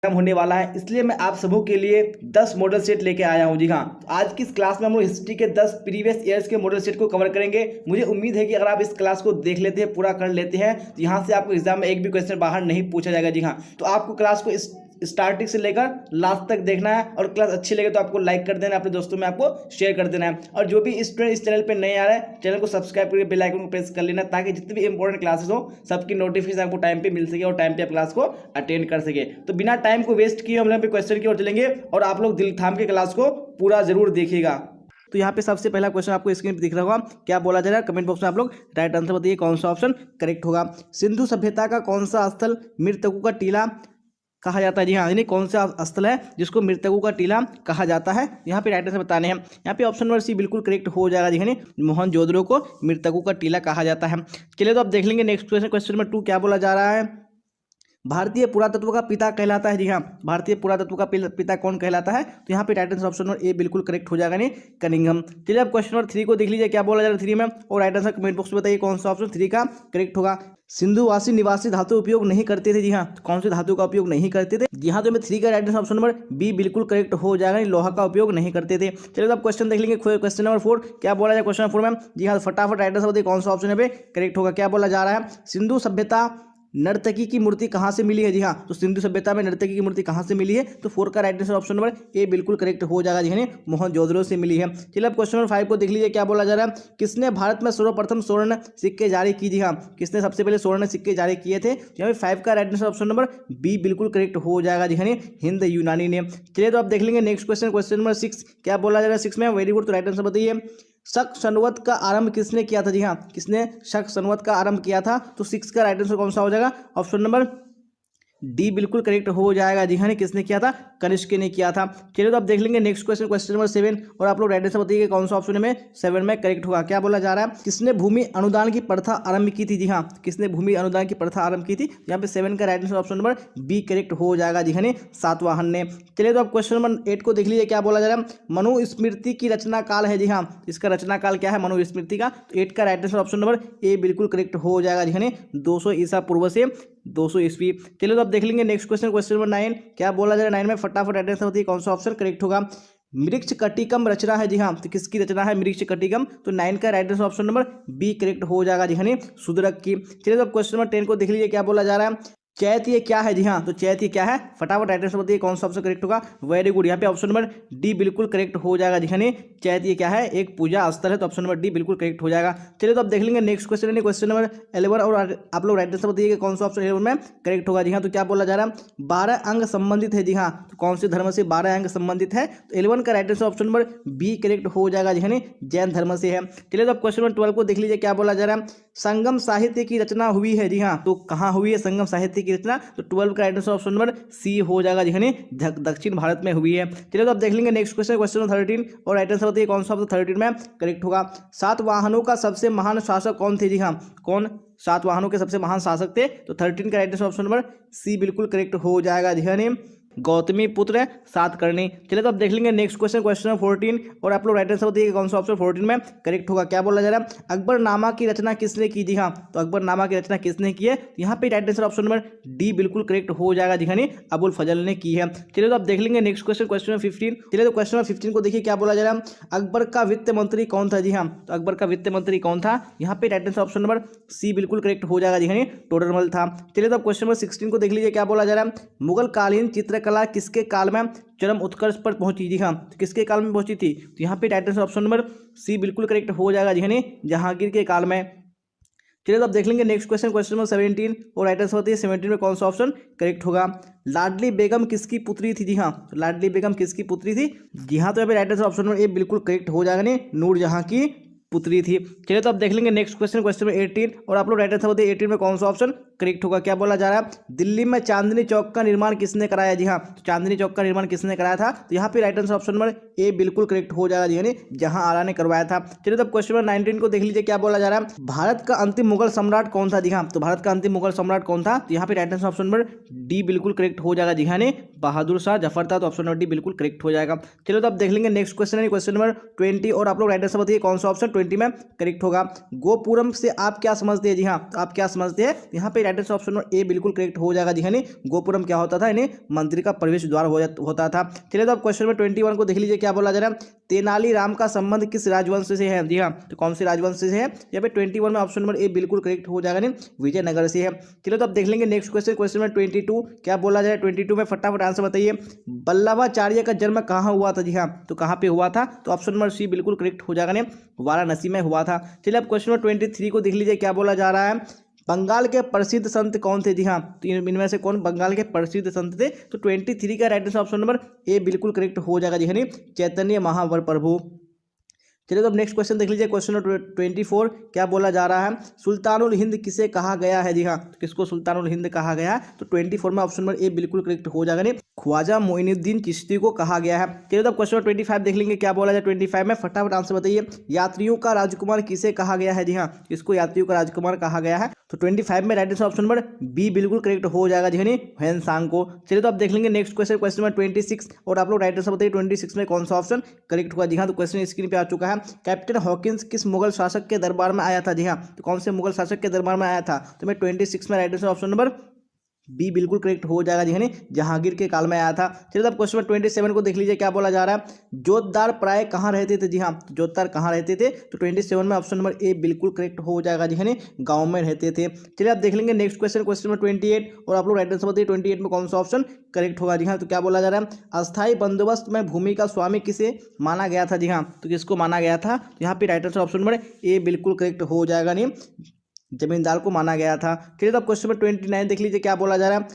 होने वाला है, इसलिए मैं आप सबों के लिए 10 मॉडल सेट लेके आया हूं। जी हाँ, तो आज की इस क्लास में हम लोग हिस्ट्री के 10 प्रीवियस ईयर्स के मॉडल सेट को कवर करेंगे। मुझे उम्मीद है कि अगर आप इस क्लास को देख लेते हैं, पूरा कर लेते हैं, तो यहाँ से आपको एग्जाम में एक भी क्वेश्चन बाहर नहीं पूछा जाएगा। जी हाँ, तो आपको क्लास को स्टार्टिंग से लेकर लास्ट तक देखना है, और क्लास अच्छी लगे तो आपको लाइक कर देना है, अपने दोस्तों में आपको शेयर कर देना है। और जो भी स्टूडेंट इस चैनल पे नए आ रहे हैं, चैनल को सब्सक्राइब करके बेल आइकन को प्रेस कर लेना, ताकि जितने भी इंपॉर्टेंट क्लासेस हो सबकी नोटिफिकेशन आपको टाइम पे मिल सके और टाइम पे आप क्लास को अटेंड कर सके। तो बिना टाइम को वेस्ट किए हम लोग क्वेश्चन की ओर चलेंगे, और आप लोग दिल थाम के क्लास को पूरा जरूर देखिएगा। तो यहाँ पे सबसे पहला क्वेश्चन आपको स्क्रीन पे दिख रहा होगा, क्या बोला जा रहा है, कमेंट बॉक्स में आप लोग राइट आंसर बताइए कौन सा ऑप्शन करेक्ट होगा। सिंधु सभ्यता का कौन सा स्थल मृतकों का टीला कहा जाता है। जी हाँ, यानी कौन सा स्थल है जिसको मृतकों का टीला कहा जाता है, यहाँ पे राइट आंसर बताने हैं। यहाँ पे ऑप्शन नंबर सी बिल्कुल करेक्ट हो जाएगा। जी हाँ, मोहनजोदड़ो को मृतकों का टीला कहा जाता है। चलिए तो अब देख लेंगे नेक्स्ट क्वेश्चन। क्वेश्चन नंबर 2 क्या बोला जा रहा है, भारतीय पुरातत्व का पिता कहलाता है। जी हाँ, भारतीय पुरातत्व का पिता कौन कहलाता है, तो यहाँ पे right answer option number A बिल्कुल करेक्ट हो जाएगा, नहीं कनिंघम। चलिए अब क्वेश्चन नंबर 3 को देख लीजिए, क्या बोला जा रहा है 3 में, और राइट आंसर कमेंट बॉक्स में बताइए कौन सा ऑप्शन 3 का करेक्ट होगा। सिंधुवासी निवासी धातु उपयोग नहीं करते थे। जी हाँ, कौन से धातु का उपयोग नहीं करते थे, जी हाँ, तो 3 का right answer option number B बिल्कुल करेक्ट हो जाएगा, लोहा का उपयोग नहीं करते थे। चलिए अब क्वेश्चन देख लेंगे। क्वेश्चन नंबर 4 क्या बोला जाए क्वेश्चन नंबर 4 में, जी हाँ, फटाफट राइट आंसर बताइए कौन सा ऑप्शन है करेक्ट होगा। क्या बोला जा रहा है, सिंधु सभ्यता नर्तकी की मूर्ति कहाँ से मिली है। जी हाँ, तो सिंधु सभ्यता में नर्तकी की मूर्ति कहाँ से मिली है, तो 4 का right answer option number A बिल्कुल करेक्ट हो जाएगा। जी हाँ, मोहनजोदड़ो से मिली है। चलिए अब क्वेश्चन नंबर 5 को देख लीजिए, क्या बोला जा रहा है, किसने भारत में सर्वप्रथम स्वर्ण सिक्के जारी की। जी हाँ, किसने सबसे पहले स्वर्ण सिक्के जारी किए थे, यहाँ पे 5 का right answer option number B बिल्कुल करेक्ट हो जाएगा। जी हाँ, हिंद यूनानी ने। चलिए तो आप देख लेंगे नेक्स्ट क्वेश्चन। क्वेश्चन नंबर 6 क्या बोला जा रहा है 6 में, वेरी गुड, तो राइट आंसर बताइए, शक संवत का आरंभ किसने किया था। जी हाँ, किसने शक संवत का आरंभ किया था, तो 6 का राइट आंसर कौन सा हो जाएगा, ऑप्शन नंबर डी बिल्कुल करेक्ट हो जाएगा। जी हाँ, किसने किया था, कनिष्क ने किया था। चलिए तो आप देख लेंगे नेक्स्ट क्वेश्चन। क्वेश्चन नंबर 7, और आप लोग राइट आंसर बताइए कौन सा ऑप्शन में 7 में करेक्ट होगा। क्या बोला जा रहा है, किसने भूमि अनुदान की प्रथा आरंभ की थी। जी हाँ, किसने भूमि अनुदान की प्रथा आरंभ की थी, यहाँ पे 7 का right answer option number B correct हो जाएगा। जी हाँ, सातवाहन ने। चलिए तो आप क्वेश्चन नंबर 8 को देख लीजिए, क्या बोला जा रहा है, मनुस्मृति की रचना काल है। जी हाँ, इसका रचना काल क्या है मनुस्मृति का, तो 8 का right answer option number A बिल्कुल करेक्ट हो जाएगा। जी हाँ, 200 ईसा पूर्व से 200 ईस्वी। चलिए तो आप देख लेंगे नेक्स्ट क्वेश्चन। क्वेश्चन नंबर 9 क्या बोला जा रहा है 9 में, फटाफट राइट आंसर बताइए कौन सा ऑप्शन करेक्ट होगा। मृक्ष कटिकम रचना है। जी हाँ, तो किसकी रचना है, मृक्ष कटिकम, तो 9 का right answer option number B correct हो जाएगा। जी हाँ, शूद्रक की। चलिए तो आप क्वेश्चन नंबर 10 को देख लीजिए, क्या बोला जा रहा है, चैत्य क्या है। जी हाँ, तो चैत्य क्या है, फटाफट राइट आंसर बताइए कौन सा ऑप्शन करेक्ट होगा। वेरी गुड, यहाँ पे ऑप्शन नंबर डी बिल्कुल करेक्ट हो जाएगा। जी हाँ, चैत्य क्या है, एक पूजा स्थल है, तो ऑप्शन नंबर डी बिल्कुल करेक्ट हो जाएगा। चलिए तो आप देख लेंगे नेक्स्ट क्वेश्चन है क्वेश्चन नंबर 11, और आप लोग राइट आंसर बताइए कौन सा ऑप्शन 11 में करेक्ट होगा। जी हाँ, तो क्या बोला जा रहा है, 12 अंग संबंधित है। जी हाँ, तो कौन से धर्म से 12 अंग संबंधित है, तो 11 का right answer option number B correct हो जाएगा। जी हाँ, जैन धर्म से है। चलिए तो आप क्वेश्चन नंबर 12 को देख लीजिए, क्या बोला जा रहा है, संगम साहित्य की रचना हुई है। जी हाँ, तो कहाँ हुई है संगम साहित्य की रचना, तो 12 का right answer option number C हो जाएगा। जी हाँ, दक्षिण भारत में हुई है। चलिए तो आप देख लेंगे नेक्स्ट क्वेश्चन। क्वेश्चन नंबर 13, और राइट आंसर बताइए कौन सा ऑप्शन 13 में करेक्ट होगा। सातवाहनों का सबसे महान शासक कौन थे। जी हाँ, कौन सातवाहनों के सबसे महान शासक थे, तो 13 का right answer option number C बिल्कुल करेक्ट हो जाएगा। जी हाँ, गौतमी पुत्र सातकर्णी। चलिए तो आप देख लेंगे नेक्स्ट क्वेश्चन। क्वेश्चन नंबर 14, और आप लोग राइट आंसर बताइए कौन सा ऑप्शन 14 में करेक्ट होगा। क्या बोला जा रहा है, अकबरनामा की रचना किसने की। जी हाँ, तो अकबरनामा की रचना किसने की है, यहाँ पे right answer option number D बिल्कुल करेक्ट हो जाएगा। जी हाँ, अबुल फजल ने की है। चलिए तो आप देख लेंगे नेक्स्ट क्वेश्चन। क्वेश्चन नंबर 15, चलिए तो क्वेश्चन नंबर 15 को देखिए, क्या बोला जा रहा है, अकबर का वित्त मंत्री कौन था। जी हाँ, तो अकबर का वित्त मंत्री कौन था, यहाँ पे right answer option number C बिल्कुल करेक्ट हो जाएगा। जी हाँ, टोडरमल था। चलिए तो आप क्वेश्चन नंबर 16 को देख लीजिए, क्या बोला जा रहा है, मुगल कालीन चित्रकला किसके काल में चरम उत्कर्ष पर पहुंची। जी हाँ, तो किसके काल में पहुंची थी, तो यहाँ पे right answer option number C बिल्कुल करेक्ट हो जाएगा। जी हाँ, जहांगीर के काल में। चलिए तो आप देख लेंगे नेक्स्ट क्वेश्चन। क्वेश्चन नंबर 17, और राइट आंसर बताइए 17 में कौन सा ऑप्शन करेक्ट होगा। लाडली बेगम किसकी पुत्री थी। जी हाँ, तो लाडली बेगम किसकी पुत्री थी, जी हाँ, तो यहाँ पे right answer option number A बिल्कुल करेक्ट हो जाएगा, नहीं नूरजहां की पुत्री थी। चलिए तो आप देख लेंगे नेक्स्ट क्वेश्चन। क्वेश्चन नंबर 18, और आप लोग राइट आंसर बताइए 18 में कौन सा ऑप्शन करेक्ट होगा। क्या बोला जा रहा है, दिल्ली में चांदनी चौक का निर्माण किसने कराया। जी हाँ, तो चांदनी चौक का निर्माण किसने कराया था, तो यहाँ पे right answer option number A बिल्कुल करेक्ट हो जाएगा। यानी जहां आला ने करवाया था। चलिए तो क्वेश्चन नंबर 19 को देख लीजिए, क्या बोला जा रहा है, भारत का अंतिम मुगल सम्राट कौन था। जी हाँ, तो भारत का अंतिम मुगल सम्राट कौन था, तो यहाँ पे right answer option number D बिल्कुल करेक्ट हो जाएगा। जी हाँ, बहादुर शाह जफर था, तो ऑप्शन नंबर डी बिल्कुल करेक्ट हो जाएगा। चलिए तो आप देख लेंगे नेक्स्ट क्वेश्चन है क्वेश्चन नंबर 20, और आप लोग राइट आंसर बताइए कौन सा ऑप्शन 20 में करेक्ट होगा। गोपुरम से आप क्या समझते हैं। जी हाँ, आप क्या समझते हैं, यहाँ पे right answer option number A बिल्कुल करेक्ट हो जाएगा जी हाँ। गोपुरम क्या होता था, इन्हें मंदिर का प्रवेश द्वार होता था। चलिए तो अब क्वेश्चन नंबर 21 को देख लीजिए क्या बोला जा रहा है। तेनालीराम का संबंध किस राजवंश से है? जी हाँ, तो कौन से राजवंश से है? यहाँ पे 21 में ऑप्शन नंबर ए बिल्कुल करेक्ट हो जाएगा, नहीं विजयनगर से है। चलिए तो अब देख लेंगे नेक्स्ट क्वेश्चन, क्वेश्चन नंबर 22 क्या बोला जा रहा है। 22 में फटाफट आंसर बताइए। वल्लभाचार्य का जन्म कहाँ हुआ था? जी हाँ, तो कहाँ पे हुआ था? तो ऑप्शन नंबर सी बिल्कुल करेक्ट हो जाएगा, नहीं वाराणसी में हुआ था। चलिए अब क्वेश्चन नंबर 23 को देख लीजिए क्या बोला जा रहा है। बंगाल के प्रसिद्ध संत कौन थे? जी हाँ, तो इनमें से कौन बंगाल के प्रसिद्ध संत थे? तो 23 का right answer option number A बिल्कुल करेक्ट हो जाएगा जी हाँ, चैतन्य महाप्रभु। चलिए तो अब नेक्स्ट क्वेश्चन देख लीजिए, क्वेश्चन नंबर 24 क्या बोला जा रहा है। सुल्तानुल हिंद किसे कहा गया है? जी हाँ, तो किसको सुल्तानुल हिंद कहा गया है? तो 24 में ऑप्शन नंबर ए बिल्कुल करेक्ट हो जाएगा, नहीं ख्वाजा मोइनुद्दीन चिश्ती को कहा गया है। चलिए तो अब क्वेश्चन नंबर 25 देख लेंगे क्या बोला जाए। 25 में फटाफट आंसर बताइए। यात्रियों का राजकुमार किसे कहा गया है? जी हाँ, इसको यात्रियों का राजकुमार कहा गया है। तो 25 में right answer option number B बिल्कुल करेक्ट हो जाएगा जी हाँ, ह्वेनसांग को। चलिए तो अब देख लेंगे नेक्स्ट क्वेश्चन, क्वेश्चन नंबर 26 और आप लोग राइट आंसर बताइए 26 में कौन सा ऑप्शन करेक्ट हुआ? जी हाँ, तो क्वेश्चन स्क्रीन पे आ चुका है। कैप्टन हॉकिंस किस मुगल शासक के दरबार में आया था? जी हाँ, तो कौन से मुगल शासक के दरबार में आया था? तो मैं 26 में right answer option number B बिल्कुल करेक्ट हो जाएगा जी हाँ, जहांगीर के काल में आया था। चलिए अब क्वेश्चन नंबर 27 को देख लीजिए क्या बोला जा रहा है। जोतदार प्राय कहाँ रहते थे? जी हाँ, जोतदार कहाँ रहते थे? तो 27 में ऑप्शन नंबर ए बिल्कुल करेक्ट हो जाएगा जी हाँ, गाँव में रहते थे। चलिए आप देख लेंगे नेक्स्ट क्वेश्चन, क्वेश्चन नंबर 28 और आप लोग राइट आंसर बताइए 28 में कौन सा ऑप्शन करेक्ट होगा? जी हाँ, तो क्या बोला जा रहा है। अस्थायी बंदोबस्त में भूमि का स्वामी किसे माना गया था? जी हाँ, तो किसको माना गया था? तो यहाँ पे right answer option number A बिल्कुल करेक्ट हो जाएगा, नहीं जमींदार को माना गया था। चलिए तो अब क्वेश्चन नंबर 29 देख लीजिए क्या बोला जा रहा है।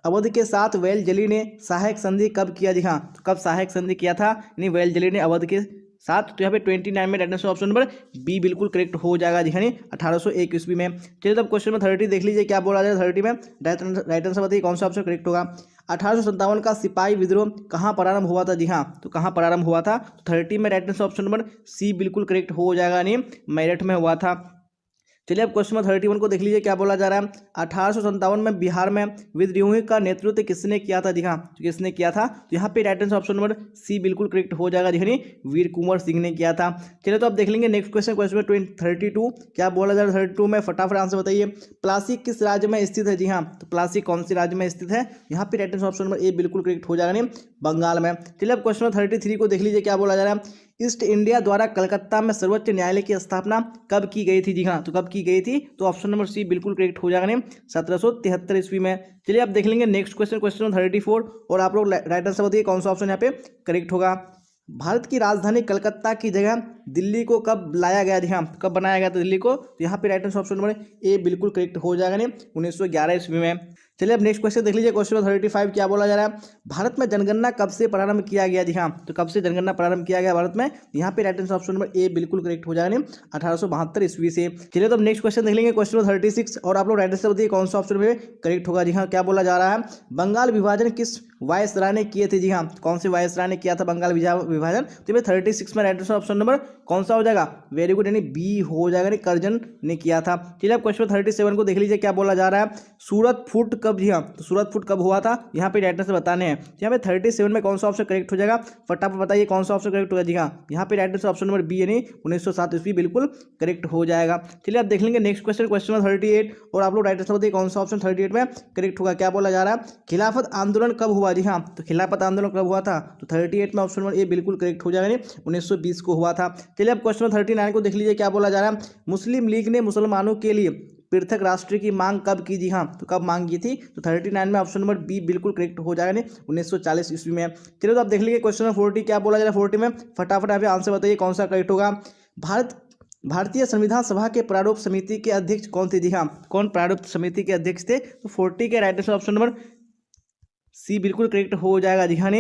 अवध के साथ वेलजली ने सहायक संधि कब किया? जी हाँ, तो कब सहायक संधि किया था यानी वेलजली ने अवध के साथ? तो यहाँ पे 29 में right answer option number B बिल्कुल करेक्ट हो जाएगा जी हाँ, 1801 ईस्वी में। चलिए तो अब क्वेश्चन नंबर 30 देख लीजिए क्या बोला जाए। 30 में राइट आंसर बताइए कौन सा ऑप्शन करेक्ट होगा। 1857 का सिपाही विद्रोह कहाँ प्रारंभ हुआ था? जी हाँ, तो कहाँ प्रारंभ हुआ था? तो 30 में right answer option number C बिल्कुल करेक्ट हो जाएगा, नहीं मेरठ में हुआ था। चलिए अब क्वेश्चन नंबर 31 को देख लीजिए क्या बोला जा रहा है। 1857 में बिहार में विद्रोही का नेतृत्व किसने किया था? जी हाँ, तो किसने किया था? तो यहाँ पे right answer option number C बिल्कुल करेक्ट हो जाएगा जी हाँ, वीर कुंवर सिंह ने किया था। चलिए तो अब देख लेंगे नेक्स्ट क्वेश्चन, क्वेश्चन नंबर 32 क्या बोला जा रहा है। 32 में फटाफट आंसर बताइए। प्लासी किस राज्य में स्थित है? जी हाँ, तो प्लासी कौन से राज्य में स्थित है? यहाँ पे right answer option number A बिल्कुल करेक्ट हो जाएगा, नहीं बंगाल में। चलिए अब क्वेश्चन नंबर 33 को देख लीजिए क्या बोला जा रहा है। ईस्ट इंडिया द्वारा कलकत्ता में सर्वोच्च न्यायालय की स्थापना कब की गई थी? जी हाँ, तो कब की गई थी? तो ऑप्शन नंबर सी बिल्कुल करेक्ट हो जाएगा, नहीं 1773 ईस्वी में। चलिए आप देख लेंगे नेक्स्ट क्वेश्चन, क्वेश्चन नंबर 34 और आप लोग राइट आंसर बताइए कौन सा ऑप्शन यहाँ पे करेक्ट होगा। भारत की राजधानी कलकत्ता की जगह दिल्ली को कब लाया गया? जी हाँ, कब बनाया गया था दिल्ली को? तो यहाँ पे right answer option number A बिल्कुल करेक्ट हो जाएगा, नहीं 1911 ईस्वी में। चलिए अब नेक्स्ट क्वेश्चन देख लीजिए, क्वेश्चन नंबर 35 क्या बोला जा रहा है। भारत में जनगणना कब से प्रारंभ किया गया? जी हाँ, तो कब से जनगणना प्रारंभ किया गया भारत में? यहाँ पे right answer option number A बिल्कुल करेक्ट हो जाएगा, 1872 ईस्वी से। चलिए तो अब नेक्स्ट क्वेश्चन देख लेंगे, क्वेश्चन नंबर 36 और आप लोग राइट आंसर बताइए कौन सा ऑप्शन में करेक्ट होगा। जी हाँ, क्या बोला जा रहा है। बंगाल विभाजन किस वायसराय ने किए थे? जी हाँ, कौन से वायसराय ने किया था बंगाल विभाजन? तो 36 में राइट आंसर ऑप्शन नंबर कौन सा हो जाएगा? वेरी गुड, यानी बी हो जाएगा, कर्जन ने किया था। चलिए अब क्वेश्चन 37 को देख लीजिए क्या बोला जा रहा है। सूरत फूट कब? जी हाँ, तो सूरत फूट कब हुआ था? यहाँ पे राइट आंसर बताने हैं। यहाँ पे 37 में कौन सा ऑप्शन करेक्ट हो जाएगा? फटाफट बताइए कौन सा ऑप्शन करेक्ट होगा। जी हाँ, यहाँ पे right answer option number B यानी 1907 ईस्वी बिल्कुल करेक्ट हो जाएगा। चलिए आप देख लेंगे नेक्स्ट क्वेश्चन, क्वेश्चन नंबर 38 और आप लोग राइट आंसर बताइए कौन सा ऑप्शन 38 में करेक्ट होगा। क्या बोला जा रहा है। खिलाफत आंदोलन कब हुआ? जी हाँ, तो खिलाफत आंदोलन कब हुआ था? तो 38 में ऑप्शन नंबर ए बिल्कुल करेक्ट हो जाएगा, 1920 को हुआ था। चलिए अब क्वेश्चन 39 को देख लीजिए क्या बोला जा रहा है। मुस्लिम लीग ने मुसलमानों के लिए पृथक राष्ट्र की मांग कब की? जी हाँ, तो कब मांग की थी? तो 39 में ऑप्शन नंबर बी बिल्कुल करेक्ट हो जाएगा, 1940 ईस्वी में। चलिए तो आप देख लीजिए क्वेश्चन नंबर 40 क्या बोला जा रहा है। 40 में फटाफट यहाँ पे आंसर बताइए कौन सा करेक्ट होगा। भारतीय संविधान सभा के प्रारूप समिति के अध्यक्ष कौन थे? जी हाँ, कौन प्रारूप समिति के अध्यक्ष थे? तो 40 के right answer option number C बिल्कुल करेक्ट हो जाएगा। जी हाँ,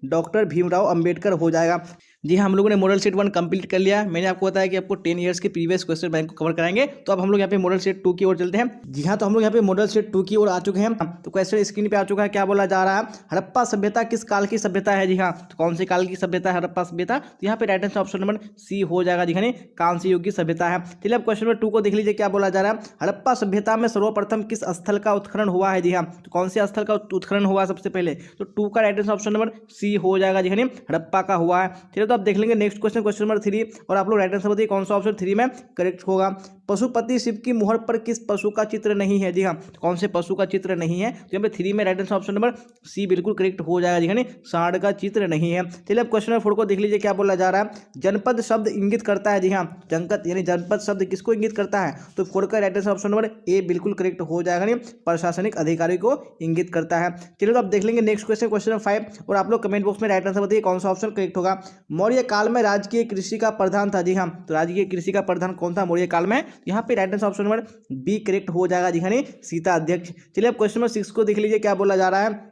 डॉक्टर भीमराव अंबेडकर हो जाएगा। जी हाँ, हम लोगों ने मॉडल सेट 1 कंप्लीट कर लिया। मैंने आपको बताया कि आपको 10 ईयर्स के प्रीवियस क्वेश्चन बैंक को कवर कराएंगे। तो अब हम लोग यहाँ पे मॉडल सेट 2 की ओर चलते हैं। जी हाँ, तो हम लोग यहाँ पे मॉडल सेट 2 की ओर आ चुके हैं। तो क्वेश्चन स्क्रीन पे आ चुका है। क्या बोला जा रहा है। हड़प्पा सभ्यता किस काल की सभ्यता है? जी हाँ, तो कौन सी काल की सभ्यता है हड़प्पा सभ्यता? तो यहाँ पे right answer option number C हो जाएगा। जी हाँ, कांस्य युग की सभ्यता है। चलिए अब क्वेश्चन नंबर 2 को देख लीजिए क्या बोला जा रहा है। हड़प्पा सभ्यता में सर्वप्रथम किस स्थल का उत्खनन हुआ है? जी हाँ, तो कौन से स्थल का उत्खनन हुआ सबसे पहले? तो 2 का right answer option number C हो जाएगा। जी हाँ, हड़प्पा का हुआ है। चलिए तो आप देख लेंगे नेक्स्ट क्वेश्चन, क्वेश्चन नंबर 3 और आप लोग राइट आंसर बताइए कौन सा ऑप्शन 3 में करेक्ट होगा। पशुपति शिव की मुहर पर किस पशु का चित्र नहीं है? जी हाँ, कौन से पशु का चित्र नहीं है? तो यहाँ पे 3 में right answer option number C बिल्कुल करेक्ट हो जाएगा। जी हाँ, सांड का चित्र नहीं है। चलिए अब क्वेश्चन नंबर 4 को देख लीजिए, क्या बोला जा रहा है। जनपद शब्द इंगित करता है। जी हाँ, जनपद यानी जनपद शब्द किसको इंगित करता है? तो 4 का right answer option number A बिल्कुल करेक्ट हो जाएगा। नहीं, प्रशासनिक अधिकारी को इंगित करता है। चलिए तो अब देख लेंगे नेक्स्ट क्वेश्चन, क्वेश्चन नंबर 5, और आप लोग कमेंट बॉक्स में राइट आंसर बताइए कौन सा ऑप्शन करेक्ट होगा। मौर्य काल में राजकीय कृषि का प्रधान था। जी हाँ, तो राजकीय कृषि का प्रधान कौन था मौर्य काल में? यहाँ पे right answer option number B correct हो जाएगा। जी हाँ, सीता अध्यक्ष। चलिए अब क्वेश्चन नंबर 6 को देख लीजिए, क्या बोला जा रहा है।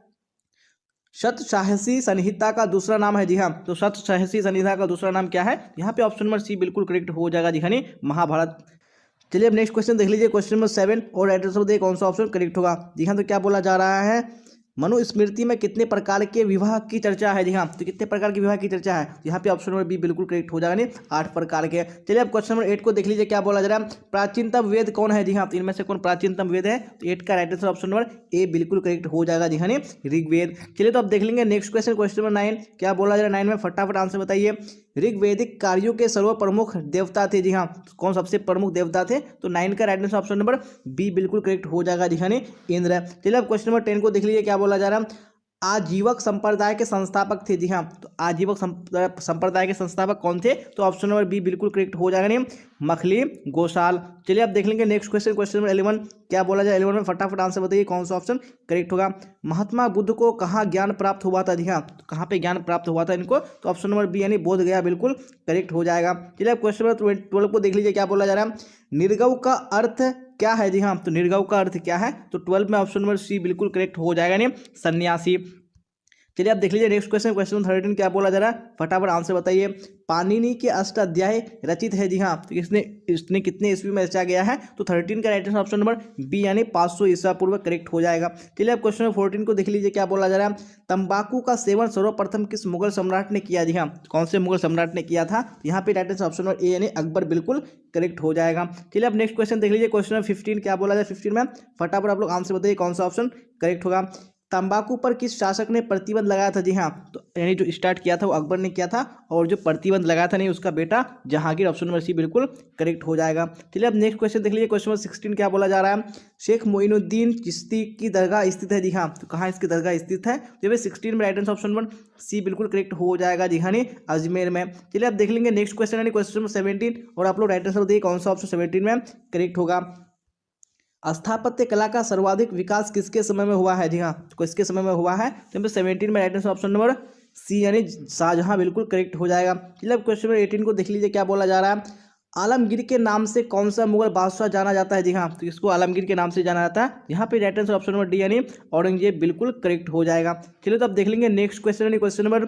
शतसाहसी संहिता का दूसरा नाम है। जी हाँ, तो शतसाहसी संहिता का दूसरा नाम क्या है? यहाँ पे ऑप्शन नंबर सी बिल्कुल करेक्ट हो जाएगा। जी हाँ, महाभारत। चलिए अब नेक्स्ट क्वेश्चन देख लीजिए, क्वेश्चन नंबर 7, और राइट आंसर बताइए कौन सा ऑप्शन करेक्ट होगा। जी हाँ, तो क्या बोला जा रहा है। मनुस्मृति में कितने प्रकार के विवाह की चर्चा है? जी हाँ, तो कितने प्रकार के विवाह की चर्चा है? यहाँ पे ऑप्शन नंबर बी बिल्कुल करेक्ट हो जाएगा। नहीं, 8 प्रकार के। चलिए अब क्वेश्चन नंबर 8 को देख लीजिए, क्या बोला जा रहा है। प्राचीनतम वेद कौन है? जी हाँ, तो इनमें से कौन प्राचीनतम वेद है? तो 8 का right answer option number A बिल्कुल करेक्ट हो जाएगा। जी हाँ, ऋग्वेद। चलिए तो अब देख लेंगे नेक्स्ट क्वेश्चन, क्वेश्चन नंबर 9, क्या बोला जा रहा है। 9 में फटाफट आंसर बताइए। ऋग्वेदिक कार्यों के सर्वप्रमुख देवता थे। जी हाँ, कौन सबसे प्रमुख देवता थे? तो 9 का right answer option number B बिल्कुल करेक्ट हो जाएगा। जी हाँ, इंद्र। चलिए अब क्वेश्चन नंबर 10 को देख लीजिए, क्या बोला जा रहा है। आजीवक संप्रदाय के संस्थापक थे। जी हाँ, तो आजीवक संप्रदाय के संस्थापक कौन थे? तो ऑप्शन नंबर बी बिल्कुल करेक्ट हो जाएगा। नहीं, मखली गोसाल। चलिए अब देख लेंगे नेक्स्ट क्वेश्चन, क्वेश्चन नंबर 11, क्या बोला जाए। 11 में फटाफट आंसर बताइए कौन सा ऑप्शन करेक्ट होगा। महात्मा बुद्ध को कहाँ ज्ञान प्राप्त हुआ था? जी हाँ, तो कहाँ पे ज्ञान प्राप्त हुआ था इनको? तो ऑप्शन नंबर बी यानी बोध गया बिल्कुल करेक्ट हो जाएगा। चलिए अब क्वेश्चन नंबर 12 को देख लीजिए, क्या बोला जा रहा है। निर्गव का अर्थ क्या है? जी हाँ, तो निर्गव का अर्थ क्या है? तो 12 में ऑप्शन नंबर सी बिल्कुल करेक्ट हो जाएगा। नहीं, सन्यासी। चलिए आप देख लीजिए नेक्स्ट क्वेश्चन, क्वेश्चन 13, क्या बोला जा रहा है। फटाफट आंसर बताइए। पाणिनि के अष्टाध्याय रचित है। जी हाँ, तो इसने कितने ईस्वी में रचा गया है? तो 13 का right answer option number B यानी 500 ईसा पूर्व करेक्ट हो जाएगा। चलिए आप क्वेश्चन 14 को देख लीजिए, क्या बोला जा रहा है। तंबाकू का सेवन सर्वप्रथम किस मुगल सम्राट ने किया? जी हाँ, कौन से मुगल सम्राट ने किया था? यहाँ पे right answer option number A यानी अकबर बिल्कुल करेक्ट हो जाएगा। चलिए आप नेक्स्ट क्वेश्चन देख लीजिए, क्वेश्चन नंबर 15, क्या बोला जाए। 15 में फटाफट आप लोग आंसर बताइए कौन सा ऑप्शन करेक्ट होगा। तंबाकू पर किस शासक ने प्रतिबंध लगाया था? जी हाँ, तो यानी जो स्टार्ट किया था वो अकबर ने किया था, और जो प्रतिबंध लगाया था नहीं उसका बेटा जहांगीर। ऑप्शन नंबर सी बिल्कुल करेक्ट हो जाएगा। चलिए अब नेक्स्ट क्वेश्चन देख लीजिए, क्वेश्चन नंबर 16, क्या बोला जा रहा है। शेख मोइनुद्दीन चिश्ती की दरगाह स्थित है। जी हाँ, तो कहाँ इसकी दरगाह स्थित है? तो 16 में right answer option number C बिल्कुल करेक्ट हो जाएगा। जी हाँ, अजमेर में। चलिए अब देख लेंगे नेक्स्ट क्वेश्चन यानी क्वेश्चन नंबर 17, और आप लोग राइट आंसर बताइए कौन सा ऑप्शन 17 में करेक्ट होगा। स्थापत्य कला का सर्वाधिक विकास किसके समय में हुआ है? जी हाँ, तो किसके समय में हुआ है? तो 17 में right answer option number C यानी शाहजहां बिल्कुल करेक्ट हो जाएगा। चलिए अब क्वेश्चन नंबर 18 को देख लीजिए, क्या बोला जा रहा है। आलमगीर के नाम से कौन सा मुगल बादशाह जाना जाता है? जी हाँ, तो इसको आलमगीर के नाम से जाना जाता है। यहाँ पे right answer option number D यानी औरंगजेब बिल्कुल करेक्ट हो जाएगा। चलिए तो अब देख लेंगे नेक्स्ट क्वेश्चन यानी क्वेश्चन नंबर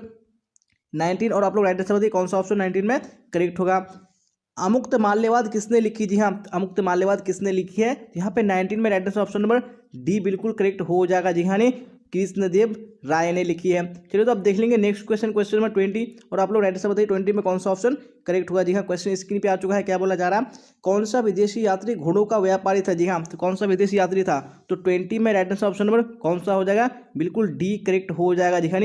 19, और आप लोग राइट आंसर बताइए कौन सा ऑप्शन 19 में करेक्ट होगा। अमुक्त माल्यवाद किसने लिखी? जी हाँ, अमुक्त माल्यवाद किसने लिखी है? यहाँ पे 19 में right answer option number D बिल्कुल करेक्ट हो जाएगा। जी हाँ, कृष्णदेव राय ने लिखी है। चलिए तो अब देख लेंगे नेक्स्ट क्वेश्चन, क्वेश्चन नंबर 20, और आप लोग राइट आंसर बताइए 20 में कौन सा ऑप्शन करेक्ट होगा। जी हाँ, क्वेश्चन स्क्रीन पे आ चुका है, क्या बोला जा रहा है। कौन सा विदेशी यात्री घोड़ों का व्यापारी था? जी हाँ, तो कौन सा विदेशी यात्री था? तो 20 में राइट आंसर ऑप्शन नंबर कौन सा हो जाएगा? बिल्कुल डी करेक्ट हो जाएगा। जी हाँ,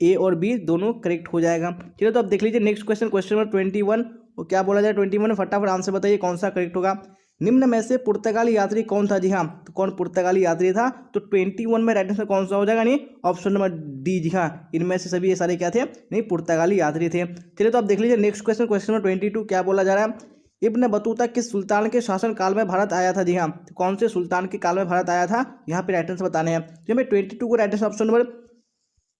ए और बी दोनों करेक्ट हो जाएगा। चलिए तो अब देख लीजिए नेक्स्ट क्वेश्चन, क्वेश्चन नंबर 21, और क्या बोला जाए 21 में फटाफट आंसर बताइए कौन सा करेक्ट होगा। निम्न में से पुर्तगाली यात्री कौन था? जी हाँ, तो कौन पुर्तगाली यात्री था? तो 21 में राइट आंसर कौन सा हो जाएगा? नहीं, ऑप्शन नंबर डी। जी हाँ, इनमें से सभी ये सारे क्या थे? नहीं, पुर्तगाली यात्री थे। चलिए तो आप देख लीजिए नेक्स्ट क्वेश्चन, क्वेश्चन नंबर 22, क्या बोला जा रहा है। इब्न बतूता किस सुल्तान के शासन काल में भारत आया था? जी हाँ, तो कौन से सुल्तान के काल में भारत आया था? यहाँ पे राइट आंसर बताने हैं। तो हमें 22 को right answer option number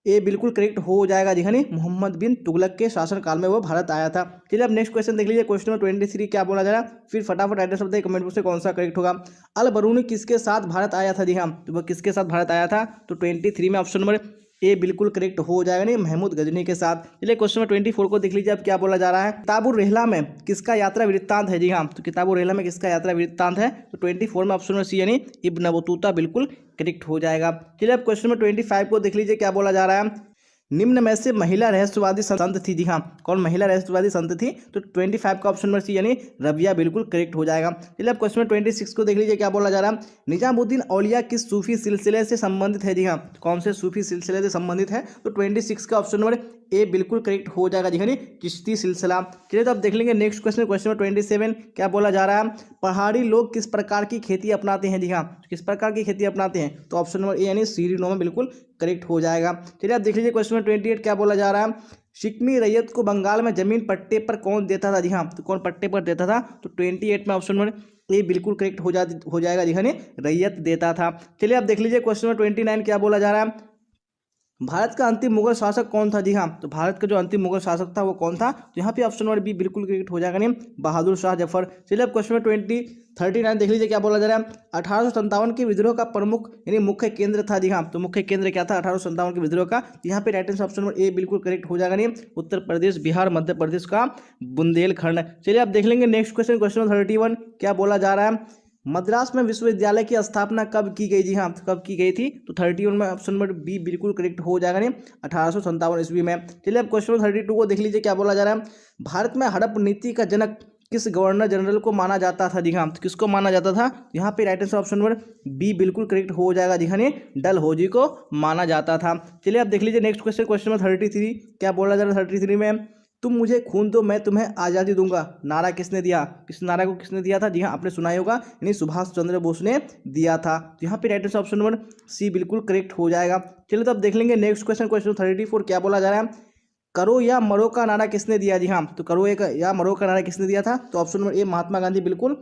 A बिल्कुल करेक्ट हो जाएगा। जी हाँ, मोहम्मद बिन तुगलक के शासनकाल में वो भारत आया था। चलिए अब नेक्स्ट क्वेश्चन देख लीजिए, क्वेश्चन नंबर 23, क्या बोला जा रहा है। फिर फटाफट राइट आंसर बताइए कमेंट बॉक्स में कौन सा करेक्ट होगा। अल बरूनी किसके साथ भारत आया था? जी हाँ, तो वह किसके साथ भारत आया था? तो 23 में ऑप्शन नंबर ए बिल्कुल करेक्ट हो जाएगा, नहीं, महमूद गजनी के साथ। चलिए क्वेश्चन नंबर 24 को देख लीजिए, अब क्या बोला जा रहा है। किताबुर रहला में किसका यात्रा वृत्तांत है? जी हाँ, तो किताबुर रहला में किसका यात्रा वृत्तांत है? तो 24 में ऑप्शन नंबर सी यानी इब्न बतूता बिल्कुल करेक्ट हो जाएगा। चलिए अब क्वेश्चन नंबर 25 को देख लीजिए, क्या बोला जा रहा है। निम्न में से महिला रहस्यवादी संत थी? जी हाँ, कौन महिला रहस्यवादी संत थी? तो 25 का ऑप्शन नंबर सी यानी रबिया बिल्कुल करेक्ट हो जाएगा। चलिए अब क्वेश्चन 26 को देख लीजिए, क्या बोला जा रहा है। निजामुद्दीन औलिया किस सूफी सिलसिले से संबंधित है? जी हाँ, कौन से सूफी सिलसिले से संबंधित है? तो 26 का ऑप्शन नंबर ए बिल्कुल करेक्ट हो जाएगा जी हाँ, चिश्ती सिलसिला। चलिए तो अब देख लेंगे नेक्स्ट क्वेश्चन, क्वेश्चन नंबर 27 क्या बोला जा रहा है। पहाड़ी लोग किस प्रकार की खेती अपनाते हैं? जी हाँ, किस प्रकार की खेती अपनाते हैं? तो ऑप्शन नंबर ए यानी सीढ़ीनुमा बिल्कुल करेक्ट हो जाएगा। चलिए आप देख लीजिए क्वेश्चन नंबर 28 क्या बोला जा रहा है। सिक्किमी रैयत को बंगाल में जमीन पट्टे पर कौन देता था? जी हाँ, तो कौन पट्टे पर देता था? तो 28 में ऑप्शन नंबर ए बिल्कुल करेक्ट हो जाएगा जी हाँ, रैयत देता था। चलिए आप देख लीजिए क्वेश्चन नंबर 29 क्या बोला जा रहा है। भारत का अंतिम मुगल शासक कौन था? जी हाँ, तो भारत का जो अंतिम मुगल शासक था वो कौन था? तो यहाँ पे ऑप्शन नंबर बी बिल्कुल करेक्ट हो जाएगा नहीं, बहादुर शाह जफर। चलिए अब क्वेश्चन नंबर 39 देख लीजिए क्या बोला जा रहा है। 1857 के विद्रोह का प्रमुख यानी मुख्य केंद्र था? जी हाँ, तो मुख्य केंद्र क्या था 1857 के विद्रोह का? यहाँ पे right answer option number A बिल्कुल करेक्ट हो जाएगा नहीं, उत्तर प्रदेश, बिहार, मध्य प्रदेश का बुंदेलखंड। चलिए आप देख लेंगे नेक्स्ट क्वेश्चन, क्वेश्चन नंबर 31 क्या बोला जा रहा है। मद्रास में विश्वविद्यालय की स्थापना कब की गई? जी हाँ, कब की गई थी? तो 31 में ऑप्शन नंबर बी बिल्कुल करेक्ट हो जाएगा नहीं, 1857 ईस्वी में। चलिए अब क्वेश्चन नंबर 32 को देख लीजिए क्या बोला जा रहा है। भारत में हड़प नीति का जनक किस गवर्नर जनरल को माना जाता था? जी हाँ, तो किसको माना जाता था? यहाँ पे right answer option number B बिल्कुल करेक्ट हो जाएगा जी हाँ, डलहौजी को माना जाता था। चलिए अब देख लीजिए नेक्स्ट क्वेश्चन, क्वेश्चन नंबर 33 क्या बोला जा रहा है। 33 में तुम मुझे खून दो मैं तुम्हें आज़ादी दूंगा नारा किसने दिया? किस नारा को किसने दिया था? जी हाँ, आपने सुना ही होगा, यानी सुभाष चंद्र बोस ने दिया था। तो यहाँ पे right answer option number C बिल्कुल करेक्ट हो जाएगा। चलिए तो अब देख लेंगे नेक्स्ट क्वेश्चन, क्वेश्चन 34 क्या बोला जा रहा है। करो या मरो का नारा किसने दिया? जी हाँ, तो करो या मरो का नारा किसने दिया था? तो option number A Mahatma Gandhi बिल्कुल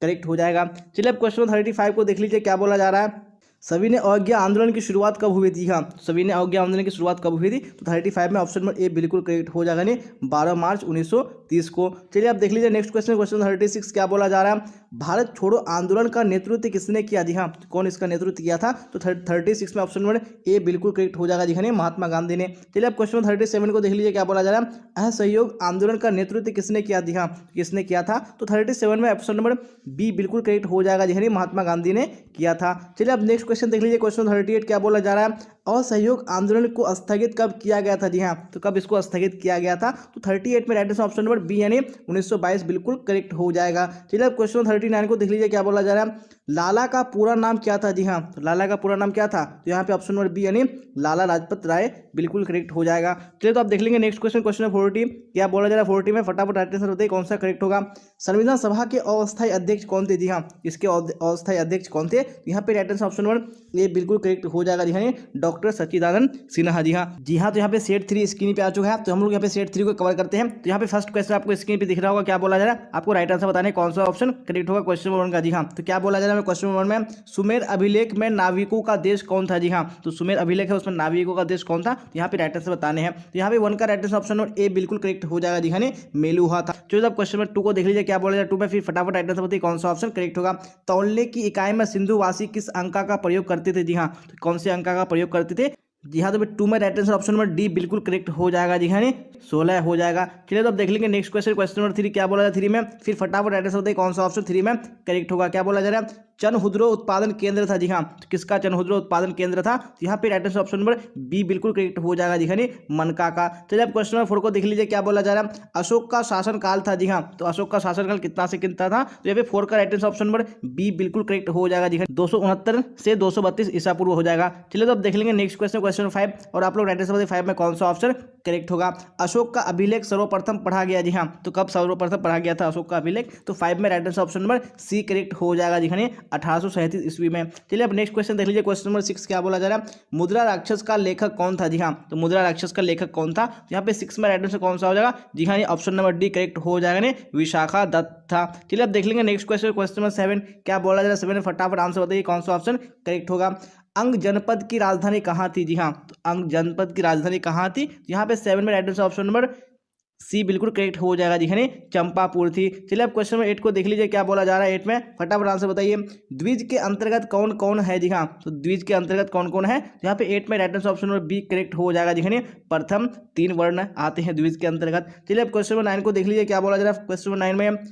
करेक्ट हो जाएगा। चलिए अब क्वेश्चन 35 को देख लीजिए क्या बोला जा रहा है। सभी ने अवज्ञा आंदोलन की शुरुआत कब हुई थी? हाँ, सभी ने अवज्ञा आंदोलन की शुरुआत कब हुई थी? तो 35 में ऑप्शन नंबर ए बिल्कुल करेक्ट हो जाएगा, नहीं 12 मार्च 1930 को। चलिए आप देख लीजिए नेक्स्ट क्वेश्चन, क्वेश्चन 36 क्या बोला जा रहा है। भारत छोड़ो आंदोलन का नेतृत्व किसने किया? जी हाँ, कौन इसका नेतृत्व किया था? तो 36 में ऑप्शन नंबर ए बिल्कुल करेक्ट हो जाएगा जी हाँ, महात्मा गांधी ने। चलिए आप क्वेश्चन 37 को देख लीजिए क्या बोला जा रहा है। असहयोग आंदोलन का नेतृत्व किसने किया? जी हाँ, किसने किया था? तो 37 में ऑप्शन नंबर बी बिल्कुल करेक्ट हो जाएगा जी हाँ, महात्मा गांधी ने किया था। चलिए अब नेक्स्ट क्वेश्चन देख लीजिए, क्वेश्चन 38 क्या बोला जा रहा है। असहयोग आंदोलन को स्थगित कब किया गया था? जी हाँ, तो कब इसको स्थगित किया गया था? तो 38 में right answer option number B यानी 1922 बिल्कुल करेक्ट हो जाएगा। चलिए अब क्वेश्चन 39 को देख लीजिए क्या बोला जा रहा है। लाला का पूरा नाम क्या था? जी हाँ, तो लाला का पूरा नाम क्या था? तो यहाँ पे ऑप्शन नंबर बी यानी लाला लाजपत राय बिल्कुल करेक्ट हो जाएगा। चलिए तो आप देख लेंगे नेक्स्ट क्वेश्चन, क्वेश्चन 40 क्या बोला जा रहा है। 40 में फटाफट राइट आंसर बताइए कौन सा करेक्ट होगा। संविधान सभा के अस्थायी अध्यक्ष कौन थे? जी हाँ, इसके अस्थायी अध्यक्ष कौन थे? यहाँ पे राइट आंसर ऑप्शन नंबर ये बिल्कुल करेक्ट हो जाएगा जी हाँ, डॉक्टर सच्चिदानंद सिन्हा। जी हाँ जी हाँ, तो यहाँ पे सेट 3 स्क्रीन पे आ चुका है, तो हम लोग यहाँ पे सेट 3 को कवर करते हैं। तो यहाँ पे फर्स्ट क्वेश्चन आपको स्क्रीन पे दिख रहा होगा, क्या बोला जा रहा है, आपको राइट आंसर बताने कौन सा ऑप्शन करेक्ट होगा क्वेश्चन नंबर 1 का। जी हाँ, तो क्या बोला जा रहा है क्वेश्चन नंबर 1 में, सुमेर अभिलेख में नाविकों का देश कौन था? जी हाँ, तो सुमेर अभिलेख है उसमें नाविकों का देश कौन था? तो यहाँ पे राइट आंसर बताने हैं। तो यहाँ पे 1 का right answer option number A बिल्कुल करेक्ट हो जाएगा जी हाँ, मेलुहा था। चलिए अब क्वेश्चन नंबर 2 को देख लीजिए क्या बोला जा रहा है। 2 में फिर फटाफट राइट आंसर बताइए कौन सा ऑप्शन करेक्ट होगा। तौलने की इकाई में सिंधुवासी किस अंका का प्रयोग करते थे? जी हाँ, तो कौन से अंका का प्रयोग करते थे? जी हाँ, तो 2 में right answer option number D बिल्कुल करेक्ट हो जाएगा जी हाँ, 16 हो जाएगा। चलिए तो अब देख लेंगे नेक्स्ट क्वेश्चन, क्वेश्चन नंबर 3 क्या बोला जा रहा है। 3 में फिर फटाफट राइट आंसर बताइए कौन सा ऑप्शन 3 में करेक्ट होगा। क्या बोला जा रहा है, चनहुद्रो उत्पादन केंद्र था। जी हाँ, तो किसका चनहुद्रो उत्पादन केंद्र था? तो यहाँ पे right answer option number B बिल्कुल करेक्ट हो जाएगा जी हाँ, मनका का। चलिए अब क्वेश्चन नंबर 4 को देख लीजिए क्या बोला जा रहा है। अशोक का शासनकाल था। जी हाँ, तो अशोक का शासनकाल कितना से कितना था? तो यहाँ पे 4 का right answer option number B बिल्कुल करेक्ट हो जाएगा जी हाँ, 269 से 232 ईसा पूर्व हो जाएगा। चलिए तो अब देख लेंगे नेक्स्ट क्वेश्चन, क्वेश्चन 5, और आप लोग राइट आंसर बताइए 5 में कौन सा ऑप्शन करेक्ट होगा। अशोक का अभिलेख सर्वप्रथम पढ़ा गया। जी हाँ, तो कब सर्वप्रथम पढ़ा गया था अशोक का अभिलेख? तो 5 में right answer option number C correct हो जाएगा जी हाँ, 1837 ईस्वी में। चलिए अब नेक्स्ट क्वेश्चन देख लीजिए, क्वेश्चन नंबर 6 क्या बोला जा रहा है। मुद्रा राक्षस का लेखक कौन था? जी हाँ, तो मुद्रा राक्षस का लेखक कौन था? यहाँ पे 6 में राइट आंसर कौन सा हो जाएगा? जी हाँ, ऑप्शन नंबर डी करेक्ट हो जाएगा, विशाखा दत्त था। चलिए अब देख लेंगे नेक्स्ट क्वेश्चन, क्वेश्चन नंबर 7 क्या बोला जा रहा है। 7 में फटाफट आंसर बताइए कौन सा ऑप्शन करेक्ट होगा। अंग जनपद की राजधानी कहाँ थी? जी हाँ, तो अंग जनपद की राजधानी कहाँ थी? यहाँ पे 7 में right answer option number C बिल्कुल करेक्ट हो जाएगा जी हाँ, चंपापुर थी। चलिए अब क्वेश्चन नंबर 8 को देख लीजिए क्या बोला जा रहा है। 8 में फटाफट आंसर बताइए। द्विज के अंतर्गत कौन कौन है? जी हाँ, तो द्विज के अंतर्गत कौन कौन है? यहाँ पे 8 में right answer option number B correct हो जाएगा जी हाँ, प्रथम 3 वर्ण आते हैं द्विज के अंतर्गत। चलिए अब क्वेश्चन नंबर 9 को देख लीजिए क्या बोला जा रहा है। क्वेश्चन नंबर 9 में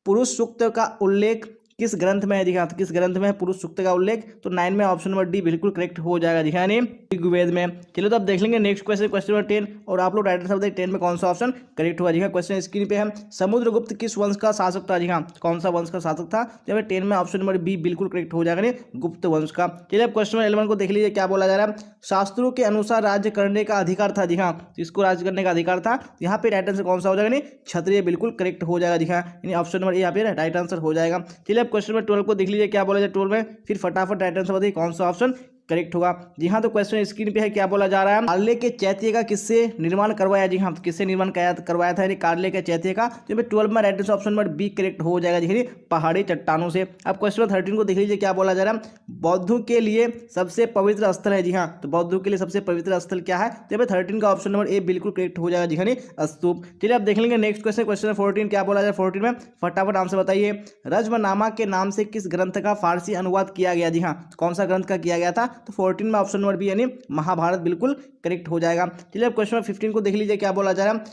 पुरुष सूक्त का उल्लेख किस ग्रंथ में है जी हाँ, तो किस ग्रंथ में है पुरुष सूक्त का उल्लेख, तो 9 में ऑप्शन नंबर डी बिल्कुल करेक्ट हो जाएगा जी हाँ, यानी ऋग्वेद में। चलो तो अब देख लेंगे नेक्स्ट क्वेश्चन, क्वेश्चन नंबर 10, और आप लोग राइट आंसर बताइए 10 में कौन सा ऑप्शन करेक्ट हुआ जी हाँ। क्वेश्चन स्क्रीन पे है, समुद्रगुप्त किस वंश का शासक था जी हाँ, कौन सा वंश का शासक था, तो 10 में ऑप्शन नंबर बी बिल्कुल करेक्ट हो जाएगा, गुप्त वंश का। चलिए अब क्वेश्चन नंबर 11 को देख लीजिए, क्या बोला जा रहा है, शास्त्रों के अनुसार राज्य करने का अधिकार था जी हाँ, तो इसको राज्य करने का अधिकार था, यहाँ पे राइट आंसर कौन सा हो जाएगा, क्षत्रिय बिल्कुल करेक्ट हो जाएगा जी हाँ, यानी ऑप्शन नंबर ए यहाँ पे राइट आंसर हो जाएगा। चलिए अब क्वेश्चन नंबर 12 को देख लीजिए, क्या बोला जाए 12 में, फिर फटाफट राइट आंसर बताइए कौन सा ऑप्शन करेक्ट होगा जी हाँ। तो क्वेश्चन स्क्रीन पे है, क्या बोला जा रहा है, कार्ले के चैत्य का किससे निर्माण करवाया जी हाँ, तो किससे निर्माण करवाया था, यानी कार्ले के चैत्य का, तो 12 में right answer option number B correct हो जाएगा जी, पहाड़ी चट्टानों से। अब क्वेश्चन नंबर 13 को देख लीजिए, क्या बोला जा रहा है, बौद्धों के लिए सबसे पवित्र स्थल है जी हाँ, तो बौद्धों के लिए सबसे पवित्र स्थल क्या है, तो 13 का ऑप्शन नंबर ए बिल्कुल करेक्ट हो जाएगा जी हाँ, स्तूप। चलिए अब देख लेंगे नेक्स्ट क्वेश्चन, क्वेश्चन नंबर 14, क्या बोला जाए 14 में, फटाफट आंसर बताइए, रज्मनामा के नाम से किस ग्रंथ का फारसी अनुवाद किया गया जी हाँ, तो कौन सा ग्रंथ का किया गया था, तो 14 में ऑप्शन नंबर बी यानी महाभारत बिल्कुल करेक्ट हो जाएगा। चलिए अब क्वेश्चन नंबर 15 को देख लीजिए, क्या बोला जा रहा है,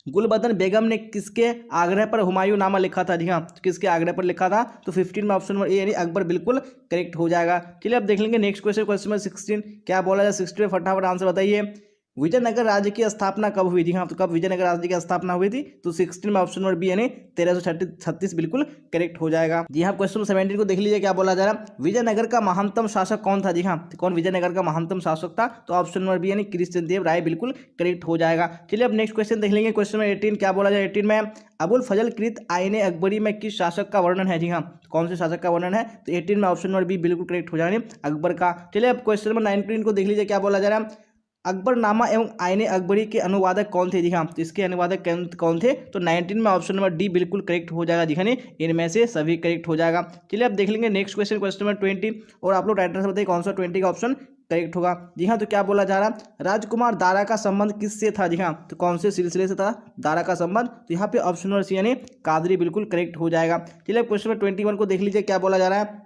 गुलबदन बेगम ने किसके आग्रह पर हुमायूं नामा लिखा था जी हाँ, तो किसके आग्रह पर लिखा था, तो 15 में ऑप्शन नंबर ए यानी अकबर बिल्कुल करेक्ट हो जाएगा। चलिए अब देख लेंगे नेक्स्ट क्वेश्चन, क्वेश्चन नंबर 16, क्या बोला जाए 16 में फटाफट आंसर बताइए, विजयनगर राज्य की स्थापना कब हुई थी हाँ, तो कब विजयनगर राज्य की स्थापना हुई थी, तो 16 में ऑप्शन नंबर बी यानी 1336 बिल्कुल करेक्ट हो जाएगा जी हाँ। क्वेश्चन नंबर 17 को देख लीजिए, क्या बोला जा रहा है, विजयनगर का महानतम शासक कौन था जी हाँ, तो कौन विजयनगर का महानतम शासक था, तो ऑप्शन नंबर बी यानी कृष्णदेव राय बिल्कुल करेक्ट हो जाएगा। चलिए अब नेक्स्ट क्वेश्चन देख लेंगे, क्वेश्चन नंबर 18, क्या बोला जाए 18 में, अबुल फजल कृत आईने अकबरी में किस शासक का वर्णन है जी हाँ, कौन से शासक का वर्णन है, तो 18 में ऑप्शन नंबर बी बिल्कुल करेक्ट हो जाएगा, अकबर का। चलिए अब क्वेश्चन नंबर 19 को देख लीजिए, क्या बोला जा रहा है, अकबरनामा एवं आईने अकबरी के अनुवादक कौन थे जी हाँ, तो इसके अनुवादक कौन थे, तो 19 में ऑप्शन नंबर डी बिल्कुल करेक्ट हो जाएगा जी हाँ, इनमें से सभी करेक्ट हो जाएगा। चलिए अब देख लेंगे नेक्स्ट क्वेश्चन, क्वेश्चन नंबर 20, और आप लोग राइट आंसर बताइए कौन सा 20 का ऑप्शन करेक्ट होगा जी हाँ। तो क्या बोला जा रहा है, राजकुमार दारा का संबंध किससे था जी हाँ, तो कौन से सिलसिले से था दारा का संबंध, तो यहाँ पे ऑप्शन नंबर सी यानी कादरी बिल्कुल करेक्ट हो जाएगा। चलिए क्वेश्चन नंबर 21 को देख लीजिए, क्या बोला जा रहा है,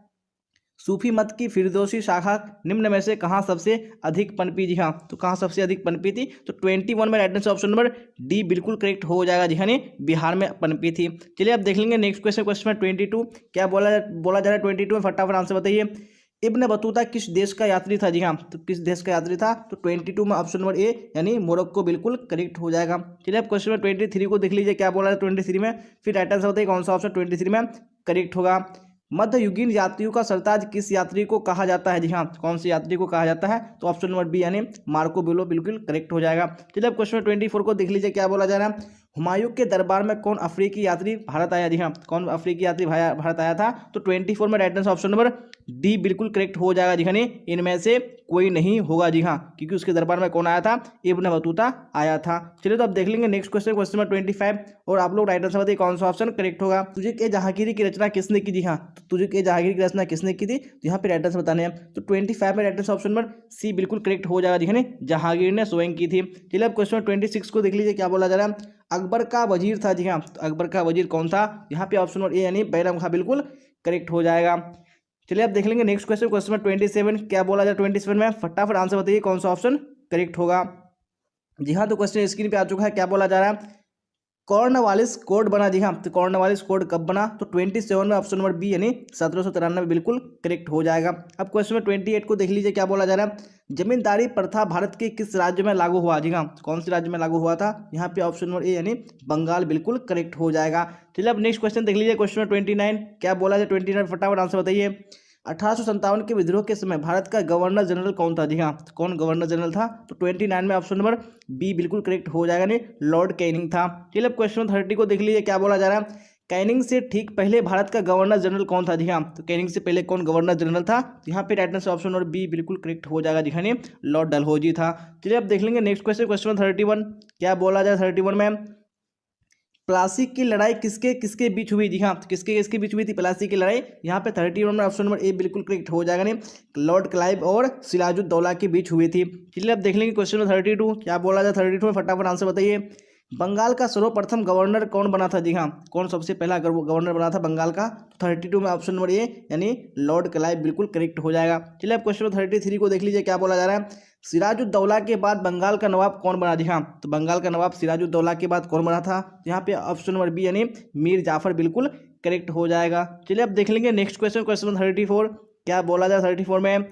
सूफी मत की फिरदौसी शाखा निम्न में से कहाँ सबसे अधिक पनपी जी हाँ, तो कहाँ सबसे अधिक पनपी थी, तो 21 में right answer option number D बिल्कुल करेक्ट हो जाएगा जी हाँ, बिहार में पनपी थी। चलिए अब देख लेंगे नेक्स्ट क्वेश्चन, क्वेश्चन नंबर 22, क्या बोला जा रहा है 22 में फटाफट आंसर बताइए, इब्न बतूता किस देश का यात्री था जी हाँ, तो किस देश का यात्री था, तो 22 में ऑप्शन नंबर ए यानी मोरक्को बिल्कुल करेक्ट हो जाएगा। चलिए अब क्वेश्चन नंबर 23 को देख लीजिए, क्या बोला है 23 में, फिर राइट आंसर बताइए कौन सा ऑप्शन 23 में करेक्ट होगा। मध्ययुगीन यात्रियों का सरताज किस यात्री को कहा जाता है जी हाँ, कौन से यात्री को कहा जाता है, तो ऑप्शन नंबर बी यानी मार्को पोलो बिल्कुल करेक्ट हो जाएगा। चलिए अब क्वेश्चन 24 को देख लीजिए, क्या बोला जा रहा है, हुमायूं के दरबार में कौन अफ्रीकी यात्री भारत आया जी हाँ, कौन अफ्रीकी यात्री भारत आया था, तो 24 में right answer option number D बिल्कुल करेक्ट हो जाएगा जी हाँ, इनमें से कोई नहीं होगा जी हाँ, क्योंकि उसके दरबार में कौन आया था, इब्न बतूता आया था। चलिए तो अब देख लेंगे नेक्स्ट क्वेश्चन, क्वेश्चन नंबर 25, और आप लोग राइट आंसर बताइए कौन सा ऑप्शन करेक्ट होगा। तुझे के जहांगीरी की रचना किसने की जी हाँ, तो तुझे के जहांगीरी की रचना किसने की थी, तो यहाँ पे राइट आंसर बताने हैं, तो 25 में right answer option number C बिल्कुल करेक्ट हो जाएगा जी हाँ, जहांगीर ने स्वयं की थी। चलिए अब क्वेश्चन 26 को देख लीजिए, क्या बोला जा रहा है, अकबर का वजीर था जी हाँ, तो अकबर का वजीर कौन था, यहाँ पे ऑप्शन नंबर ए यानी बैरम खां बिल्कुल करेक्ट हो जाएगा। चलिए अब देख लेंगे नेक्स्ट क्वेश्चन, क्वेश्चन नंबर 27, क्या बोला जाए 27 में, फटाफट आंसर बताइए कौन सा ऑप्शन करेक्ट होगा जी हाँ। तो क्वेश्चन स्क्रीन पे आ चुका है, क्या बोला जा रहा है, कॉर्नवालिस कोड बना जी हाँ, तो कॉर्नवालिस कोड कब बना, तो 27 में ऑप्शन नंबर बी यानी 1793 बिल्कुल करेक्ट हो जाएगा। अब क्वेश्चन नंबर 28 को देख लीजिए, क्या बोला जा रहा है, जमींदारी प्रथा भारत के किस राज्य में लागू हुआ जी हाँ, कौन से राज्य में लागू हुआ था, यहाँ पे ऑप्शन नंबर ए यानी बंगाल बिल्कुल करेक्ट हो जाएगा। चलिए अब नेक्स्ट क्वेश्चन देख लीजिए, क्वेश्चन नंबर 29, क्या बोला जाए 29 फटाफट आंसर बताइए। 1857 के विद्रोह के समय भारत का गवर्नर जनरल कौन था जी हाँ, कौन गवर्नर जनरल था, तो 29 में ऑप्शन नंबर बी बिल्कुल करेक्ट हो जाएगा, नहीं लॉर्ड कैनिंग था। चलिए अब क्वेश्चन 30 को देख लीजिए, क्या बोला जा रहा है, कैनिंग से ठीक पहले भारत का गवर्नर जनरल कौन था जी हाँ, तो कैनिंग से पहले कौन गवर्नर जनरल था, तो यहाँ पे right answer option number B बिल्कुल करेक्ट हो जाएगा जी हाँ, लॉर्ड डलहौजी था। चलिए अब देख लेंगे नेक्स्ट क्वेश्चन, क्वेश्चन 31, क्या बोला जाए 31 में, प्लासी की लड़ाई किसके किसके बीच हुई जी हाँ, तो किसके किसके बीच हुई थी प्लासी की लड़ाई, यहाँ पे 31 में ऑप्शन नंबर ए बिल्कुल करेक्ट हो जाएगा, नहीं लॉर्ड क्लाइव और सिराजुद्दौला के बीच हुई थी। चलिए अब देख लेंगे क्वेश्चन नंबर 32, क्या बोला जाए 32 में फटाफट आंसर बताइए। बंगाल का सर्वप्रथम गवर्नर कौन बना था जी हाँ, कौन सबसे पहला गवर्नर बना था बंगाल का, तो 32 में ऑप्शन नंबर ए यानी लॉर्ड क्लाइव बिल्कुल करेक्ट हो जाएगा। चलिए अब क्वेश्चन नंबर 33 को देख लीजिए, क्या बोला जा रहा है, सिराजुद्दौला के बाद बंगाल का नवाब कौन बना जी हाँ, तो बंगाल का नवाब सिराजुद्दौला के बाद कौन बना था, यहाँ पे ऑप्शन नंबर बी यानी मीर जाफर बिल्कुल करेक्ट हो जाएगा। चलिए अब देख लेंगे नेक्स्ट क्वेश्चन, क्वेश्चन 34 क्या बोला जाए 34 में,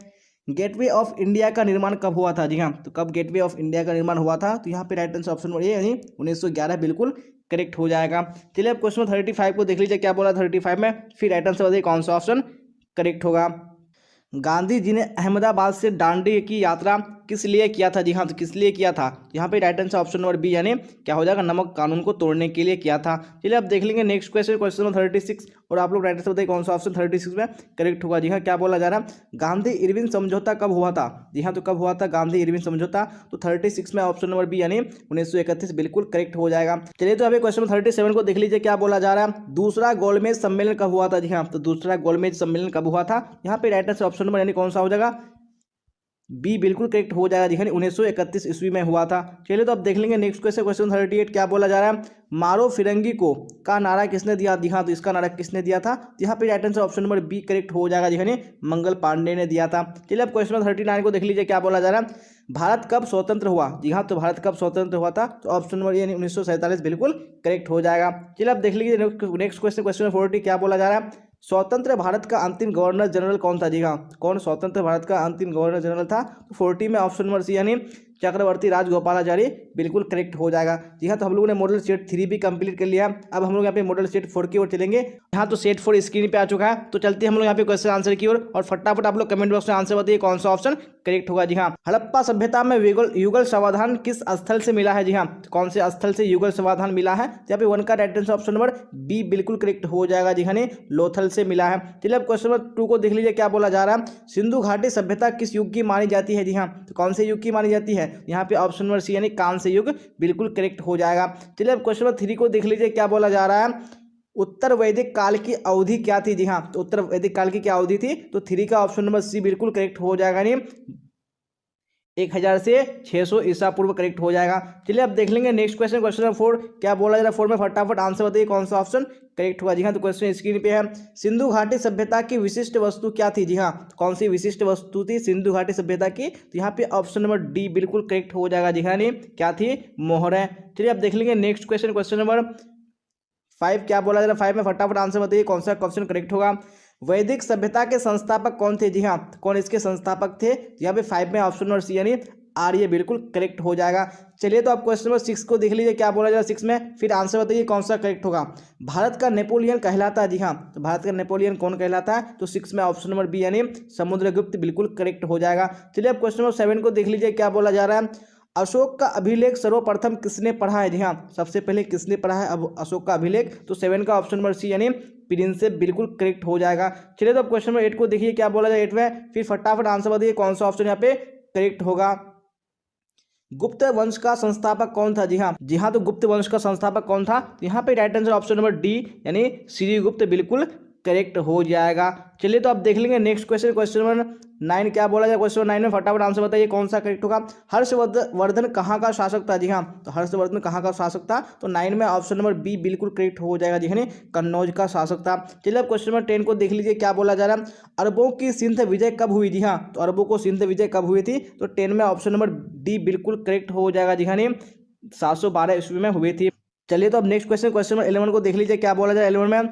गेटवे ऑफ इंडिया का निर्माण कब हुआ था। जी हाँ, तो कब गेटवे ऑफ इंडिया का निर्माण हुआ था, तो यहाँ पे right answer option number A यानी 1911 बिल्कुल करेक्ट हो जाएगा। चलिए अब क्वेश्चन 35 को देख लीजिए क्या बोला 35 में, फिर राइट आंसर बताइए कौन सा ऑप्शन करेक्ट होगा। गांधी जी ने अहमदाबाद से दांडी की यात्रा किस लिए किया था। जी हाँ, तो किस लिए किया था, यहाँ पे right answer option number B यानी क्या हो जाएगा, नमक कानून को तोड़ने के लिए किया था। चलिए अब देख लेंगे नेक्स्ट क्वेश्चन, क्वेश्चन नंबर 36 और आप लोग राइट आंसर बताइए कौन सा ऑप्शन 36 में करेक्ट होगा। जी हाँ, क्या बोला जा रहा है, गांधी इरविन समझौता कब हुआ था। जी हाँ, तो कब हुआ था गांधी इरविन समझौता, तो 36 में ऑप्शन नंबर बी यानी 1931 बिल्कुल करेक्ट हो जाएगा। चलिए तो अभी क्वेश्चन 37 को देख लीजिए क्या बोला जा रहा है, दूसरा गोलमेज सम्मेलन कब हुआ था। जी हाँ, तो दूसरा गोलमेज सम्मेलन कब हुआ था, यहाँ पे राइट आंसर ऑप्शन नंबर यानी कौन सा हो जाएगा, बी बिल्कुल करेक्ट हो जाएगा। देखिए 1931 ईस्वी में हुआ था। चलिए तो अब देख लेंगे नेक्स्ट क्वेश्चन, क्वेश्चन 38 क्या बोला जा रहा है, मारो फिरंगी को का नारा किसने दिया। जी हाँ, तो इसका नारा किसने दिया था, यहाँ पे right answer option number B correct हो जाएगा। देखिए मंगल पांडे ने दिया था। चलिए अब क्वेश्चन 39 को देख लीजिए क्या बोला जा रहा है, भारत कब स्वतंत्र हुआ। जी हाँ, तो भारत कब स्वतंत्र हुआ था, तो ऑप्शन नंबर यानी 1947 बिल्कुल करेक्ट हो जाएगा। चलिए अब देख लीजिए नेक्स्ट क्वेश्चन, क्वेश्चन 40 क्या बोला जा रहा है, स्वतंत्र भारत का अंतिम गवर्नर जनरल कौन था। जी हाँ, कौन स्वतंत्र भारत का अंतिम गवर्नर जनरल था, तो 40 में ऑप्शन नंबर सी यानी चक्रवर्ती राजगोपालाचारी बिल्कुल करेक्ट हो जाएगा। जी हाँ, तो हम लोगों ने मॉडल सेट 3 भी कंप्लीट कर लिया। अब हम लोग यहाँ पे मॉडल सेट 4 की ओर चलेंगे। यहाँ तो सेट 4 स्क्रीन पे आ चुका है, तो चलते हैं हम लोग यहाँ पे क्वेश्चन आंसर की ओर, और फटाफट आप लोग कमेंट बॉक्स में आंसर बताइए कौन सा ऑप्शन करेक्ट होगा। जी हाँ, हड़प्पा सभ्यता में युगल समाधान किस स्थल से मिला है। जी हाँ, कौन से स्थल से युगल समाधान मिला है, यहाँ पे 1 का right answer option number B बिल्कुल करेक्ट हो जाएगा। जी हाँ, लोथल से मिला है। चलिए अब क्वेश्चन नंबर 2 को देख लीजिए क्या बोला जा रहा है, सिंधु घाटी सभ्यता किस युग की मानी जाती है। जी हाँ, तो कौन से युग की मानी जाती है, यहाँ पे ऑप्शन नंबर सी यानी कांस्य युग बिल्कुल करेक्ट हो जाएगा। चलिए अब क्वेश्चन नंबर 3 को देख लीजिए क्या बोला जा रहा है, उत्तर वैदिक काल की अवधि क्या थी। जी हाँ, तो उत्तर वैदिक काल की क्या अवधि थी, तो 3 का ऑप्शन नंबर सी बिल्कुल करेक्ट हो जाएगा, यानी 1000 से 600 ईसा पूर्व करेक्ट हो जाएगा। चलिए अब देख लेंगे नेक्स्ट क्वेश्चन, क्वेश्चन नंबर 4 क्या बोला जा रहा है, 4 में फटाफट आंसर बताइए कौन सा ऑप्शन करेक्ट होगा। जी हाँ, तो क्वेश्चन स्क्रीन पे है, सिंधु घाटी सभ्यता की विशिष्ट वस्तु क्या थी। जी हाँ, कौन सी विशिष्ट वस्तु थी सिंधु घाटी सभ्यता की, तो यहाँ पे ऑप्शन नंबर डी बिल्कुल करेक्ट हो जाएगा। जी हाँ, नहीं क्या थी, मोहरें। चलिए अब देख लेंगे नेक्स्ट क्वेश्चन, क्वेश्चन नंबर 5 क्या बोला जा रहा है, 5 में फटाफट आंसर बताइए कौन सा क्वेश्चन करेक्ट होगा। वैदिक सभ्यता के संस्थापक कौन थे। जी हाँ, कौन इसके संस्थापक थे, यहाँ पे 5 में ऑप्शन नंबर सी यानी आर्य बिल्कुल करेक्ट हो जाएगा। चलिए तो आप क्वेश्चन नंबर 6 को देख लीजिए क्या बोला जाएगा 6 में, फिर आंसर बताइए कौन सा करेक्ट होगा। भारत का नेपोलियन कहलाता है। जी हाँ, तो भारत का नेपोलियन कौन कहलाता है, तो 6 में ऑप्शन नंबर बी यानी समुद्रगुप्त बिल्कुल करेक्ट हो जाएगा। चलिए अब क्वेश्चन नंबर 7 को देख लीजिए क्या बोला जा रहा है, अशोक का अभिलेख सर्वप्रथम किसने पढ़ा है। जी हाँ, सबसे पहले किसने पढ़ा है अब अशोक का अभिलेख, तो 7 का ऑप्शन नंबर सी यानी प्रिंसेप बिल्कुल करेक्ट हो जाएगा। चलिए तो अब क्वेश्चन नंबर 8 को देखिए क्या बोला जाए 8 में, फिर फटाफट आंसर बताइए कौन सा ऑप्शन यहाँ पे करेक्ट होगा। गुप्त वंश का संस्थापक कौन था। जी हाँ, तो गुप्त वंश का संस्थापक कौन था, यहाँ पे right answer option number D यानी श्रीगुप्त बिल्कुल करेक्ट हो जाएगा। चलिए तो अब देख लेंगे नेक्स्ट क्वेश्चन, क्वेश्चन नंबर 9 क्या बोला जाए, क्वेश्चन नंबर 9 में फटाफट आंसर बताइए कौन सा करेक्ट होगा। हर्षवर्धन कहाँ का शासक था। जी हाँ, तो हर्षवर्धन कहाँ का शासक था, तो 9 में ऑप्शन नंबर बी बिल्कुल करेक्ट हो जाएगा। जी हाँ, कन्नौज का शासक था। चलिए अब क्वेश्चन नंबर 10 को देख लीजिए क्या बोला जा रहा है, अरबों की सिंध विजय कब हुई। जी हाँ, तो अरबों को सिंध विजय कब हुई थी, तो 10 में ऑप्शन नंबर डी बिल्कुल करेक्ट हो जाएगा। जी हाँ, 712 ईस्वी में हुई थी। चलिए तो अब नेक्स्ट क्वेश्चन, क्वेश्चन नंबर 11 को देख लीजिए क्या बोला जाए 11 में,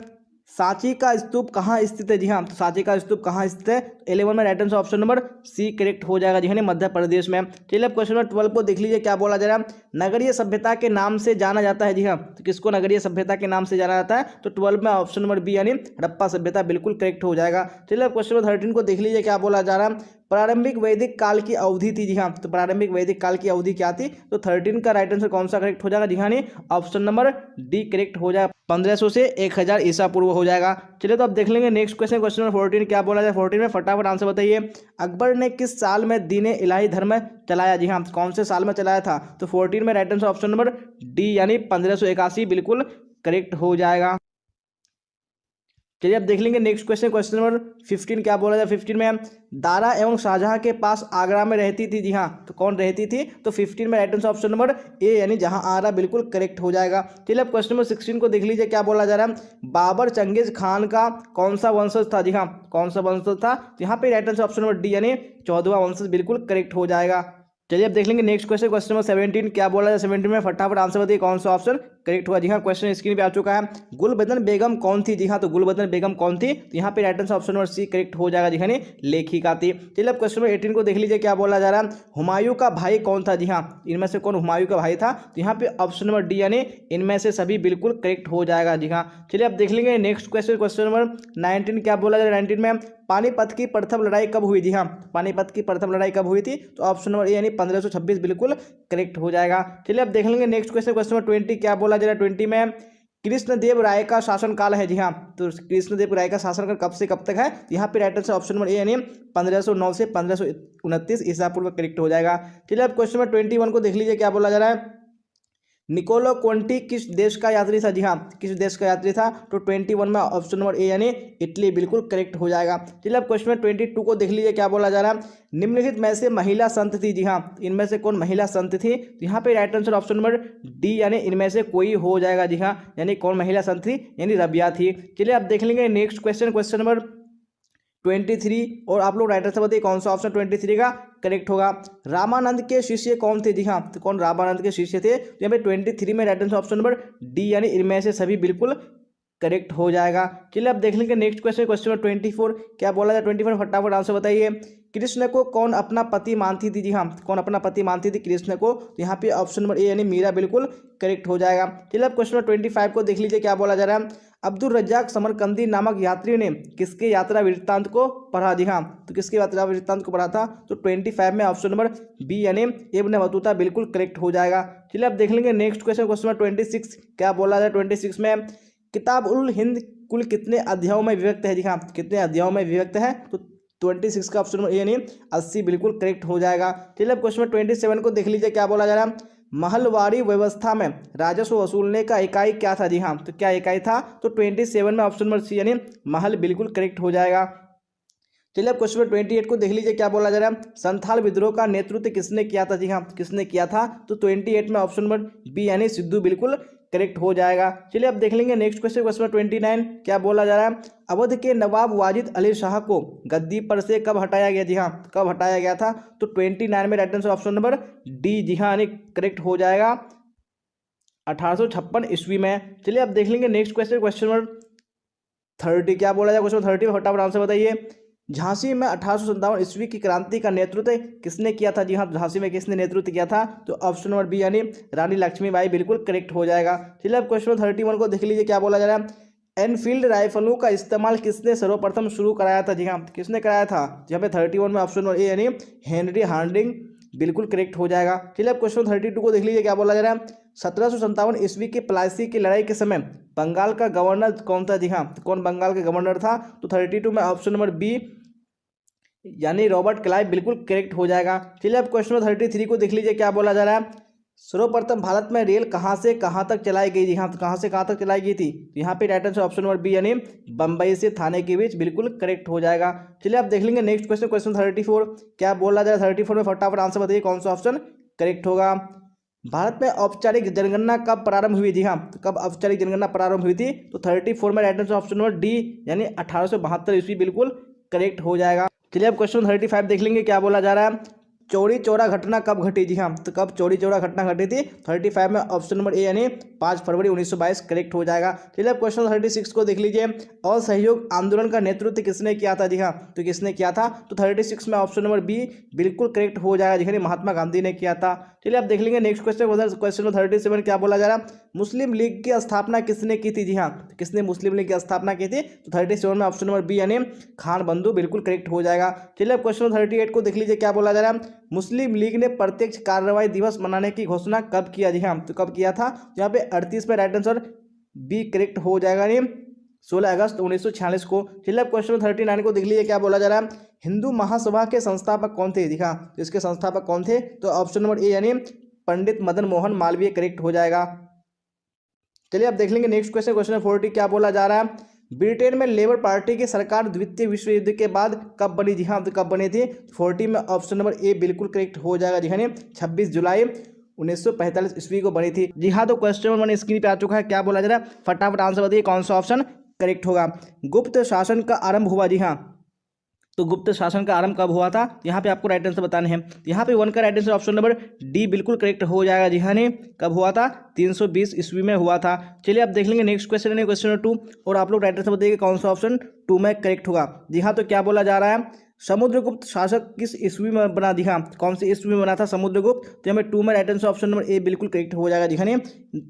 सांची का स्तूप कहाँ स्थित है। जी हाँ, तो सांची का स्तूप कहाँ स्थित है, 11 में right answer option number C correct हो जाएगा। जी हाँ, मध्य प्रदेश में। चलिए अब क्वेश्चन नंबर 12 को देख लीजिए क्या बोला जा रहा है, नगरीय सभ्यता के नाम से जाना जाता है। जी हाँ, तो किसको नगरीय सभ्यता के नाम से जाना जाता है, तो 12 में ऑप्शन नंबर बी यानी हड़प्पा सभ्यता बिल्कुल करेक्ट हो जाएगा। चलिए अब क्वेश्चन नंबर 13 को देख लीजिए क्या बोला जा रहा है, प्रारंभिक वैदिक काल की अवधि थी। जी हाँ, तो प्रारंभिक वैदिक काल की अवधि क्या थी, तो 13 का राइट आंसर कौन सा करेक्ट हो जाएगा। जी हाँ, ऑप्शन नंबर डी करेक्ट हो जाएगा, 1500 से 1000 ईसा पूर्व हो जाएगा। चलिए तो अब देख लेंगे नेक्स्ट क्वेश्चन, क्वेश्चन नंबर 14 क्या बोला जाए 14 में फटाफट आंसर बताइए, अकबर ने किस साल में दीन इलाही धर्म चलाया। जी हाँ, कौन से साल में चलाया था, तो 14 में right answer option number D यानी 1581 बिल्कुल करेक्ट हो जाएगा। चलिए अब देख लेंगे नेक्स्ट क्वेश्चन, क्वेश्चन नंबर 15 क्या बोला जाए 15 में, दारा एवं शाहजहां के पास आगरा में रहती थी। जी हाँ, तो कौन रहती थी, तो 15 में right answer option number A यानी जहां आगरा बिल्कुल करेक्ट हो जाएगा। चलिए अब क्वेश्चन नंबर 16 को देख लीजिए क्या बोला जा रहा है, बाबर चंगेज खान का कौन सा वंशज था। जी हाँ, कौन सा वंशज था, यहाँ पे right answer option number D यानी 14वां वंशज बिल्कुल करेक्ट हो जाएगा। चलिए अब देख लेंगे नेक्स्ट क्वेश्चन, क्वेश्चन नंबर 17 क्या बोला है 17 में, फटाफट आंसर बताइए कौन सा ऑप्शन करेक्ट हुआ। जी हाँ, क्वेश्चन स्क्रीन पे आ चुका है। गुलबदन बेगम कौन थी? जी हाँ, तो गुलबदन बेगम कौन थी? तो यहाँ पे right answer option number C correct हो जाएगा। जी हाँ, लेखिका थी। चलिए अब क्वेश्चन नंबर 18 को देख लीजिए क्या बोला जा रहा है। हुमायूं का भाई कौन था? जी हाँ, इनमें से कौन हुमायूं का भाई था? तो यहाँ पे ऑप्शन नंबर डी यानी इनमें से सभी बिल्कुल करेक्ट हो जाएगा। जी हाँ, चलिए अब देख लेंगे नेक्स्ट क्वेश्चन, क्वेश्चन नंबर 19 क्या बोला जा रहा है। 19 में पानीपत की प्रथम लड़ाई कब हुई? जी हाँ, पानीपत की प्रथम लड़ाई कब हुई थी? तो ऑप्शन नंबर ए यानी 1526 बिल्कुल करेक्ट हो जाएगा। चलिए अब देख लेंगे नेक्स्ट क्वेश्चन, क्वेश्चन नंबर 20 क्या बोला जा रहा है। 20 में कृष्णदेव राय का शासनकाल है। जी हाँ, तो कृष्णदेव राय का शासनकाल कब से कब तक है? यहाँ पे right answer option number A यानी 1509 से 1529 ईसा पूर्व करेक्ट हो जाएगा। चलिए अब क्वेश्चन नंबर 21 को देख लीजिए क्या बोला जा रहा है। निकोलो कोंटी किस देश का यात्री था? जी हाँ, किस देश का यात्री था? तो 21 में ऑप्शन नंबर ए यानी इटली बिल्कुल करेक्ट हो जाएगा। चलिए अब क्वेश्चन नंबर 22 को देख लीजिए क्या बोला जा रहा है। निम्नलिखित में से महिला संत थी? जी हाँ, इनमें से कौन महिला संत थी? तो यहाँ पे right answer option number D यानी इनमें से कोई हो जाएगा। जी हाँ, यानी कौन महिला संत थी? यानी रबिया थी। चलिए अब देख लेंगे नेक्स्ट क्वेश्चन, क्वेश्चन नंबर 23 और आप लोग राइट आंसर बताइए कौन सा ऑप्शन 23 का करेक्ट होगा। रामानंद के शिष्य कौन थे? जी हाँ, तो कौन रामानंद के शिष्य थे? तो यहाँ पे 23 में right answer option number D यानी इनमें से सभी बिल्कुल करेक्ट हो जाएगा। चलिए अब देख लेंगे नेक्स्ट क्वेश्चन, क्वेश्चन नंबर 24 क्या बोला जाए। 24 फटाफट आंसर बताइए। कृष्ण को कौन अपना पति मानती थी? जी हाँ, कौन अपना पति मानती थी कृष्ण को? तो यहाँ पे ऑप्शन नंबर ए यानी मीरा बिल्कुल करेक्ट हो जाएगा। चलिए अब क्वेश्चन नंबर 25 को देख लीजिए क्या बोला जा रहा है। अब्दुल रज्जाक समरकंदी नामक यात्री ने किसके यात्रा वृत्तांत को पढ़ा? जी हाँ, तो किसके यात्रा वृत्तांत को पढ़ा था? तो 25 में ऑप्शन नंबर बी यानी इब्न बतूता बिल्कुल करेक्ट हो जाएगा। चलिए अब देख लेंगे नेक्स्ट क्वेश्चन, क्वेश्चन नंबर 26 क्या बोला जाए। 26 में किताब उल हिंद कुल कितने अध्यायों में विभक्त है? जी हाँ, कितने अध्यायों में विभक्त है? तो 26 का ऑप्शन नंबर ए यानी 80 बिल्कुल करेक्ट हो जाएगा। चलिए अब क्वेश्चन नंबर 27 को देख लीजिए क्या बोला जा रहा है। महलवारी व्यवस्था में राजस्व वसूलने का इकाई क्या था? जी हाँ, तो क्या इकाई था? तो 27 में ऑप्शन नंबर सी यानी महल बिल्कुल करेक्ट हो जाएगा। चलिए अब क्वेश्चन नंबर 28 को देख लीजिए क्या बोला जा रहा है। संथाल विद्रोह का नेतृत्व किसने किया था? जी हाँ, किसने किया था? तो 28 में ऑप्शन नंबर बी यानी सिद्धू बिल्कुल करेक्ट हो जाएगा। चलिए अब देख लेंगे नेक्स्ट क्वेश्चन, क्वेश्चन नंबर 29 क्या बोला जा रहा है। अवध के नवाब वाजिद अली शाह को गद्दी पर से कब हटाया गया? जी हाँ, कब हटाया गया था? तो 29 में right answer option number D G हाँ यानी करेक्ट हो जाएगा 1856 ईस्वी में। चलिए अब देख लेंगे नेक्स्ट क्वेश्चन, क्वेश्चन नंबर 30 क्या बोला जाए। क्वेश्चन 30 फटाफट आंसर बताइए। झांसी में 1857 ईस्वी की क्रांति का नेतृत्व किसने किया था? जी हाँ, झांसी में किसने नेतृत्व किया था? तो ऑप्शन नंबर बी यानी रानी लक्ष्मीबाई बिल्कुल करेक्ट हो जाएगा। चलिए अब क्वेश्चन 31 को देख लीजिए क्या बोला जा रहा है। एनफील्ड राइफलों का इस्तेमाल किसने सर्वप्रथम शुरू कराया था? जी हाँ, किसने कराया था? यहाँ पे 31 में ऑप्शन नंबर ए यानी हेनरी हार्डिंग बिल्कुल करेक्ट हो जाएगा। चलिए अब क्वेश्चन 32 को देख लीजिए क्या बोला जा रहा है। 1757 ईस्वी की प्लासी की लड़ाई के समय बंगाल का गवर्नर कौन था? जी हाँ, कौन बंगाल का गवर्नर था? तो 32 में ऑप्शन नंबर बी यानी रॉबर्ट क्लाइव बिल्कुल करेक्ट हो जाएगा। चलिए अब क्वेश्चन नंबर 33 को देख लीजिए क्या बोला जा रहा है। सर्वप्रथम भारत में रेल कहाँ से कहाँ तक चलाई गई? जी हाँ, तो कहाँ से कहाँ तक चलाई गई थी? तो यहाँ पे right answer option number B यानी बम्बई से थाने के बीच बिल्कुल करेक्ट हो जाएगा। चलिए अब देख लेंगे नेक्स्ट क्वेश्चन, क्वेश्चन 34 क्या बोला जा रहा है। 34 में फटाफट आंसर बताइए कौन सा ऑप्शन करेक्ट होगा। भारत में औपचारिक जनगणना कब प्रारंभ हुई? जी हाँ, तो कब औपचारिक जनगणना प्रारंभ हुई थी? तो 34 में right answer option number D यानी 1872 ईस्वी बिल्कुल करेक्ट हो जाएगा। चलिए अब क्वेश्चन 35 देख लेंगे क्या बोला जा रहा है। चौरी चौरा घटना कब घटी? जी हाँ, तो कब चौरी चौरा घटना घटी थी? 35 में ऑप्शन नंबर ए यानी 5 फरवरी 1922 करेक्ट हो जाएगा। चलिए अब क्वेश्चन 36 को देख लीजिए। असहयोग आंदोलन का नेतृत्व किसने किया था? जी हाँ, तो किसने किया था? तो 36 में ऑप्शन नंबर बी बिल्कुल करेक्ट हो जाएगा, जिन्हें महात्मा गांधी ने किया था। चलिए अब देख लेंगे नेक्स्ट क्वेश्चन, क्वेश्चन नंबर 37 क्या बोला जा रहा है। मुस्लिम लीग की स्थापना किसने की थी? जी हाँ, किसने मुस्लिम लीग की स्थापना की थी? तो 37 में ऑप्शन नंबर बी यानी खान बंधु बिल्कुल करेक्ट हो जाएगा। चलिए अब क्वेश्चन 38 को देख लीजिए क्या बोला जा रहा है। मुस्लिम लीग ने प्रत्यक्ष कार्रवाई दिवस मनाने की घोषणा कब किया? जी हाँ, तो कब किया था? यहाँ पे 38 में राइट आंसर बी करेक्ट हो जाएगा, यानी 16 अगस्त 1946 को। चलिए अब क्वेश्चन 39 को देख लीजिए क्या बोला जा रहा है। हिंदू महासभा के संस्थापक कौन थे? जी हाँ, तो इसके संस्थापक कौन थे? तो ऑप्शन नंबर ए यानी पंडित मदन मोहन मालवीय करेक्ट हो जाएगा। चलिए अब देख लेंगे नेक्स्ट क्वेश्चन, क्वेश्चन 40 क्या बोला जा रहा है। ब्रिटेन में लेबर पार्टी की सरकार द्वितीय विश्व युद्ध के बाद कब बनी? जी हाँ, तो कब बनी थी? 40 में ऑप्शन नंबर ए बिल्कुल करेक्ट हो जाएगा। जी हाँ, 26 जुलाई 1945 ईस्वी को बनी थी। जी हाँ, तो क्वेश्चन नंबर 1 स्क्रीन पे आ चुका है। क्या बोला जा रहा है, फटाफट आंसर बताइए कौन सा ऑप्शन करेक्ट होगा। गुप्त शासन का आरंभ हुआ। जी हाँ, तो गुप्त शासन का आरंभ कब हुआ था? यहाँ पे आपको राइट आंसर बताने हैं। यहाँ पे 1 का right answer option number D बिल्कुल करेक्ट हो जाएगा। जी हाँ, नहीं कब हुआ था? 320 ईस्वी में हुआ था। चलिए आप देख लेंगे नेक्स्ट क्वेश्चन है क्वेश्चन नंबर 2, और आप लोग राइट आंसर बताइए कौन सा ऑप्शन 2 में करेक्ट होगा। जी हाँ, तो क्या बोला जा रहा है? समुद्रगुप्त शासक किस ईस्वी में बना? जी हाँ, कौन सी ईस्वी में बना था समुद्रगुप्त? तो हमें 2 में right answer option number A बिल्कुल करेक्ट हो जाएगा। जी हाँ,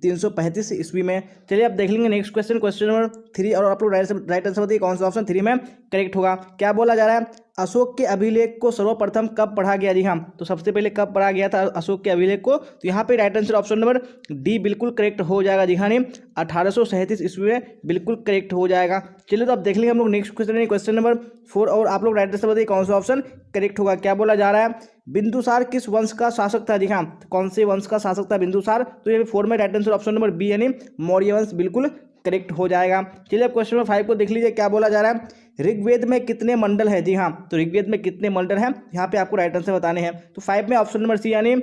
335 ईस्वी में। चलिए आप देख लेंगे नेक्स्ट क्वेश्चन क्वेश्चन नंबर 3, और आप लोग राइट आंसर बताइए कौन सा ऑप्शन 3 में करेक्ट होगा। क्या बोला जा रहा है? अशोक के अभिलेख को सर्वप्रथम कब पढ़ा गया? जी हाँ, तो सबसे पहले कब पढ़ा गया था अशोक के अभिलेख को? तो यहाँ पे right answer option number D बिल्कुल करेक्ट हो जाएगा। जी हाँ, 1837 ईस्वी में बिल्कुल करेक्ट हो जाएगा। चलिए तो आप देख लेंगे हम लोग नेक्स्ट क्वेश्चन क्वेश्चन नंबर 4, और आप लोग राइट आंसर बताइए कौन सा ऑप्शन करेक्ट होगा। क्या बोला जा रहा है? बिंदुसार किस वंश का शासक था? जी हाँ, तो कौन से वंश का शासक था बिंदुसार? तो ये 4 में right answer option number B यानी मौर्य वंश बिल्कुल करेक्ट हो जाएगा। चलिए अब क्वेश्चन नंबर 5 को देख लीजिए। क्या बोला जा रहा है? ऋग्वेद में कितने मंडल है? जी हाँ, तो ऋग्वेद में कितने मंडल हैं यहाँ पे आपको राइट आंसर बताने हैं। तो 5 में ऑप्शन नंबर सी यानी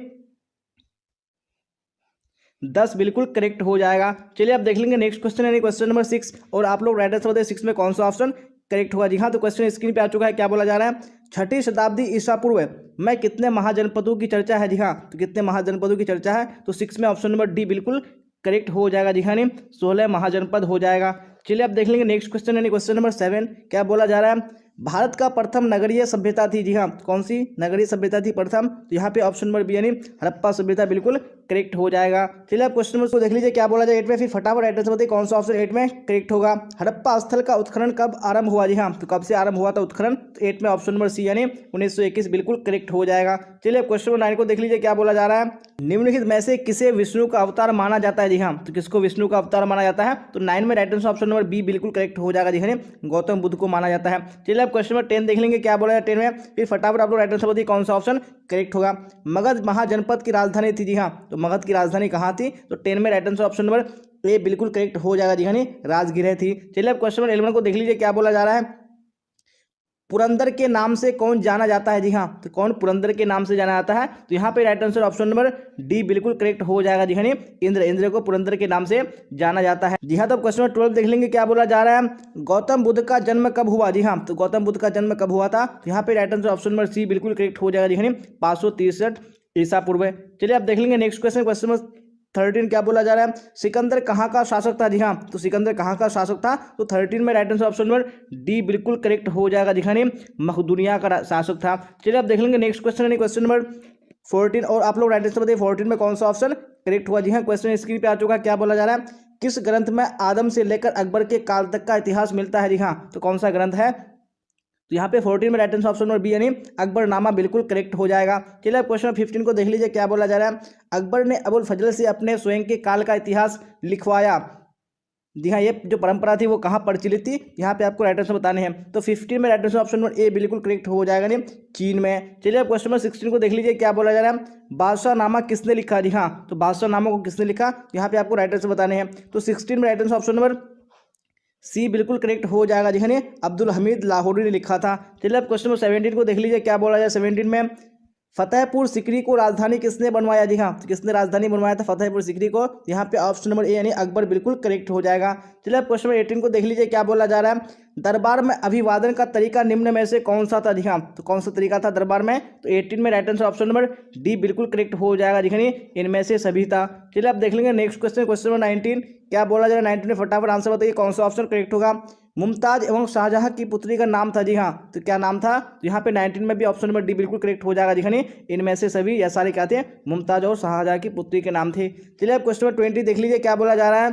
10 बिल्कुल करेक्ट हो जाएगा। चलिए आप देख लेंगे नेक्स्ट क्वेश्चन यानी क्वेश्चन नंबर 6, और आप लोग राइट आंसर बताइए 6 में कौन सा ऑप्शन करेक्ट होगा। जी हाँ, तो क्वेश्चन स्क्रीन पे आ चुका है। क्या बोला जा रहा है? 6ठी शताब्दी ईसा पूर्व में कितने महाजनपदों की चर्चा है? जी हाँ, तो कितने महाजनपदों की चर्चा है? तो 6 में ऑप्शन नंबर डी बिल्कुल करेक्ट हो जाएगा। जी हाँ, 16 महाजनपद हो जाएगा। चलिए आप देख लेंगे नेक्स्ट क्वेश्चन यानी क्वेश्चन नंबर 7। क्या बोला जा रहा है? भारत का प्रथम नगरीय सभ्यता थी? जी हाँ, कौन सी नगरीय सभ्यता थी प्रथम? तो यहाँ पे ऑप्शन नंबर बी यानी हड़प्पा सभ्यता बिल्कुल करेक्ट हो जाएगा। चलिए आप क्वेश्चन नंबर को देख लीजिए। क्या बोला जाए 8 में, फिर फटाफट राइट आंसर बताइए कौन सा ऑप्शन 8 में करेक्ट होगा। हड़प्पा स्थल का उत्खनन कब आरंभ हुआ? जी हाँ, तो कब से आरंभ हुआ था उत्खनन? तो 8 में ऑप्शन नंबर सी यानी 1921 बिल्कुल करेक्ट हो जाएगा। चलिए अब क्वेश्चन नंबर 9 को देख लीजिए। क्या बोला जा रहा है? निम्नलिखित में से किसे विष्णु का अवतार माना जाता है? जी हाँ, तो किसको विष्णु का अवतार माना जाता है? तो 9 में right answer option number B बिल्कुल करेक्ट हो जाएगा। जी हाँ, गौतम बुद्ध को माना जाता है। चलिए अब क्वेश्चन नंबर 10 देख लेंगे। क्या बोला है 10 में, फिर फटाफट आप लोग राइट आंसर बताइए कौन सा ऑप्शन करेक्ट होगा। मगध महाजनपद की राजधानी थी? जी हाँ, तो मगध की राजधानी कहाँ थी? तो 10 में right answer option number A बिल्कुल करेक्ट हो जाएगा। जी हाँ, राजगृह थी। चलिए अब क्वेश्चन नंबर 11 को देख लीजिए। क्या बोला जा रहा है? पुरंदर के नाम से कौन जाना जाता है? जी हाँ, तो कौन पुरंदर के नाम से जाना जाता है? तो यहाँ पे right answer option number D बिल्कुल करेक्ट हो जाएगा। जी हाँ, इंद्र को पुरंदर के नाम से जाना जाता है। जी हाँ, तो क्वेश्चन नंबर 12 देख लेंगे। क्या बोला जा रहा है? गौतम बुद्ध का जन्म कब हुआ? जी हाँ, तो गौतम बुद्ध का जन्म कब हुआ था? तो यहाँ पे right answer option number C बिल्कुल करेक्ट हो जाएगा। जी हाँ, 563 ईसा पूर्व। चलिए आप देख लेंगे नेक्स्ट क्वेश्चन क्वेश्चन नंबर 13। क्या बोला जा रहा है? सिकंदर कहाँ का शासक था? जी हाँ, तो सिकंदर कहाँ का शासक था? तो 13 में right answer option number D बिल्कुल करेक्ट हो जाएगा। जी हाँ, मकदूनिया का शासक था। चलिए आप देख लेंगे नेक्स्ट क्वेश्चन यानी क्वेश्चन नंबर 14, और आप लोग राइट आंसर बताइए 14 में कौन सा ऑप्शन करेक्ट हुआ। जी हाँ, क्वेश्चन स्क्रीन पे आ चुका है। क्या बोला जा रहा है? किस ग्रंथ में आदम से लेकर अकबर के काल तक का इतिहास मिलता है? जी हाँ, तो कौन सा ग्रंथ है? तो यहाँ पे 14 में right answer option number B यानी अकबरनामा बिल्कुल करेक्ट हो जाएगा। चलिए अब क्वेश्चन 15 को देख लीजिए। क्या बोला जा रहा है? अकबर ने अबुल फजल से अपने स्वयं के काल का इतिहास लिखवाया। जी हाँ, ये जो परंपरा थी वो कहाँ प्रचलित थी? यहाँ पे आपको राइट आंसर बताने हैं। तो 15 में right answer option number A बिल्कुल करेक्ट हो जाएगा नहीं, चीन में। चलिए अब क्वेश्चन नंबर 16 को देख लीजिए। क्या बोला जा रहा है? बादशाह नामा किसने लिखा? जी हाँ, तो बादशाह नामा को किसने लिखा? यहाँ पे आपको राइट आंसर बताने हैं। तो 16 में right answer option number C बिल्कुल करेक्ट हो जाएगा। जी हाँ, अब्दुल हमीद लाहौरी ने लिखा था। चलिए अब क्वेश्चन नंबर 17 को देख लीजिए। क्या बोला जाए 17 में? फतेहपुर सिकरी को राजधानी किसने बनवाया? जी हाँ, तो किसने राजधानी बनवाया था फतेहपुर सिकरी को? यहाँ पे ऑप्शन नंबर ए यानी अकबर बिल्कुल करेक्ट हो जाएगा। चलिए अब क्वेश्चन नंबर 18 को देख लीजिए। क्या बोला जा रहा है? दरबार में अभिवादन का तरीका निम्न में से कौन सा था? जी हाँ, तो कौन सा तरीका था दरबार में? तो 18 में right answer option number D बिल्कुल करेक्ट हो जाएगा। जी हाँ, इनमें से सभी था। चलिए अब देख लेंगे नेक्स्ट क्वेश्चन क्वेश्चन नंबर 19। क्या बोला जा रहा है 19 में? फटाफट आंसर बताइए कौन सा ऑप्शन करेक्ट होगा। मुमताज एवं शाहजहां की पुत्री का नाम था? जी हाँ, तो क्या नाम था? तो यहाँ पे 19 में भी ऑप्शन नंबर डी बिल्कुल करेक्ट हो जाएगा। जी हाँ, इनमें से सभी या सारे क्या थे? मुमताज और शाहजहां की पुत्री के नाम थे। चलिए अब क्वेश्चन नंबर 20 देख लीजिए। क्या बोला जा रहा है?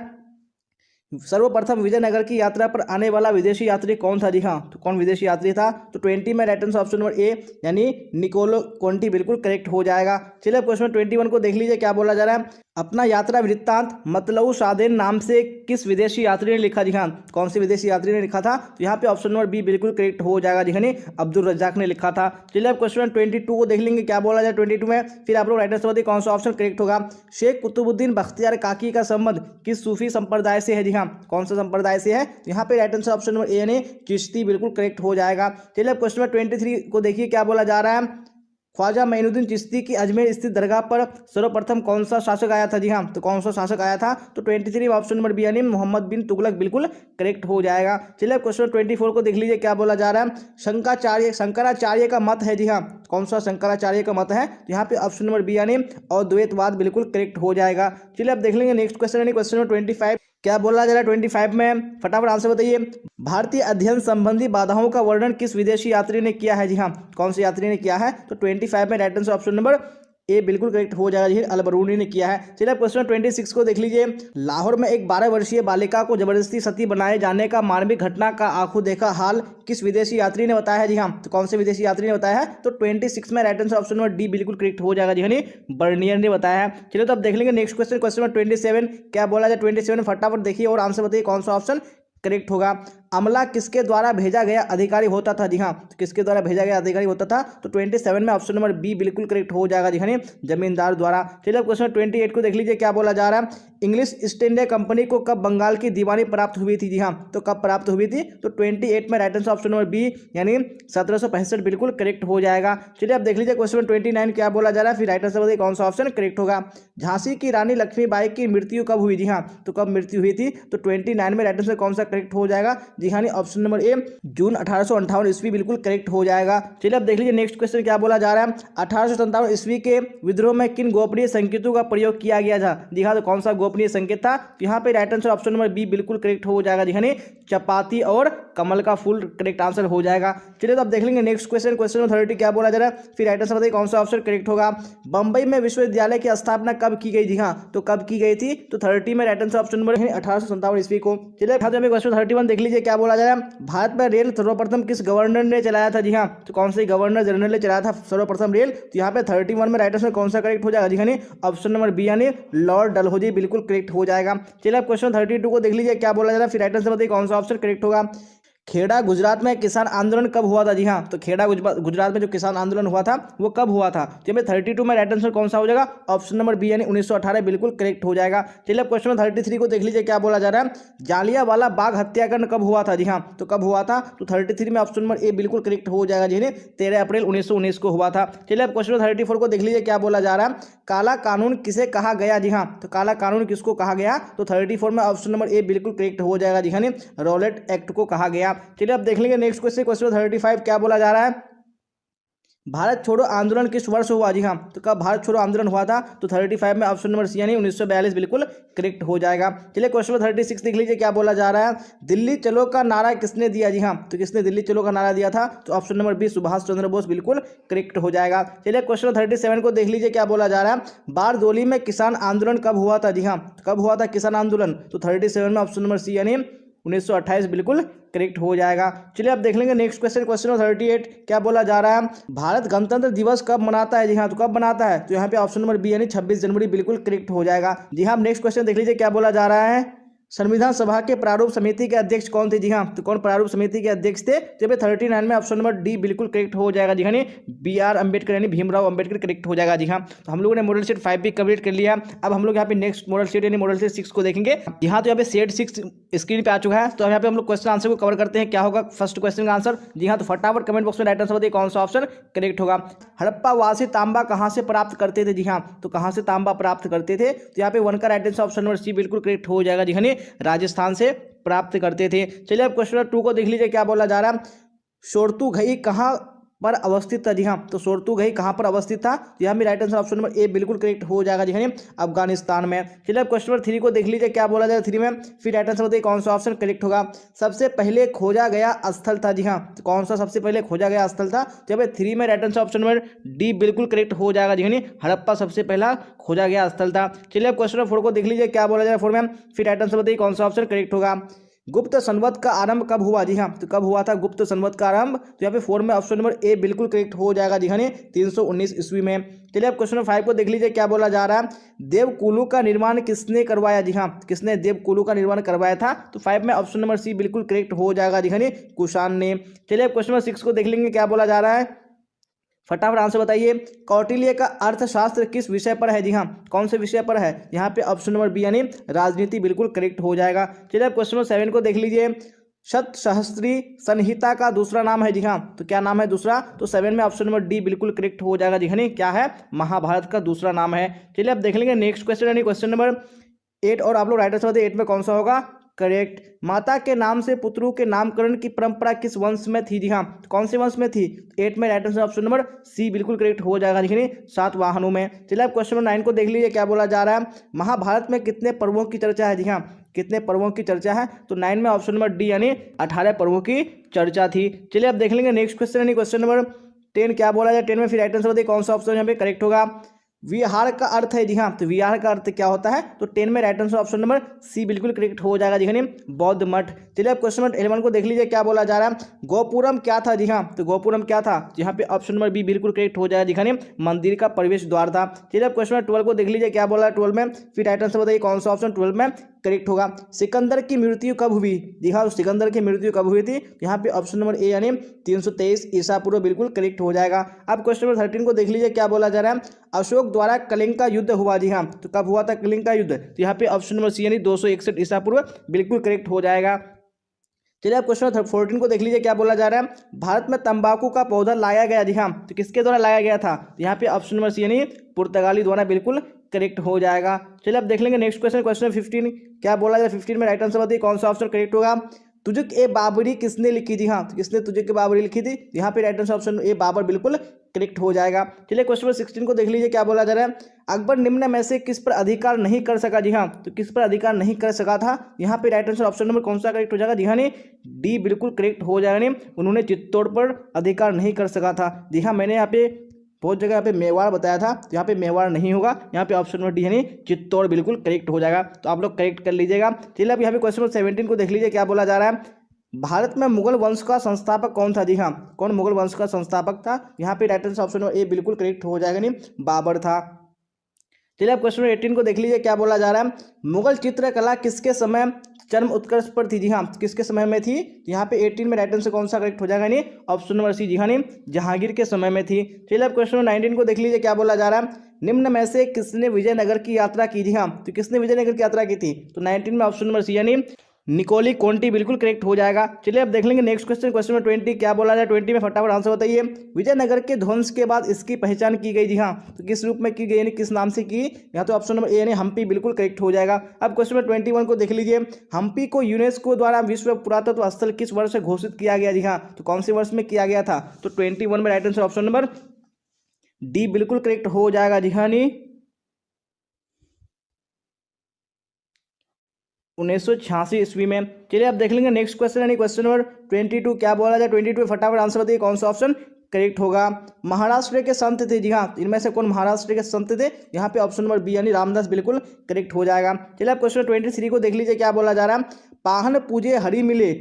सर्वप्रथम विजयनगर की यात्रा पर आने वाला विदेशी यात्री कौन था? जी हाँ, तो कौन विदेशी यात्री था? तो 20 में right answer option number A यानी निकोलो कोंटी बिल्कुल करेक्ट हो जाएगा। चलिए अब क्वेश्चन 21 को देख लीजिए। क्या बोला जा रहा है? अपना यात्रा वृत्तांत मतलऊ सादेन नाम से किस विदेशी यात्री ने लिखा? जी हाँ, कौन से विदेशी यात्री ने लिखा था? तो यहाँ पे ऑप्शन नंबर बी बिल्कुल करेक्ट हो जाएगा। जी हाँ, अब्दुल रज्जाक ने लिखा था। चलिए अब क्वेश्चन 22 को देख लेंगे। क्या बोला जाए 22 में? फिर आप लोग राइट आंसर बताइए कौन सा ऑप्शन करेक्ट होगा। शेख कुतुबुद्दीन बख्तियार काकी का संबंध किस सूफी संप्रदाय से है? जी हाँ, कौन सा संप्रदाय से है? यहाँ पे right answer option number A यानी चिश्ती बिल्कुल करेक्ट हो जाएगा। चलिए अब क्वेश्चन नंबर 23 को देखिए। क्या बोला जा रहा है? ख्वाजा मोइनुद्दीन चिश्ती की अजमेर स्थित दरगाह पर सर्वप्रथम कौन सा शासक आया था? जी हाँ, तो कौन सा शासक आया था? तो 23 ऑप्शन नंबर बी यानी मोहम्मद बिन तुगलक बिल्कुल करेक्ट हो जाएगा। चलिए क्वेश्चन 24 को देख लीजिए क्या बोला जा रहा है। शंकराचार्य का मत है। जी हाँ, कौन सा शंकराचार्य का मत है? तो यहाँ पे ऑप्शन नंबर बी यानी अद्वैतवाद बिल्कुल करेक्ट हो जाएगा। चलिए अब देख लेंगे नेक्स्ट क्वेश्चन यानी क्वेश्चन नंबर 25 क्या बोला जा रहा है 25 में, फटाफट आंसर बताइए। भारतीय अध्ययन संबंधी बाधाओं का वर्णन किस विदेशी यात्री ने किया है? जी हाँ, कौन से यात्री ने किया है? तो 25 में right answer option number A बिल्कुल करेक्ट हो जाएगा। जी अल-बरूनी ने किया है। चलिए क्वेश्चन 26 को देख लीजिए। लाहौर में एक 12 वर्षीय बालिका को जबरदस्ती सती बनाए जाने का मानवीय घटना का आंखों देखा हाल किस विदेशी यात्री ने बताया है? जी हाँ, तो कौन से विदेशी यात्री ने बताया है? तो 26 में right answer option number D बिल्कुल करेक्ट हो जाएगा। जी बर्नियर ने बताया है। चलिए तो अब देख लेंगे नेक्स्ट क्वेश्चन, क्वेश्चन नंबर 27 क्या बोला जाए 27 फटाफट देखिए और आंसर बताइए कौन सा ऑप्शन करेक्ट होगा। अमला किसके द्वारा भेजा गया अधिकारी होता था? जी हाँ, तो किसके द्वारा भेजा गया अधिकारी होता था? तो 27 में ऑप्शन नंबर बी बिल्कुल करेक्ट हो जाएगा। जी हाँ, जमींदार द्वारा। चलिए क्वेश्चन 28 को देख लीजिए क्या बोला जा रहा है। इंग्लिश ईस्ट इंडिया कंपनी को कब बंगाल की दीवानी प्राप्त हुई थी? जी हाँ, तो कब प्राप्त हुई थी? तो 28 में right answer option number B यानी 1765 बिल्कुल करेक्ट हो जाएगा। चलिए अब देख लीजिए क्वेश्चन 29 क्या बोला जा रहा है, फिर राइट आंसर बताइए कौन सा ऑप्शन करेक्ट होगा। झांसी की रानी लक्ष्मीबाई की मृत्यु कब हुई? जी हाँ, तो कब मृत्यु हुई थी? तो 29 में राइट आंसर कौन सा करेक्ट हो जाएगा? जी हाँ, ऑप्शन नंबर ए जून 1858 ईस्वी बिल्कुल करेक्ट हो जाएगा। चलिए अब देख लीजिए नेक्स्ट क्वेश्चन क्या बोला जा रहा है। 1857 ईस्वी के विद्रोह में किन गोपनीय संकेतों का प्रयोग किया गया था? जी हाँ, तो कौन सा गोपनीय संकेत था? तो यहाँ पे right answer option number B बिल्कुल करेक्ट हो जाएगा। जी हाँ, चपाती और कमल का फूल करेक्ट आंसर हो जाएगा। चलिए तो अब देख लेंगे नेक्स्ट क्वेश्चन, क्वेश्चन नंबर 30 क्या बोला जा रहा है, फिर राइट आंसर बताइए कौन सा ऑप्शन करेक्ट होगा। बंबई में विश्वविद्यालय की स्थापना कब की गई? जी हाँ, तो कब की गई थी? तो 30 में राइट आंसर ऑप्शन नंबर 1857 ईस्वी को। चलिए क्वेश्चन 31 देख लीजिए क्या बोला जा रहा है। भारत में रेल सर्वप्रथम किस गवर्नर ने चलाया था? जी हाँ, तो कौन से गवर्नर जनरल ने चलाया था सर्वप्रथम रेल? तो यहाँ पे 31 में राइट आंसर कौन सा करेक्ट हो जाएगा? जी हाँ, ऑप्शन नंबर बी यानी लॉर्ड डलहौजी बिल्कुल करेक्ट हो जाएगा। चलिए अब क्वेश्चन 32 को देख लीजिए क्या बोला जा रहा है, फिर राइट आंसर बताइए कौन सा ऑप्शन करेक्ट होगा। खेड़ा गुजरात में किसान आंदोलन कब हुआ था? जी हाँ, तो खेड़ा गुजरात में जो किसान आंदोलन हुआ था वो कब हुआ था? तो हमें 32 में राइट आंसर कौन सा हो जाएगा? ऑप्शन नंबर बी यानी 1918 बिल्कुल करेक्ट हो जाएगा। चलिए अब क्वेश्चन 33 को देख लीजिए क्या बोला जा रहा है। जालियांवाला बाग हत्याकांड कब हुआ था? जी हाँ, तो कब हुआ था? तो 33 में ऑप्शन नंबर ए बिल्कुल करेक्ट हो जाएगा। जी 13 अप्रैल 1919 को हुआ था। चलिए अब क्वेश्चन 34 को देख लीजिए क्या बोला जा रहा है। काला कानून किसे कहा गया? जी हाँ, तो काला कानून किसको कहा गया? तो 34 में ऑप्शन नंबर ए बिल्कुल करेक्ट हो जाएगा। जी हाँ, रॉलेट एक्ट को कहा गया। चलिए अब देख लेंगे नेक्स्ट क्वेश्चन, क्वेश्चन 35 क्या बोला जा रहा है। भारत छोड़ो आंदोलन किस वर्ष हुआ? जी हाँ, तो कब भारत छोड़ो आंदोलन हुआ था? तो 35 में ऑप्शन नंबर सी यानी 1942 बिल्कुल करेक्ट हो जाएगा। चलिए क्वेश्चन 36 देख लीजिए क्या बोला जा रहा है। दिल्ली चलो का नारा किसने दिया? जी हाँ, तो किसने दिल्ली चलो का नारा दिया था? तो option number B Subhash Chandra Bose बिल्कुल करेक्ट हो जाएगा। चलिए क्वेश्चन 37 को देख लीजिए क्या बोला जा रहा है। बारदोली में किसान आंदोलन कब हुआ था? जी हाँ, कब हुआ था किसान आंदोलन? तो 37 में ऑप्शन नंबर सी यानी 1928 बिल्कुल करेक्ट हो जाएगा। चलिए अब देख लेंगे नेक्स्ट क्वेश्चन, क्वेश्चन नंबर 38 क्या बोला जा रहा है। भारत गणतंत्र दिवस कब मनाता है? जी हाँ, तो कब मनाता है? तो यहाँ पे ऑप्शन नंबर बी यानी 26 जनवरी बिल्कुल करेक्ट हो जाएगा। जी हाँ, नेक्स्ट क्वेश्चन देख लीजिए क्या बोला जा रहा है। संविधान सभा के प्रारूप समिति के अध्यक्ष कौन थे? जी हाँ, तो कौन प्रारूप समिति के अध्यक्ष थे? तो 39 में ऑप्शन नंबर डी बिल्कुल करेक्ट हो जाएगा। जी हाँ, BR अम्बेडकर यानी भीमराव अम्बेडकर करेक्ट हो जाएगा। जी हाँ, तो हम लोगों ने मॉडल सेट 5 भी कंप्लीट कर लिया। अब हम लोग यहाँ पे नेक्स्ट मॉडल सेट यानी मॉडल सेट 6 को देखेंगे। यहाँ तो यहाँ पे सेट 6 स्क्रीन पे आ चुका है, तो यहाँ पे हम लोग क्वेश्चन आंसर को कवर करते हैं। क्या होगा फर्स्ट क्वेश्चन का आंसर? जी हाँ, तो फटाफट कमेंट बॉक्स में राइट आंसर बताइए कौन सा ऑप्शन करेक्ट होगा। हड़प्पा वासी तांबा कहाँ से प्राप्त करते थे? जी हाँ, तो कहाँ से तांबा प्राप्त करते थे? तो यहाँ पे 1 का right answer option number C बिल्कुल करेक्ट हो जाएगा। जी हाँ, राजस्थान से प्राप्त करते थे। चलिए अब क्वेश्चन 2 को देख लीजिए क्या बोला जा रहा है। सोरतुघई कहाँ पर अवस्थित था? जी हाँ, तो सोरतुघई कहाँ पर अवस्थित था? तो यहाँ भी right answer option number A बिल्कुल करेक्ट हो जाएगा। जी हाँ, अफगानिस्तान में। चलिए अब क्वेश्चन नंबर 3 को देख लीजिए क्या बोला जाएगा 3 में, फिर राइट आंसर बताइए कौन सा ऑप्शन करेक्ट होगा। सबसे पहले खोजा गया स्थल था? जी हाँ, तो कौन सा सबसे पहले खोजा गया स्थल था? तो यहाँ पे 3 में right answer option number D बिल्कुल करेक्ट हो जाएगा। जी हाँ, हड़प्पा सबसे पहला खोजा गया स्थल था। चलिए अब क्वेश्चन नंबर 4 को देख लीजिए क्या बोला जाएगा 4 में, फिर राइट आंसर बताइए कौन सा ऑप्शन करेक्ट होगा। गुप्त संवत का आरंभ कब हुआ? जी हाँ, तो कब हुआ था गुप्त संवत का आरंभ? तो यहाँ पे 4 में ऑप्शन नंबर ए बिल्कुल करेक्ट हो जाएगा। जी हाँ, 319 ईस्वी में। चलिए अब क्वेश्चन नंबर 5 को देख लीजिए क्या बोला जा रहा है। देवकुलू का निर्माण किसने करवाया? जी हाँ, किसने देवकुलू का निर्माण करवाया था? तो 5 में ऑप्शन नंबर सी बिल्कुल करेक्ट हो जाएगा। जी हाँ, कुषाण ने। चलिए अब क्वेश्चन नंबर 6 को देख लेंगे क्या बोला जा रहा है। फटाफट आंसर बताइए। कौटिल्य का अर्थशास्त्र किस विषय पर है? जी हाँ, कौन से विषय पर है? यहाँ पे ऑप्शन नंबर बी यानी राजनीति बिल्कुल करेक्ट हो जाएगा। चलिए अब क्वेश्चन नंबर 7 को देख लीजिए। शतसहस्त्री संहिता का दूसरा नाम है? जी हाँ, तो क्या नाम है दूसरा? तो 7 में ऑप्शन नंबर डी बिल्कुल करेक्ट हो जाएगा। जी हाँ, क्या है? महाभारत का दूसरा नाम है। चलिए अब देख लेंगे नेक्स्ट क्वेश्चन, यानी क्वेश्चन नंबर 8, और आप लोग राइट आंसर बताइए 8 में कौन सा होगा करेक्ट। माता के नाम से पुत्रों के नामकरण की परंपरा किस वंश में थी? जी हाँ, कौन से वंश में थी? 8 में right answer option number C बिल्कुल करेक्ट हो जाएगा। देखिए सातवाहनों में। चलिए अब क्वेश्चन नंबर 9 को देख लीजिए, क्या बोला जा रहा है? महाभारत में कितने पर्वों की चर्चा है? जी हाँ, कितने पर्वों की चर्चा है? तो 9 में ऑप्शन नंबर डी यानी 18 पर्वों की चर्चा थी। चलिए अब देख लेंगे नेक्स्ट क्वेश्चन, यानी क्वेश्चन नंबर 10, क्या बोला जाए 10 में? फिर राइट आंसर बताइए कौन सा ऑप्शन यहाँ पे करेक्ट होगा। विहार का अर्थ है? जी हाँ, तो विहार का अर्थ क्या होता है? तो 10 में right answer option number C बिल्कुल करेक्ट हो जाएगा। जी हाँ, बौद्ध मठ। चलिए अब क्वेश्चन नंबर 11 को देख लीजिए, क्या बोला जा रहा है? गोपुरम क्या था? जी हाँ, तो गोपुरम क्या था? यहाँ पे ऑप्शन नंबर बी बिल्कुल करेक्ट हो जाएगा। जी हाँ, मंदिर का प्रवेश द्वार था। चलिए अब क्वेश्चन नंबर 12 को देख लीजिए, क्या बोला है 12 में? फिर राइट आंसर बताइए कौन सा ऑप्शन 12 में करेक्ट होगा। सिकंदर की मृत्यु कब हुई? जी हाँ, सिकंदर की मृत्यु कब हुई थी? यहाँ पे ऑप्शन नंबर ए यानी 323 ईसा पूर्व बिल्कुल करेक्ट हो जाएगा। अब क्वेश्चन नंबर 13 को देख लीजिए, क्या बोला जा रहा है? अशोक द्वारा कलिंग का युद्ध हुआ? जी हाँ, तो कब हुआ था कलिंग का युद्ध? तो यहाँ पे ऑप्शन नंबर सी यानी 261 ईसा पूर्व बिल्कुल करेक्ट हो जाएगा। चलिए आप क्वेश्चन नंबर 14 को देख लीजिए, क्या बोला जा रहा है? भारत में तंबाकू का पौधा लाया गया? जी हाँ, तो किसके द्वारा लाया गया था? यहाँ पे ऑप्शन नंबर सी यानी पुर्तगाली द्वारा बिल्कुल करेक्ट हो जाएगा। चलिए अब देख लेंगे नेक्स्ट क्वेश्चन, क्वेश्चन 15, क्या बोला जाए 15 में? राइट आंसर बताइए कौन सा ऑप्शन करेक्ट होगा। तुजुक ए बाबरी किसने लिखी? जी हाँ, तो किसने तुजुक ए बाबरी लिखी थी? यहाँ पे right answer option A Babur बिल्कुल करेक्ट हो जाएगा। चलिए क्वेश्चन नंबर 16 को देख लीजिए, क्या बोला जा रहा है? अकबर निम्न में से किस पर अधिकार नहीं कर सका? जी हाँ, तो किस पर अधिकार नहीं कर सका था? यहाँ पे राइट आंसर ऑप्शन नंबर कौन सा करेक्ट हो जाएगा? जी हाँ, डी बिल्कुल करेक्ट हो जाएगा। उन्होंने चित्तौड़ पर अधिकार नहीं कर सका था। जी हाँ, मैंने यहाँ पे बहुत जगह यहाँ पे मेवाड़ बताया था, तो यहाँ पे मेवाड़ नहीं होगा। यहाँ पे ऑप्शन नंबर डी यानी चित्तौड़ बिल्कुल करेक्ट हो जाएगा। तो आप लोग करेक्ट कर लीजिएगा। चलिए अब यहाँ पे क्वेश्चन नंबर 17 को देख लीजिए, क्या बोला जा रहा है? भारत में मुगल वंश का संस्थापक कौन था? जी हाँ, कौन मुगल वंश का संस्थापक था? यहाँ पे right answer option number A बिल्कुल करेक्ट हो जाएगा, बाबर था। चलिए अब क्वेश्चन नंबर 18 को देख लीजिए, क्या बोला जा रहा है? मुगल चित्रकला किसके समय चरम उत्कर्ष पर थी? जी हाँ, किसके समय में थी? यहाँ पे 18 में राइट आंसर कौन सा करेक्ट हो जाएगा? ऑप्शन नंबर सी, जी हाँ, जहांगीर के समय में थी। चलिए अब क्वेश्चन नंबर 19 को देख लीजिए, क्या बोला जा रहा है? निम्न में से किसने विजयनगर की यात्रा की? जी हाँ, तो किसने विजयनगर की यात्रा की थी? तो 19 में ऑप्शन नंबर सी यानी निकोली कोंटी बिल्कुल करेक्ट हो जाएगा। चलिए अब देख लेंगे नेक्स्ट क्वेश्चन, क्वेश्चन नंबर 20, क्या बोला जाए 20 में? फटाफट आंसर बताइए। विजयनगर के ध्वंस के बाद इसकी पहचान की गई? जी हाँ, तो किस रूप में की गई यानी किस नाम से की? यहाँ तो ऑप्शन नंबर ए यानी हम्पी बिल्कुल करेक्ट हो जाएगा। अब क्वेश्चन नंबर 21 को देख लीजिए, हम्पी को यूनेस्को द्वारा विश्व पुरातत्व स्थल किस वर्ष से घोषित किया गया? जी हाँ, तो कौन से वर्ष में किया गया था? तो 21 में right answer option number D बिल्कुल करेक्ट हो जाएगा। जी हाँ, 1986 ईस्वी में। चलिए अब देख लेंगे नेक्स्ट क्वेश्चन, यानी क्वेश्चन नंबर 22, क्या बोला जाए 22? फटाफट आंसर बताइए कौन सा ऑप्शन करेक्ट होगा। महाराष्ट्र के संत थे? जी हाँ, इनमें से कौन महाराष्ट्र के संत थे? यहाँ पे ऑप्शन नंबर बी यानी रामदास बिल्कुल करेक्ट हो जाएगा। चलिए अब क्वेश्चन 23 को देख लीजिए, क्या बोला जा रहा है? पाहन पूजे हरि मिले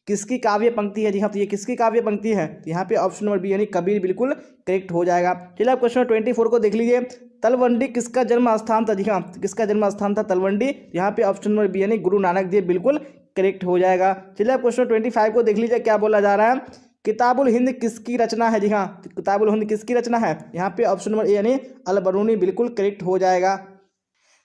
किसकी काव्य पंक्ति है? जी हाँ, तो ये किसकी काव्य पंक्ति है? यहाँ पे ऑप्शन नंबर बी यानी कबीर बिल्कुल करेक्ट हो जाएगा। चलिए अब क्वेश्चन 24 को देख लीजिए, तलवंडी किसका जन्म स्थान था? जी हाँ, किसका जन्म स्थान था तलवंडी? यहाँ पे ऑप्शन नंबर बी यानी गुरु नानक देव बिल्कुल करेक्ट हो जाएगा। चलिए अब क्वेश्चन 25 को देख लीजिए, क्या बोला जा रहा है? किताबुल हिंद किसकी रचना है? जी हाँ, किताबुल हिंद किसकी रचना है? यहाँ पे ऑप्शन नंबर ए यानी अल बरूनी बिल्कुल करेक्ट हो जाएगा।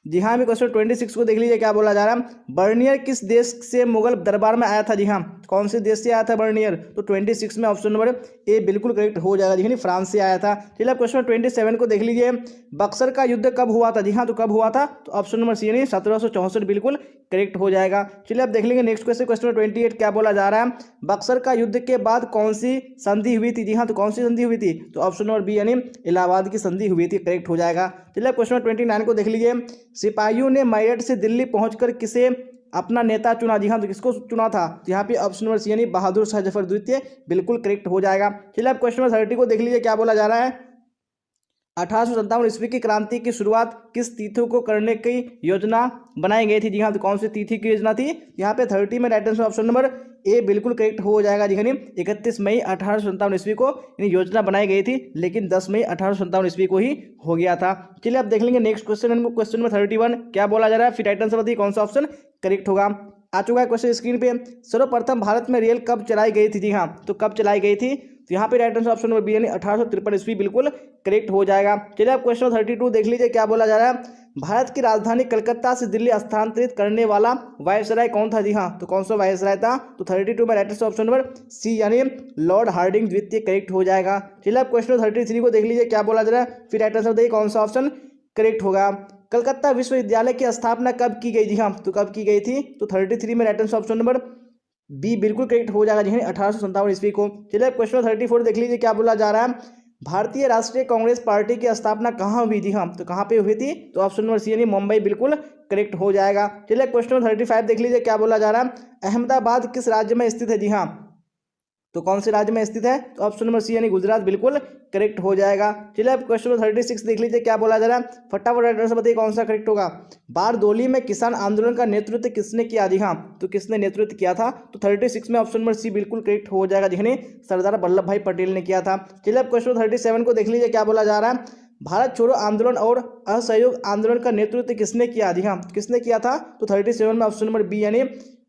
जी हाँ, अभी क्वेश्चन 26 को देख लीजिए, क्या बोला जा रहा है? बर्नियर किस देश से मुगल दरबार में आया था? जी हाँ, कौन से देश से आया था बर्नियर? तो 26 में ऑप्शन नंबर ए बिल्कुल करेक्ट हो जाएगा, जी फ्रांस से आया था। चलिए क्वेश्चन 27 को देख लीजिए, बक्सर का युद्ध कब हुआ था? जी हाँ, तो कब हुआ था? तो ऑप्शन नंबर सी यानी 1764 बिल्कुल करेक्ट हो जाएगा। चलिए अब देख लेंगे नेक्स्ट क्वेश्चन, क्वेश्चन 28, क्या बोला जा रहा है? बक्सर का युद्ध के बाद कौन सी संधि हुई थी? जी हाँ, तो कौन सी संधि हुई थी? तो ऑप्शन नंबर बी यानी इलाहाबाद की संधि हुई थी, करेक्ट हो जाएगा। चलिए क्वेश्चन 29 को देख लीजिए, सिपाहियों ने मेरठ से दिल्ली पहुंचकर किसे अपना नेता चुना? जी हाँ, तो किसको चुना था? तो यहाँ पे ऑप्शन नंबर सी यानी बहादुर शाह जफर द्वितीय बिल्कुल करेक्ट हो जाएगा। चलिए अब क्वेश्चन नंबर 30 को देख लीजिए, क्या बोला जा रहा है? 1857 ईस्वी की क्रांति की शुरुआत किस तिथि को करने की योजना बनाई गई थी? जी हाँ, तो कौन सी तिथि की योजना थी? यहाँ पे 30 में right answer option number A बिल्कुल करेक्ट हो जाएगा। जी हाँ, 31 मई 1857 ईस्वी को योजना बनाई गई थी, लेकिन 10 मई 1857 ईस्वी को ही हो गया था। चलिए अब देख लेंगे नेक्स्ट क्वेश्चन, क्वेश्चन नंबर 31, क्या बोला जा रहा है? फिर राइट आंसर बताइए कौन सा ऑप्शन करेक्ट होगा। आ चुका है क्वेश्चन स्क्रीन पे। सर्वप्रथम भारत में रेल कब चलाई गई थी? जी हाँ, तो कब चलाई गई थी? तो यहाँ पे right answer option number B यानी 1853 ईस्वी बिल्कुल करेक्ट हो जाएगा। चलिए अब क्वेश्चन 32 देख लीजिए, क्या बोला जा रहा है? भारत की राजधानी कलकत्ता से दिल्ली स्थानांतरित करने वाला वायसराय कौन था? जी हाँ, तो कौन सा वायसराय था? तो 32 में right answer option number C यानी लॉर्ड हार्डिंग द्वितीय करेक्ट हो जाएगा। चलिए आप क्वेश्चन 33 को देख लीजिए क्या बोला जा रहा है, फिर राइट आंसर बताइए कौन सा ऑप्शन करेक्ट होगा। कलकत्ता विश्वविद्यालय की स्थापना कब की गई? जी हाँ, तो कब की गई थी? तो 33 में right answer option number B बिल्कुल करेक्ट हो जाएगा, जी 1857 ईस्वी को। चलिए क्वेश्चन 34 देख लीजिए क्या बोला जा रहा है, भारतीय राष्ट्रीय कांग्रेस पार्टी की स्थापना कहाँ हुई थी? हाँ, तो कहाँ पे हुई थी? तो ऑप्शन नंबर सी यानी मुंबई बिल्कुल करेक्ट हो जाएगा। चलिए क्वेश्चन 35 देख लीजिए क्या बोला जा रहा है, अहमदाबाद किस राज्य में स्थित है? जी हाँ, तो कौन से राज्य में स्थित है? तो ऑप्शन नंबर सी यानी गुजरात बिल्कुल करेक्ट हो जाएगा। चलिए अब क्वेश्चन नंबर 36 देख लीजिए क्या बोला जा रहा है, फटाफट राइट आंसर बताइए कौन सा करेक्ट होगा। बारदोली में किसान आंदोलन का नेतृत्व किसने किया? जी हाँ, तो किसने नेतृत्व किया था? तो 36 में ऑप्शन नंबर सी बिल्कुल करेक्ट हो जाएगा, जिन्हें सरदार वल्लभ भाई पटेल ने किया था। चलिए अब क्वेश्चन 37 को देख लीजिए क्या बोला जा रहा है, भारत छोड़ो आंदोलन और असहयोग आंदोलन का नेतृत्व किसने किया? जी हाँ, किसने किया था? तो 37 में ऑप्शन नंबर बी यानी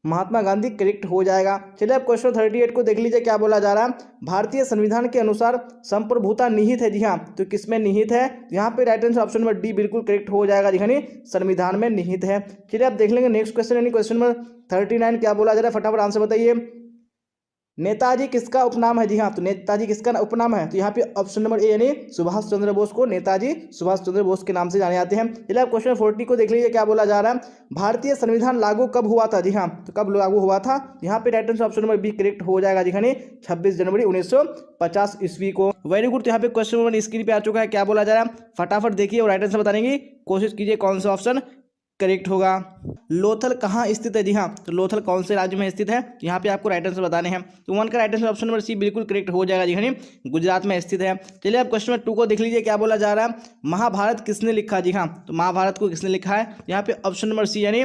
महात्मा गांधी करेक्ट हो जाएगा। चलिए अब क्वेश्चन 38 को देख लीजिए क्या बोला जा रहा है, भारतीय संविधान के अनुसार संप्रभुता निहित है? जी हाँ, तो किसमें निहित है? यहाँ पे right answer option number D बिल्कुल करेक्ट हो जाएगा, यानी संविधान में निहित है। चलिए अब देख लेंगे नेक्स्ट क्वेश्चन यानी क्वेश्चन नंबर 39 क्या बोला जा रहा है, फटाफट आंसर बताइए। नेताजी किसका उपनाम है? जी हाँ, तो नेताजी किसका उपनाम है? तो यहाँ पे ऑप्शन नंबर ए यानी सुभाष चंद्र बोस को नेताजी सुभाष चंद्र बोस के नाम से जाने जाते हैं। चलिए आप क्वेश्चन 40 को देख लीजिए क्या बोला जा रहा है, भारतीय संविधान लागू कब हुआ था? जी हाँ, तो कब लागू हुआ था? यहाँ पे right answer option number B correct हो जाएगा, जी 26 जनवरी 1950 ईस्वी को। Very good. तो यहाँ पे क्वेश्चन नंबर स्क्रीन पे आ चुका है, क्या बोला जा रहा है फटाफट देखिए और राइट आंसर बताने की कोशिश कीजिए कौन सा ऑप्शन करेक्ट होगा। लोथल कहाँ स्थित है? जी हाँ, तो लोथल कौन से राज्य में स्थित है? यहाँ पे आपको राइट आंसर बताने हैं। तो वन का right answer option number C बिल्कुल करेक्ट हो जाएगा, जी गुजरात में स्थित है। चलिए आप क्वेश्चन नंबर 2 को देख लीजिए क्या बोला जा रहा है, महाभारत किसने लिखा? जी हाँ, तो महाभारत को किसने लिखा है? यहाँ पे ऑप्शन नंबर सी यानी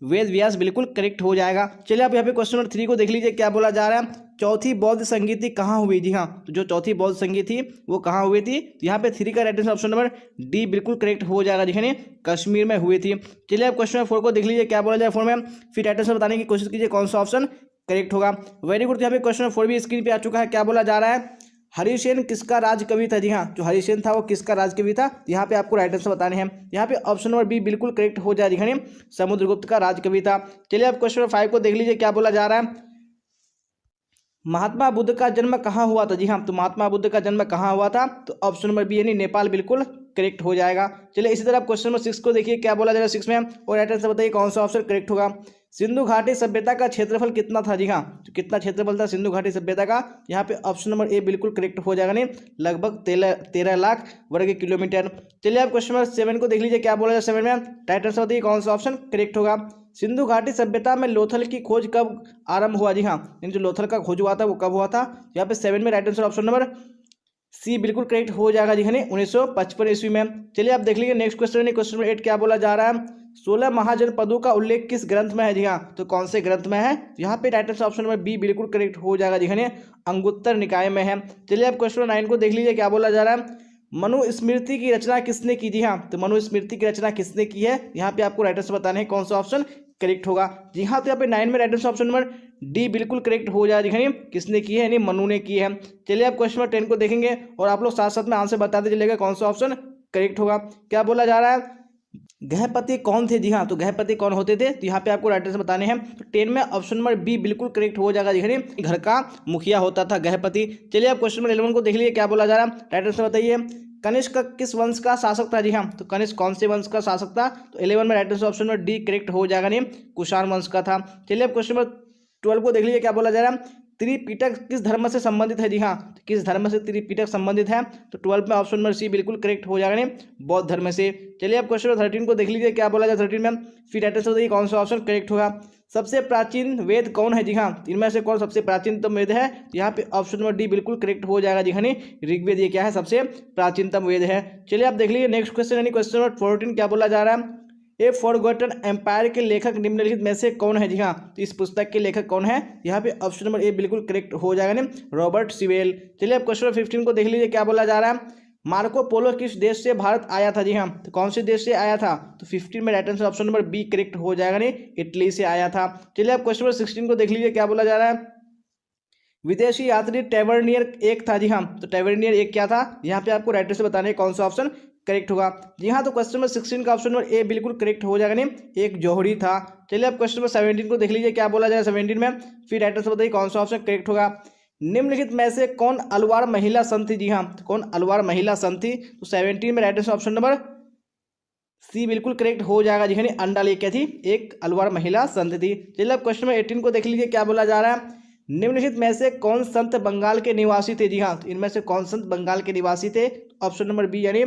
वेद व्यास बिल्कुल करेक्ट हो जाएगा। चलिए आप यहाँ पे क्वेश्चन नंबर 3 को देख लीजिए क्या बोला जा रहा है, चौथी बौद्ध संगीति कहाँ हुई? जी हाँ, तो जो चौथी बौद्ध संगीत थी वो कहाँ हुई थी? तो यहाँ पे 3 का right answer option number D बिल्कुल करेक्ट हो जाएगा, जी कश्मीर में हुई थी। चलिए आप क्वेश्चन नंबर 4 को देख लीजिए क्या बोला जाए 4 में, फिर राइट आंसर बताने की कोशिश कीजिए कौन सा ऑप्शन करेक्ट होगा। Very good. यहाँ पे क्वेश्चन नंबर 4 भी स्क्रीन पे आ चुका है, क्या बोला जा रहा है, हरिसेन किसका राज कवि था? जी हाँ, जो हरिसेन था वो किसका राज कवि था? यहाँ पे आपको राइट आंसर बताने हैं। यहाँ पे ऑप्शन नंबर बी बिल्कुल करेक्ट हो जाए, जी समुद्रगुप्त का राज कवि था। चलिए आप क्वेश्चन नंबर 5 को देख लीजिए क्या बोला जा रहा है, महात्मा बुद्ध का जन्म कहाँ हुआ था? जी हाँ, तो महात्मा बुद्ध का जन्म कहाँ हुआ था? तो ऑप्शन नंबर बी यानी नेपाल बिल्कुल करेक्ट हो जाएगा। चलिए इसी तरह क्वेश्चन नंबर 6 को देखिए क्या बोला जाएगा 6 में, और राइट आंसर बताइए कौन सा ऑप्शन करेक्ट होगा। सिंधु घाटी सभ्यता का क्षेत्रफल कितना था? जी हाँ, तो कितना क्षेत्रफल था सिंधु घाटी सभ्यता का? यहाँ पे ऑप्शन नंबर ए बिल्कुल करेक्ट हो जाएगा, नहीं लगभग 13 लाख वर्ग किलोमीटर। चलिए आप क्वेश्चन नंबर 7 को देख लीजिए क्या बोला जाए 7 में, राइट आंसर बताइए कौन सा ऑप्शन करेक्ट होगा। सिंधु घाटी सभ्यता में लोथल की खोज कब आरंभ हुआ? जी हाँ, जो लोथल का खोज हुआ था वो कब हुआ था? यहाँ पे 7 में right answer option number C बिल्कुल करेक्ट हो जाएगा, जी 1955 ईस्वी में। चलिए आप देख लीजिए नेक्स्ट क्वेश्चन क्वेश्चन नंबर 8 क्या बोला जा रहा है, 16 महाजनपदों का उल्लेख किस ग्रंथ में है? जी हाँ, तो कौन से ग्रंथ में है? यहाँ पे right answer option number B बिल्कुल करेक्ट हो जाएगा, जी अंगुत्तर निकाय में है। चलिए आप क्वेश्चन नंबर 9 को देख लीजिए क्या बोला जा रहा है, मनुस्मृति की रचना किसने की? जी हाँ, तो मनुस्मृति की रचना किसने की है? यहाँ पे आपको राइट आंसर बताना है कौन सा ऑप्शन करेक्ट होगा। जी हाँ, तो यहाँ पे 9 में right answer option number D बिल्कुल करेक्ट हो जाएगा, किसने की है? यानी मनु ने की है। चलिए आप क्वेश्चन नंबर 10 को देखेंगे और आप लोग साथ साथ में आंसर बताते चलेगा कौन सा ऑप्शन करेक्ट होगा। क्या बोला जा रहा है, गृहपति कौन थे? जी हाँ, तो गृहपति कौन होते थे? तो यहाँ पे आपको राइट आंसर बताने हैं। तो 10 में ऑप्शन नंबर बी बिल्कुल करेक्ट हो जाएगा, जी घर का मुखिया होता था गृहपति। चलिए आप क्वेश्चन नंबर 11 को देख लीजिए क्या बोला जा रहा है, राइट आंसर बताइए। कनिष्क किस वंश का शासक था? जी हाँ, तो कनिष्क कौन से वंश का शासक था? तो 11 में right answer option number D correct हो जाएगा, नहीं कुषाण वंश का था। चलिए अब क्वेश्चन नंबर 12 को देख लीजिए क्या बोला जा रहा है, त्रिपिटक किस धर्म से संबंधित है? जी हाँ, तो किस धर्म से त्रिपिटक संबंधित है? तो 12 में ऑप्शन नंबर सी बिल्कुल करेक्ट हो जाएगा, नहीं बौद्ध धर्म से। चलिए अब क्वेश्चन नंबर 13 को देख लीजिए क्या बोला जाए 13 में, फिर राइट आंसर बताइए कौन सा ऑप्शन करेक्ट होगा। सबसे प्राचीन वेद कौन है? जी हाँ, इनमें से कौन सबसे प्राचीनतम वेद है? यहाँ पे ऑप्शन नंबर डी बिल्कुल करेक्ट हो जाएगा, जी ऋग्वेद ये क्या है? सबसे प्राचीनतम वेद है। चलिए आप देख लीजिए नेक्स्ट क्वेश्चन यानी क्वेश्चन नंबर 14 क्या बोला जा रहा है, ए फॉरगॉटन एम्पायर के लेखक निम्नलिखित में से कौन है? जी हाँ, तो इस पुस्तक के लेखक कौन है? यहाँ पे ऑप्शन नंबर ए बिल्कुल करेक्ट हो जाएगा, ना रॉबर्ट सिवेल। चलिए अब क्वेश्चन नंबर 15 को देख लीजिए क्या बोला जा रहा है, मार्को पोलो किस देश से भारत आया था? जी हाँ, तो कौन से देश से आया था? तो 15 में right answer option number B correct हो जाएगा, नहीं इटली से आया था। चलिए अब क्वेश्चन नंबर 16 को देख लीजिए क्या बोला जा रहा है, विदेशी यात्री टैवर्नियर एक था। जी हाँ, तो टैवर्नियर एक क्या था? यहाँ पे आपको राइट आंसर बताने कौन सा ऑप्शन करेक्ट होगा। जी हाँ, तो क्वेश्चन नंबर 16 का ऑप्शन नंबर ए बिल्कुल करेक्ट हो जाएगा, नहीं एक जौहरी था। चलिए अब क्वेश्चन नंबर 17 को देख लीजिए क्या बोला जाएगा 17 में, फिर राइट आंसर बताइए कौन सा ऑप्शन करेक्ट होगा। निम्नलिखित में से कौन अलवार महिला संत थी? जी हाँ, तो कौन अलवार महिला संत थी? तो 17 में right answer option number C बिल्कुल करेक्ट हो जाएगा। जी हाँ, अंडाल क्या थी? एक अलवार महिला संत थी। चलिए अब क्वेश्चन नंबर 18 को देख लीजिए क्या बोला जा रहा है। निम्नलिखित में से कौन संत बंगाल के निवासी थे? जी हाँ, तो इनमें से कौन संत बंगाल के निवासी थे? ऑप्शन नंबर बी यानी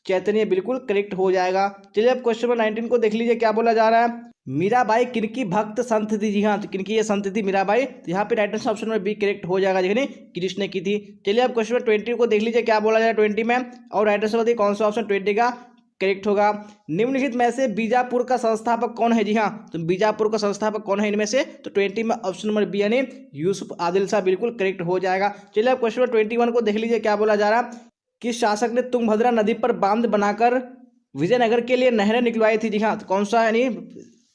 चैतन्य बिल्कुल करेक्ट हो जाएगा। चलिए अब क्वेश्चन नंबर 19 को देख लीजिए क्या बोला जा रहा है। मीराबाई किनकी भक्त संत थी? जी हाँ, तो किनकी ये संत थी मीराबाई? तो यहाँ पे right answer option number B correct हो जाएगा, यानी कृष्ण की थी। चलिए अब क्वेश्चन नंबर 20 को देख लीजिए क्या बोला जाए 20 में, और राइट आंसर बताइए कौन सा ऑप्शन 20 का करेक्ट होगा। निम्नलिखित में से बीजापुर का संस्थापक कौन है? जी हाँ, तो बीजापुर का संस्थापक कौन है इनमें से? तो 20 में ऑप्शन नंबर बी यानी यूसुफ आदिल शाह बिल्कुल करेक्ट हो जाएगा। चलिए अब क्वेश्चन नंबर 21 को देख लीजिए क्या बोला जा रहा है। किस शासक ने तुंगभद्रा नदी पर बांध बनाकर विजयनगर के लिए नहरें निकलवाई थी? जी हाँ, तो कौन सा यानी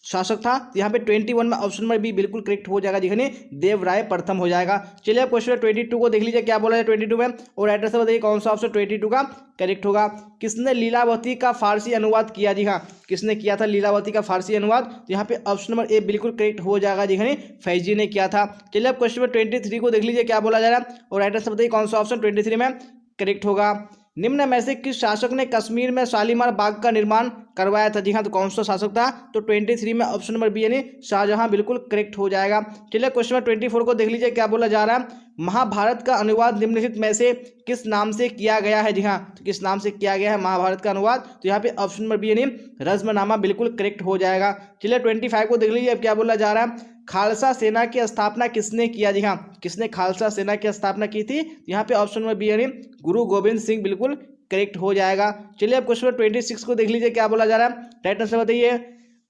शासक था? यहाँ पे 21 में ऑप्शन नंबर बी बिल्कुल करेक्ट हो जाएगा, जिन्हें देवराय प्रथम हो जाएगा। चलिए अब क्वेश्चन 22 को देख लीजिए क्या बोला है 22 में, और राइट आंसर बताइए कौन सा ऑप्शन 22 का करेक्ट होगा। किसने लीलावती का फारसी अनुवाद किया? जी हाँ, किसने किया था लीलावती का फारसी अनुवाद? तो यहाँ पे ऑप्शन नंबर ए बिल्कुल करेक्ट हो जाएगा, जिन्हें फैजी ने किया था। चलिए अब क्वेश्चन 23 को देख लीजिए क्या बोला जा रहा है, और राइट आंसर बताइए कौन सा ऑप्शन 23 में करेक्ट होगा। निम्न में से किस शासक ने कश्मीर में शालीमार बाग का निर्माण करवाया था? जी हाँ, तो कौन सा शासक था? तो 23 में ऑप्शन नंबर बी यानी शाहजहां बिल्कुल करेक्ट हो जाएगा। चलिए क्वेश्चन नंबर 24 को देख लीजिए क्या बोला जा रहा है। महाभारत का अनुवाद निम्नलिखित में से किस नाम से किया गया है? जी हाँ, तो किस नाम से किया गया है महाभारत का अनुवाद? तो यहाँ पे ऑप्शन नंबर बी यानी रज्मनामा बिल्कुल करेक्ट हो जाएगा। चलिए 25 को देख लीजिए अब क्या बोला जा रहा है। खालसा सेना की स्थापना किसने किया? जी हाँ, किसने खालसा सेना की स्थापना की थी? यहाँ पे ऑप्शन नंबर बी यानी गुरु गोविंद सिंह बिल्कुल करेक्ट हो जाएगा। चलिए अब क्वेश्चन नंबर 26 को देख लीजिए क्या बोला जा रहा है। राइट आंसर बताइए।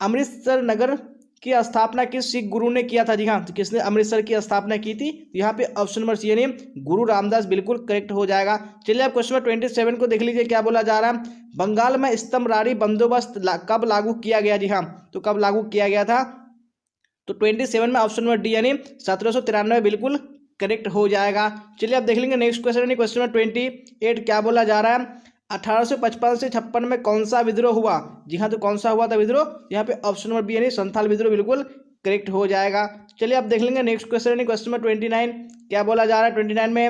अमृतसर नगर की स्थापना किस सिख गुरु ने किया था? जी हाँ, तो किसने अमृतसर की स्थापना की थी? यहाँ पे ऑप्शन नंबर सी यानी गुरु रामदास बिल्कुल करेक्ट हो जाएगा। चलिए अब क्वेश्चन नंबर 27 को देख लीजिए क्या बोला जा रहा है। बंगाल में स्तंभरारी बंदोबस्त कब लागू किया गया? जी हाँ, तो कब लागू किया गया था? तो 27 में ऑप्शन नंबर डी यानी 1793 बिल्कुल करेक्ट हो जाएगा। चलिए अब देख लेंगे नेक्स्ट क्वेश्चन यानी क्वेश्चन नंबर 28 क्या बोला जा रहा है। 1855 से 56 में कौन सा विद्रोह हुआ? जी हाँ, तो कौन सा हुआ था विद्रोह? यहाँ पे ऑप्शन नंबर बी यानी संथाल विद्रोह बिल्कुल करेक्ट हो जाएगा। चलिए अब देख लेंगे नेक्स्ट क्वेश्चन यानी क्वेश्चन नंबर 29 क्या बोला जा रहा है। 29 में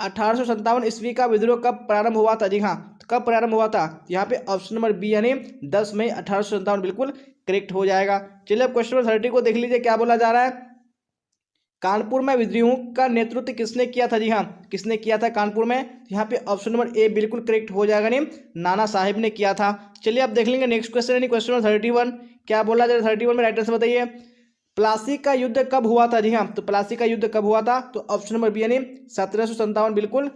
1857 ईस्वी का विद्रोह कब प्रारंभ हुआ था? जी हाँ, तो कब प्रारंभ हुआ था? यहाँ पे ऑप्शन नंबर बी यानी 10 मई 1857 बिल्कुल करेक्ट हो जाएगा। चलिए अब क्वेश्चन नंबर 30 को देख लीजिए क्या बोला जा रहा है। कानपुर में विद्रोह का नेतृत्व किसने किया था? जी हाँ, किसने किया था कानपुर में? यहाँ पे ऑप्शन नंबर ए बिल्कुल करेक्ट हो जाएगा, नहीं नाना साहिब ने किया था। चलिए अब देख लेंगे नेक्स्ट क्वेश्चन यानी क्वेश्चन नंबर 31 क्या बोला जा रहा है। 31 में राइट आंसर बताइए। प्लासी का युद्ध कब हुआ था? जी हाँ, तो प्लासी का युद्ध कब हुआ था? तो ऑप्शन नंबर बी यानी 1757 बिल्कुल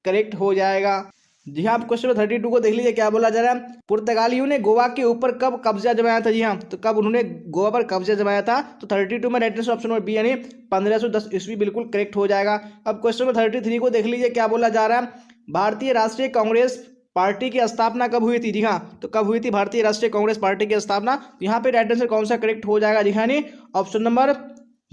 करेक्ट हो जाएगा। जी हाँ, क्वेश्चन नंबर 32 को देख लीजिए क्या बोला जा रहा है। पुर्तगालियों ने गोवा के ऊपर कब कब्जा जमाया था? जी हाँ, तो कब उन्होंने गोवा पर कब्जा जमाया था? तो 32 में right answer option number B यानी 1510 ईस्वी बिल्कुल करेक्ट हो जाएगा। अब क्वेश्चन नंबर 33 को देख लीजिए क्या बोला जा रहा है। भारतीय राष्ट्रीय कांग्रेस पार्टी की स्थापना कब हुई थी? जी हाँ, तो कब हुई थी भारतीय राष्ट्रीय कांग्रेस पार्टी की स्थापना? तो यहाँ पे राइट आंसर कौन सा करेक्ट हो जाएगा? जी हाँ, ऑप्शन नंबर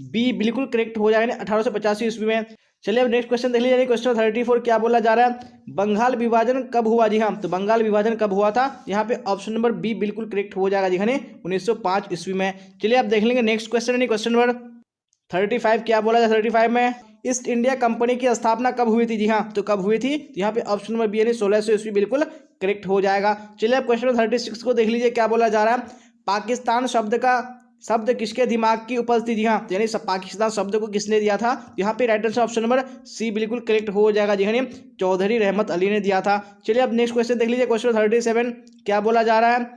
बी बिल्कुल करेक्ट हो जाएगा 1885 ईस्वी में। चलिए अब नेक्स्ट क्वेश्चन देख लीजिए क्वेश्चन 34 क्या बोला जा रहा है। बंगाल विभाजन कब हुआ? जी हाँ, तो बंगाल विभाजन कब हुआ था? यहाँ पे ऑप्शन नंबर बी बिल्कुल करेक्ट हो जाएगा, जी हाँ 1905 ईस्वी में। चलिए अब देख लेंगे नेक्स्ट क्वेश्चन क्वेश्चन नंबर 35 क्या बोला जाए। 35 में ईस्ट इंडिया कंपनी की स्थापना कब हुई थी? जी हाँ, तो कब हुई थी? यहाँ पे ऑप्शन नंबर बी यानी 1600 ईस्वी बिल्कुल करेक्ट हो जाएगा। चलिए अब क्वेश्चन नंबर 36 को देख लीजिए क्या बोला जा रहा है। पाकिस्तान शब्द किसके दिमाग की उपज थी? जी हाँ, यानी पाकिस्तान शब्द को किसने दिया था? यहाँ पे right answer option number C बिल्कुल करेक्ट हो जाएगा, जी हाँ चौधरी रहमत अली ने दिया था। चलिए अब नेक्स्ट क्वेश्चन देख लीजिए क्वेश्चन 37 क्या बोला जा रहा है।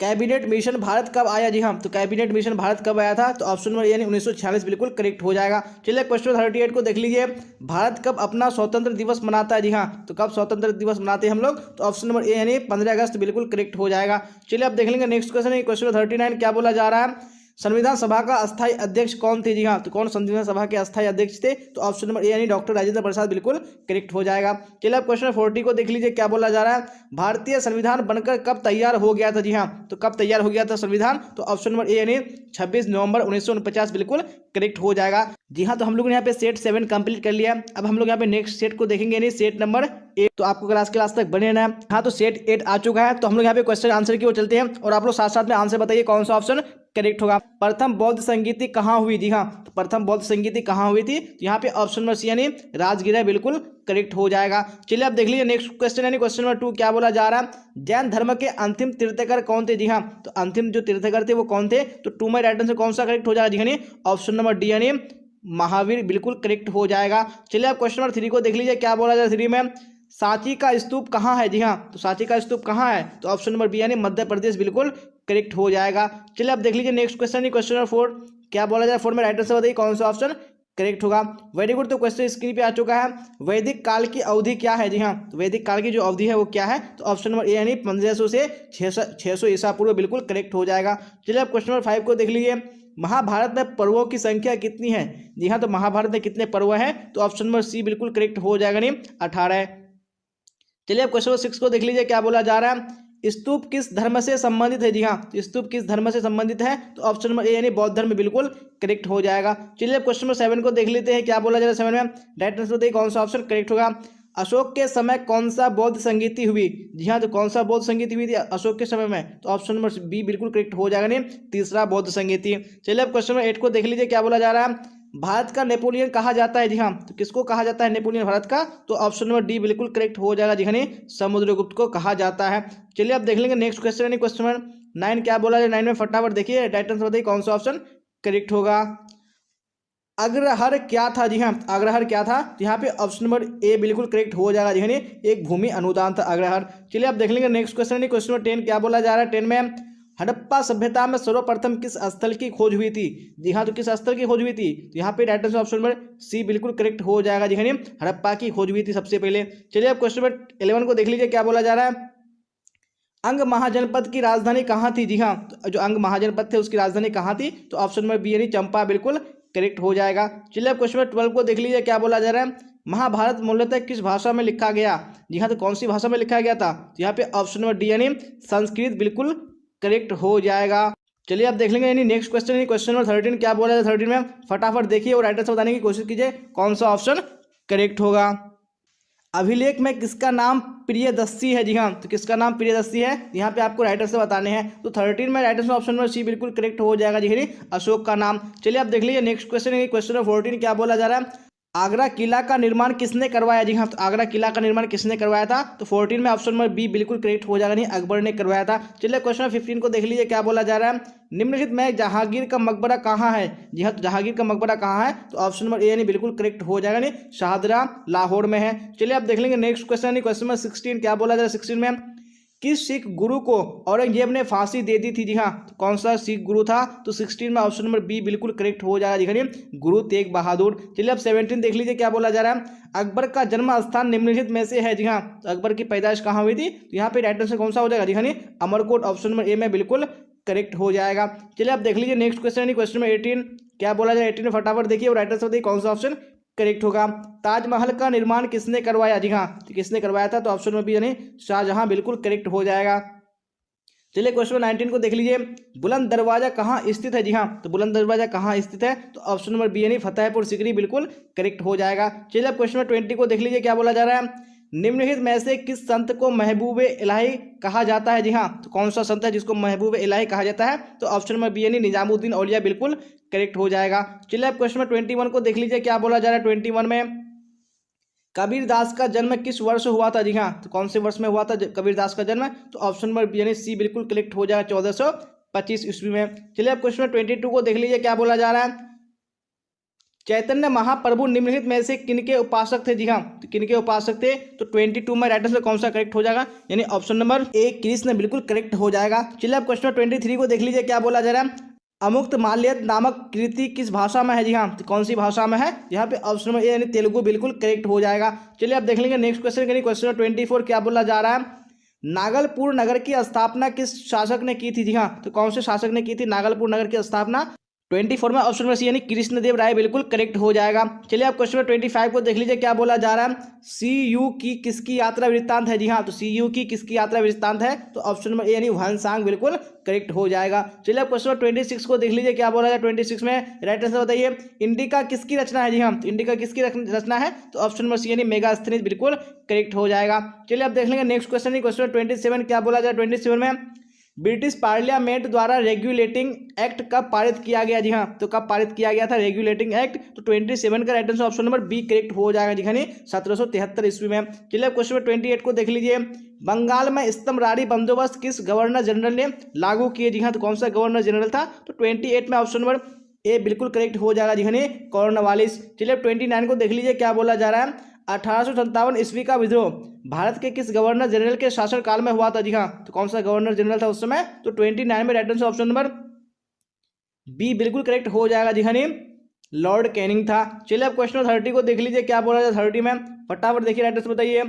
कैबिनेट मिशन भारत कब आया? जी हाँ, तो कैबिनेट मिशन भारत कब आया था? तो ऑप्शन नंबर यानी 1946 बिल्कुल करेक्ट हो जाएगा। चलिए क्वेश्चन 38 को देख लीजिए। भारत कब अपना स्वतंत्र दिवस मनाता है? जी हाँ, तो कब स्वतंत्र दिवस मनाते हैं हम लोग? तो ऑप्शन नंबर ए यानी 15 अगस्त बिल्कुल करेक्ट हो जाएगा। चलिए अब देख लेंगे नेक्स्ट क्वेश्चन क्वेश्चन 39 क्या बोला जा रहा है। संविधान सभा का अस्थायी अध्यक्ष कौन थे? जी हाँ, तो कौन संविधान सभा के अस्थायी अध्यक्ष थे? तो ऑप्शन नंबर ए यानी डॉक्टर राजेंद्र प्रसाद बिल्कुल करेक्ट हो जाएगा। चलिए अब क्वेश्चन 40 को देख लीजिए क्या बोला जा रहा है। भारतीय संविधान बनकर कब तैयार हो गया था? जी हाँ, तो कब तैयार हो गया था संविधान? तो ऑप्शन नंबर ए यानी 26 नवंबर 1949 बिल्कुल करेक्ट हो जाएगा। जी हाँ, तो हम लोग ने यहाँ पे सेट 7 कंप्लीट कर लिया। अब हम लोग यहाँ पे नेक्स्ट सेट को देखेंगे यानी सेट नंबर 8। तो आपको क्लास तक बने रहना है। हाँ, तो सेट 8 आ चुका है, तो हम लोग यहाँ पे क्वेश्चन आंसर की ओर चलते हैं और आप लोग साथ साथ में आंसर बताइए कौन सा ऑप्शन करेक्ट होगा। प्रथम बौद्ध संगीति कहाँ हुई थी? हाँ, तो प्रथम बौद्ध संगीति कहाँ हुई थी? तो यहाँ पे ऑप्शन नंबर सी यानी राजगीर बिल्कुल करेक्ट हो जाएगा। चलिए आप देख लीजिए नेक्स्ट क्वेश्चन यानी क्वेश्चन नंबर 2 क्या बोला जा रहा है, जैन धर्म के अंतिम तीर्थकर कौन थे? जी हाँ, तो अंतिम जो तीर्थकर थे वो कौन थे? तो 2 में राइट आंसर कौन सा करेक्ट हो जाएगा? जी ऑप्शन नंबर डी यानी महावीर बिल्कुल करेक्ट हो जाएगा। चलिए आप क्वेश्चन नंबर 3 को देख लीजिए क्या बोला जाए 3 में, सांची का स्तूप कहाँ है? जी हाँ, तो सांची का स्तूप कहाँ है? तो ऑप्शन नंबर बी यानी मध्य प्रदेश बिल्कुल करेक्ट हो जाएगा। चलिए आप देख लीजिए नेक्स्ट क्वेश्चन क्वेश्चन नंबर 4 क्या बोला जाए 4 में राइट आंसर बताइए कौन सा ऑप्शन करेक्ट होगा। वेरी गुड, तो क्वेश्चन स्क्रीन पे आ चुका है, वैदिक काल की अवधि क्या है? जी हाँ, तो वैदिक काल की जो अवधि है वो क्या है? तो ऑप्शन नंबर ए यानी 1500 से 600 ईसा पूर्व बिल्कुल करेक्ट हो जाएगा। चलिए आप क्वेश्चन नंबर 5 को देख लीजिए, महाभारत में पर्वों की संख्या कितनी है? जी हाँ, तो महाभारत में कितने पर्व हैं? तो ऑप्शन नंबर सी बिल्कुल करेक्ट हो जाएगा, नहीं 18 है। चलिए अब क्वेश्चन नंबर 6 को देख लीजिए क्या बोला जा रहा है, स्तूप किस धर्म से संबंधित है? जी हाँ, तो स्तूप किस धर्म से संबंधित है? तो ऑप्शन नंबर ए यानी बौद्ध धर्म बिल्कुल करेक्ट हो जाएगा। चलिए अब क्वेश्चन नंबर 7 को देख लेते हैं क्या बोला जा रहा है 7 में, राइट आंसर बताइए कौन सा ऑप्शन करेक्ट होगा। अशोक के समय कौन सा बौद्ध संगीति हुई? जी हाँ, तो कौन सा बौद्ध संगीति हुई थी अशोक के समय में? तो ऑप्शन नंबर बी बिल्कुल करेक्ट हो जाएगा, नहीं तीसरा बौद्ध संगीति। चलिए अब क्वेश्चन नंबर 8 को देख लीजिए क्या बोला जा रहा है, भारत का नेपोलियन कहा जाता है? जी हाँ, तो किसको कहा जाता है नेपोलियन भारत का? तो ऑप्शन नंबर डी बिल्कुल करेक्ट हो जाएगा, जी हाँ समुद्रगुप्त को कहा जाता है। चलिए अब देख लेंगे नेक्स्ट क्वेश्चन यानी क्वेश्चन नंबर 9 क्या बोला जाए 9 में फटाफट देखिए राइट आंसर बताइए कौन सा ऑप्शन करेक्ट होगा। अग्रहर क्या था? जी हाँ, अग्रहर क्या था? तो यहाँ पे ऑप्शन नंबर ए बिल्कुल करेक्ट हो जाएगा, जी हाँ एक भूमि अनुदान था अग्रहर। चलिए अब देख लेंगे नेक्स्ट क्वेश्चन क्वेश्चन नंबर 10 क्या बोला जा रहा है 10 में, हड़प्पा सभ्यता में सर्वप्रथम किस स्थल की खोज हुई थी? जी हाँ, तो किस स्थल की खोज हुई थी? तो यहाँ पे right answer option number C बिल्कुल करेक्ट हो जाएगा, जी हाँ हड़प्पा की खोज हुई थी सबसे पहले। चलिए अब क्वेश्चन नंबर 11 को देख लीजिए क्या बोला जा रहा है, अंग महाजनपद की राजधानी कहाँ थी? जी हाँ, तो जो अंग महाजनपद थे उसकी राजधानी कहाँ थी? तो ऑप्शन नंबर बी यानी चंपा बिल्कुल करेक्ट हो जाएगा। चलिए अब क्वेश्चन नंबर 12 को देख लीजिए क्या बोला जा रहा है, महाभारत मूलतः किस भाषा में लिखा गया? जी हाँ, तो कौन सी भाषा में लिखा गया था? तो यहाँ पे ऑप्शन नंबर डी यानी संस्कृत बिल्कुल करेक्ट हो जाएगा। चलिए आप देख लेंगे यानी नेक्स्ट क्वेश्चन यानी क्वेश्चन नंबर 13 क्या बोला है 13 में फटाफट देखिए और राइट आंसर बताने की कोशिश कीजिए कौन सा ऑप्शन करेक्ट होगा। अभिलेख में किसका नाम प्रियदर्शी है? जी हाँ, तो किसका नाम प्रियदर्शी है? यहाँ पे आपको राइट आंसर बताने हैं। तो 13 में right answer option number C बिल्कुल करेक्ट हो जाएगा, जी अशोक का नाम। चलिए आप देख लीजिए नेक्स्ट क्वेश्चन है क्वेश्चन नंबर 14 क्या बोला जा रहा है, आगरा किला का निर्माण किसने करवाया? जी हाँ, तो आगरा किला का निर्माण किसने करवाया था? तो 14 में ऑप्शन नंबर बी बिल्कुल करेक्ट हो जाएगा, नहीं अकबर ने करवाया था। चलिए क्वेश्चन नंबर 15 को देख लीजिए क्या बोला जा रहा है, निम्नलिखित में जहांगीर का मकबरा कहाँ है? जी हाँ, तो जहांगीर का मकबरा कहाँ है? तो ऑप्शन नंबर ए यानी बिल्कुल करेक्ट हो जाएगा, नहीं शाहदरा लाहौर में है। चलिए आप देख लेंगे नेक्स्ट क्वेश्चन क्वेश्चन नंबर 16 क्या बोला जा रहा है 16 में, किस सिख गुरु को औरंगजेब ने फांसी दे दी थी? जी हाँ, तो कौन सा सिख गुरु था? तो 16 में ऑप्शन नंबर बी बिल्कुल करेक्ट हो जाएगा, जी गुरु तेग बहादुर। चलिए अब 17 देख लीजिए क्या बोला जा रहा है, अकबर का जन्म स्थान निम्नलिखित में से है? जी हाँ, तो अकबर की पैदाइश कहाँ हुई थी? तो यहाँ पे राइट आंसर कौन सा हो जाएगा? जी अमरकोट ऑप्शन नंबर ए में बिल्कुल करेक्ट हो जाएगा। चलिए आप देख लीजिए नेक्स्ट क्वेश्चन क्वेश्चन नंबर 18 क्या बोला जाए 18 में फटाफट देखिए और राइट आंसर बताइए कौन सा ऑप्शन करेक्ट होगा। ताजमहल का निर्माण किसने करवाया? जी हाँ, तो किसने करवाया था? तो ऑप्शन में बी यानी शाहजहां बिल्कुल करेक्ट हो जाएगा। चलिए क्वेश्चन नंबर 19 को देख लीजिए, बुलंद दरवाजा कहाँ स्थित है? जी हाँ, तो बुलंद दरवाजा कहाँ स्थित है? तो ऑप्शन नंबर बी यानी फतेहपुर सीकरी बिल्कुल करेक्ट हो जाएगा। चलिए अब क्वेश्चन नंबर 20 को देख लीजिए क्या बोला जा रहा है, निम्नलिखित में से किस संत को महबूब इलाही कहा जाता है? जी हाँ, तो कौन सा संत है जिसको महबूब इलाही कहा जाता है? तो ऑप्शन नंबर बी यानी निजामुद्दीन औलिया बिल्कुल करेक्ट हो जाएगा। चलिए अब क्वेश्चन नंबर 21 को देख लीजिए क्या बोला जा रहा है 21 में, कबीरदास का जन्म किस वर्ष हुआ था? जी हाँ, तो कौन से वर्ष में हुआ था कबीरदास का जन्म? तो ऑप्शन नंबर यानी सी बिल्कुल करेक्ट हो जाएगा 1425 ईस्वी में। चलिए अब क्वेश्चन नंबर 22 को देख लीजिए क्या बोला जा रहा है, चैतन्य महाप्रभु निम्नलिखित में से किनके उपासक थे? जी हाँ, तो किनके उपासक थे? तो 22 में राइट आंसर कौन सा करेक्ट हो जाएगा? यानी ऑप्शन नंबर ए कृष्ण बिल्कुल करेक्ट हो जाएगा। चलिए अब क्वेश्चन नंबर 23 को देख लीजिए क्या बोला जा रहा है, अमुक्त माल्यद नामक कृति किस भाषा में है? जी हाँ, तो कौन सी भाषा में है? यहाँ पे ऑप्शन नंबर ए यानी तेलुगु बिल्कुल करेक्ट हो जाएगा। चलिए अब देख लेंगे नेक्स्ट क्वेश्चन क्वेश्चन नंबर 24 क्या बोला जा रहा है, नागलपुर नगर की स्थापना किस शासक ने की थी? जी हाँ, तो कौन से शासक ने की थी नागलपुर नगर की स्थापना? 24 में ऑप्शन नंबर सी यानी कृष्णदेव राय बिल्कुल करेक्ट हो जाएगा। चलिए आप क्वेश्चन नंबर 25 को देख लीजिए, क्या बोला जा रहा है। सीयू की किसकी यात्रा वृत्तांत है। जी हाँ, तो सीयू की किसकी यात्रा वृत्तांत है, तो ऑप्शन नंबर ए यानी ह्वेनसांग बिल्कुल करेक्ट हो जाएगा। चलिए आप क्वेश्चन नंबर 26 को देख लीजिए, क्या बोला जाए 26 में राइट आंसर बताइए। इंडिका किसकी रचना है। जी हाँ, इंडिका किसकी रचना है, तो ऑप्शन नंबर सी यानी मेगास्थनीज बिल्कुल करेक्ट हो जाएगा। चलिए आप देख लेंगे नेक्स्ट क्वेश्चन, क्वेश्चन 27 क्या बोला जाए। 27 में ब्रिटिश पार्लियामेंट द्वारा रेगुलेटिंग एक्ट कब पारित किया गया। जी हाँ, तो कब पारित किया गया था रेगुलेटिंग एक्ट, तो 27 का right answer option number B correct हो जाएगा। जी हाँ, 1773 ईस्वी में। चलिए क्वेश्चन नंबर 28 को देख लीजिए, बंगाल में स्तंभरारी बंदोबस्त किस गवर्नर जनरल ने लागू किए। जी हाँ, तो कौन सा गवर्नर जनरल था, तो 28 में ऑप्शन नंबर ए बिल्कुल करेक्ट हो जाएगा। जी हाँ, कॉर्नवालिस। चलिए 29 को देख लीजिए, क्या बोला जा रहा है। 1857 ईस्वी का विद्रोह भारत के किस गवर्नर जनरल के शासनकाल में हुआ था। जी हाँ, तो कौन सा गवर्नर जनरल था उस समय, तो 29 में right answer option number B बिल्कुल करेक्ट हो जाएगा। जी हाँ, लॉर्ड कैनिंग था। चलिए अब क्वेश्चन 30 को देख लीजिए, क्या बोला जाए 30 में, फटाफट देखिए राइट आंसर बताइए।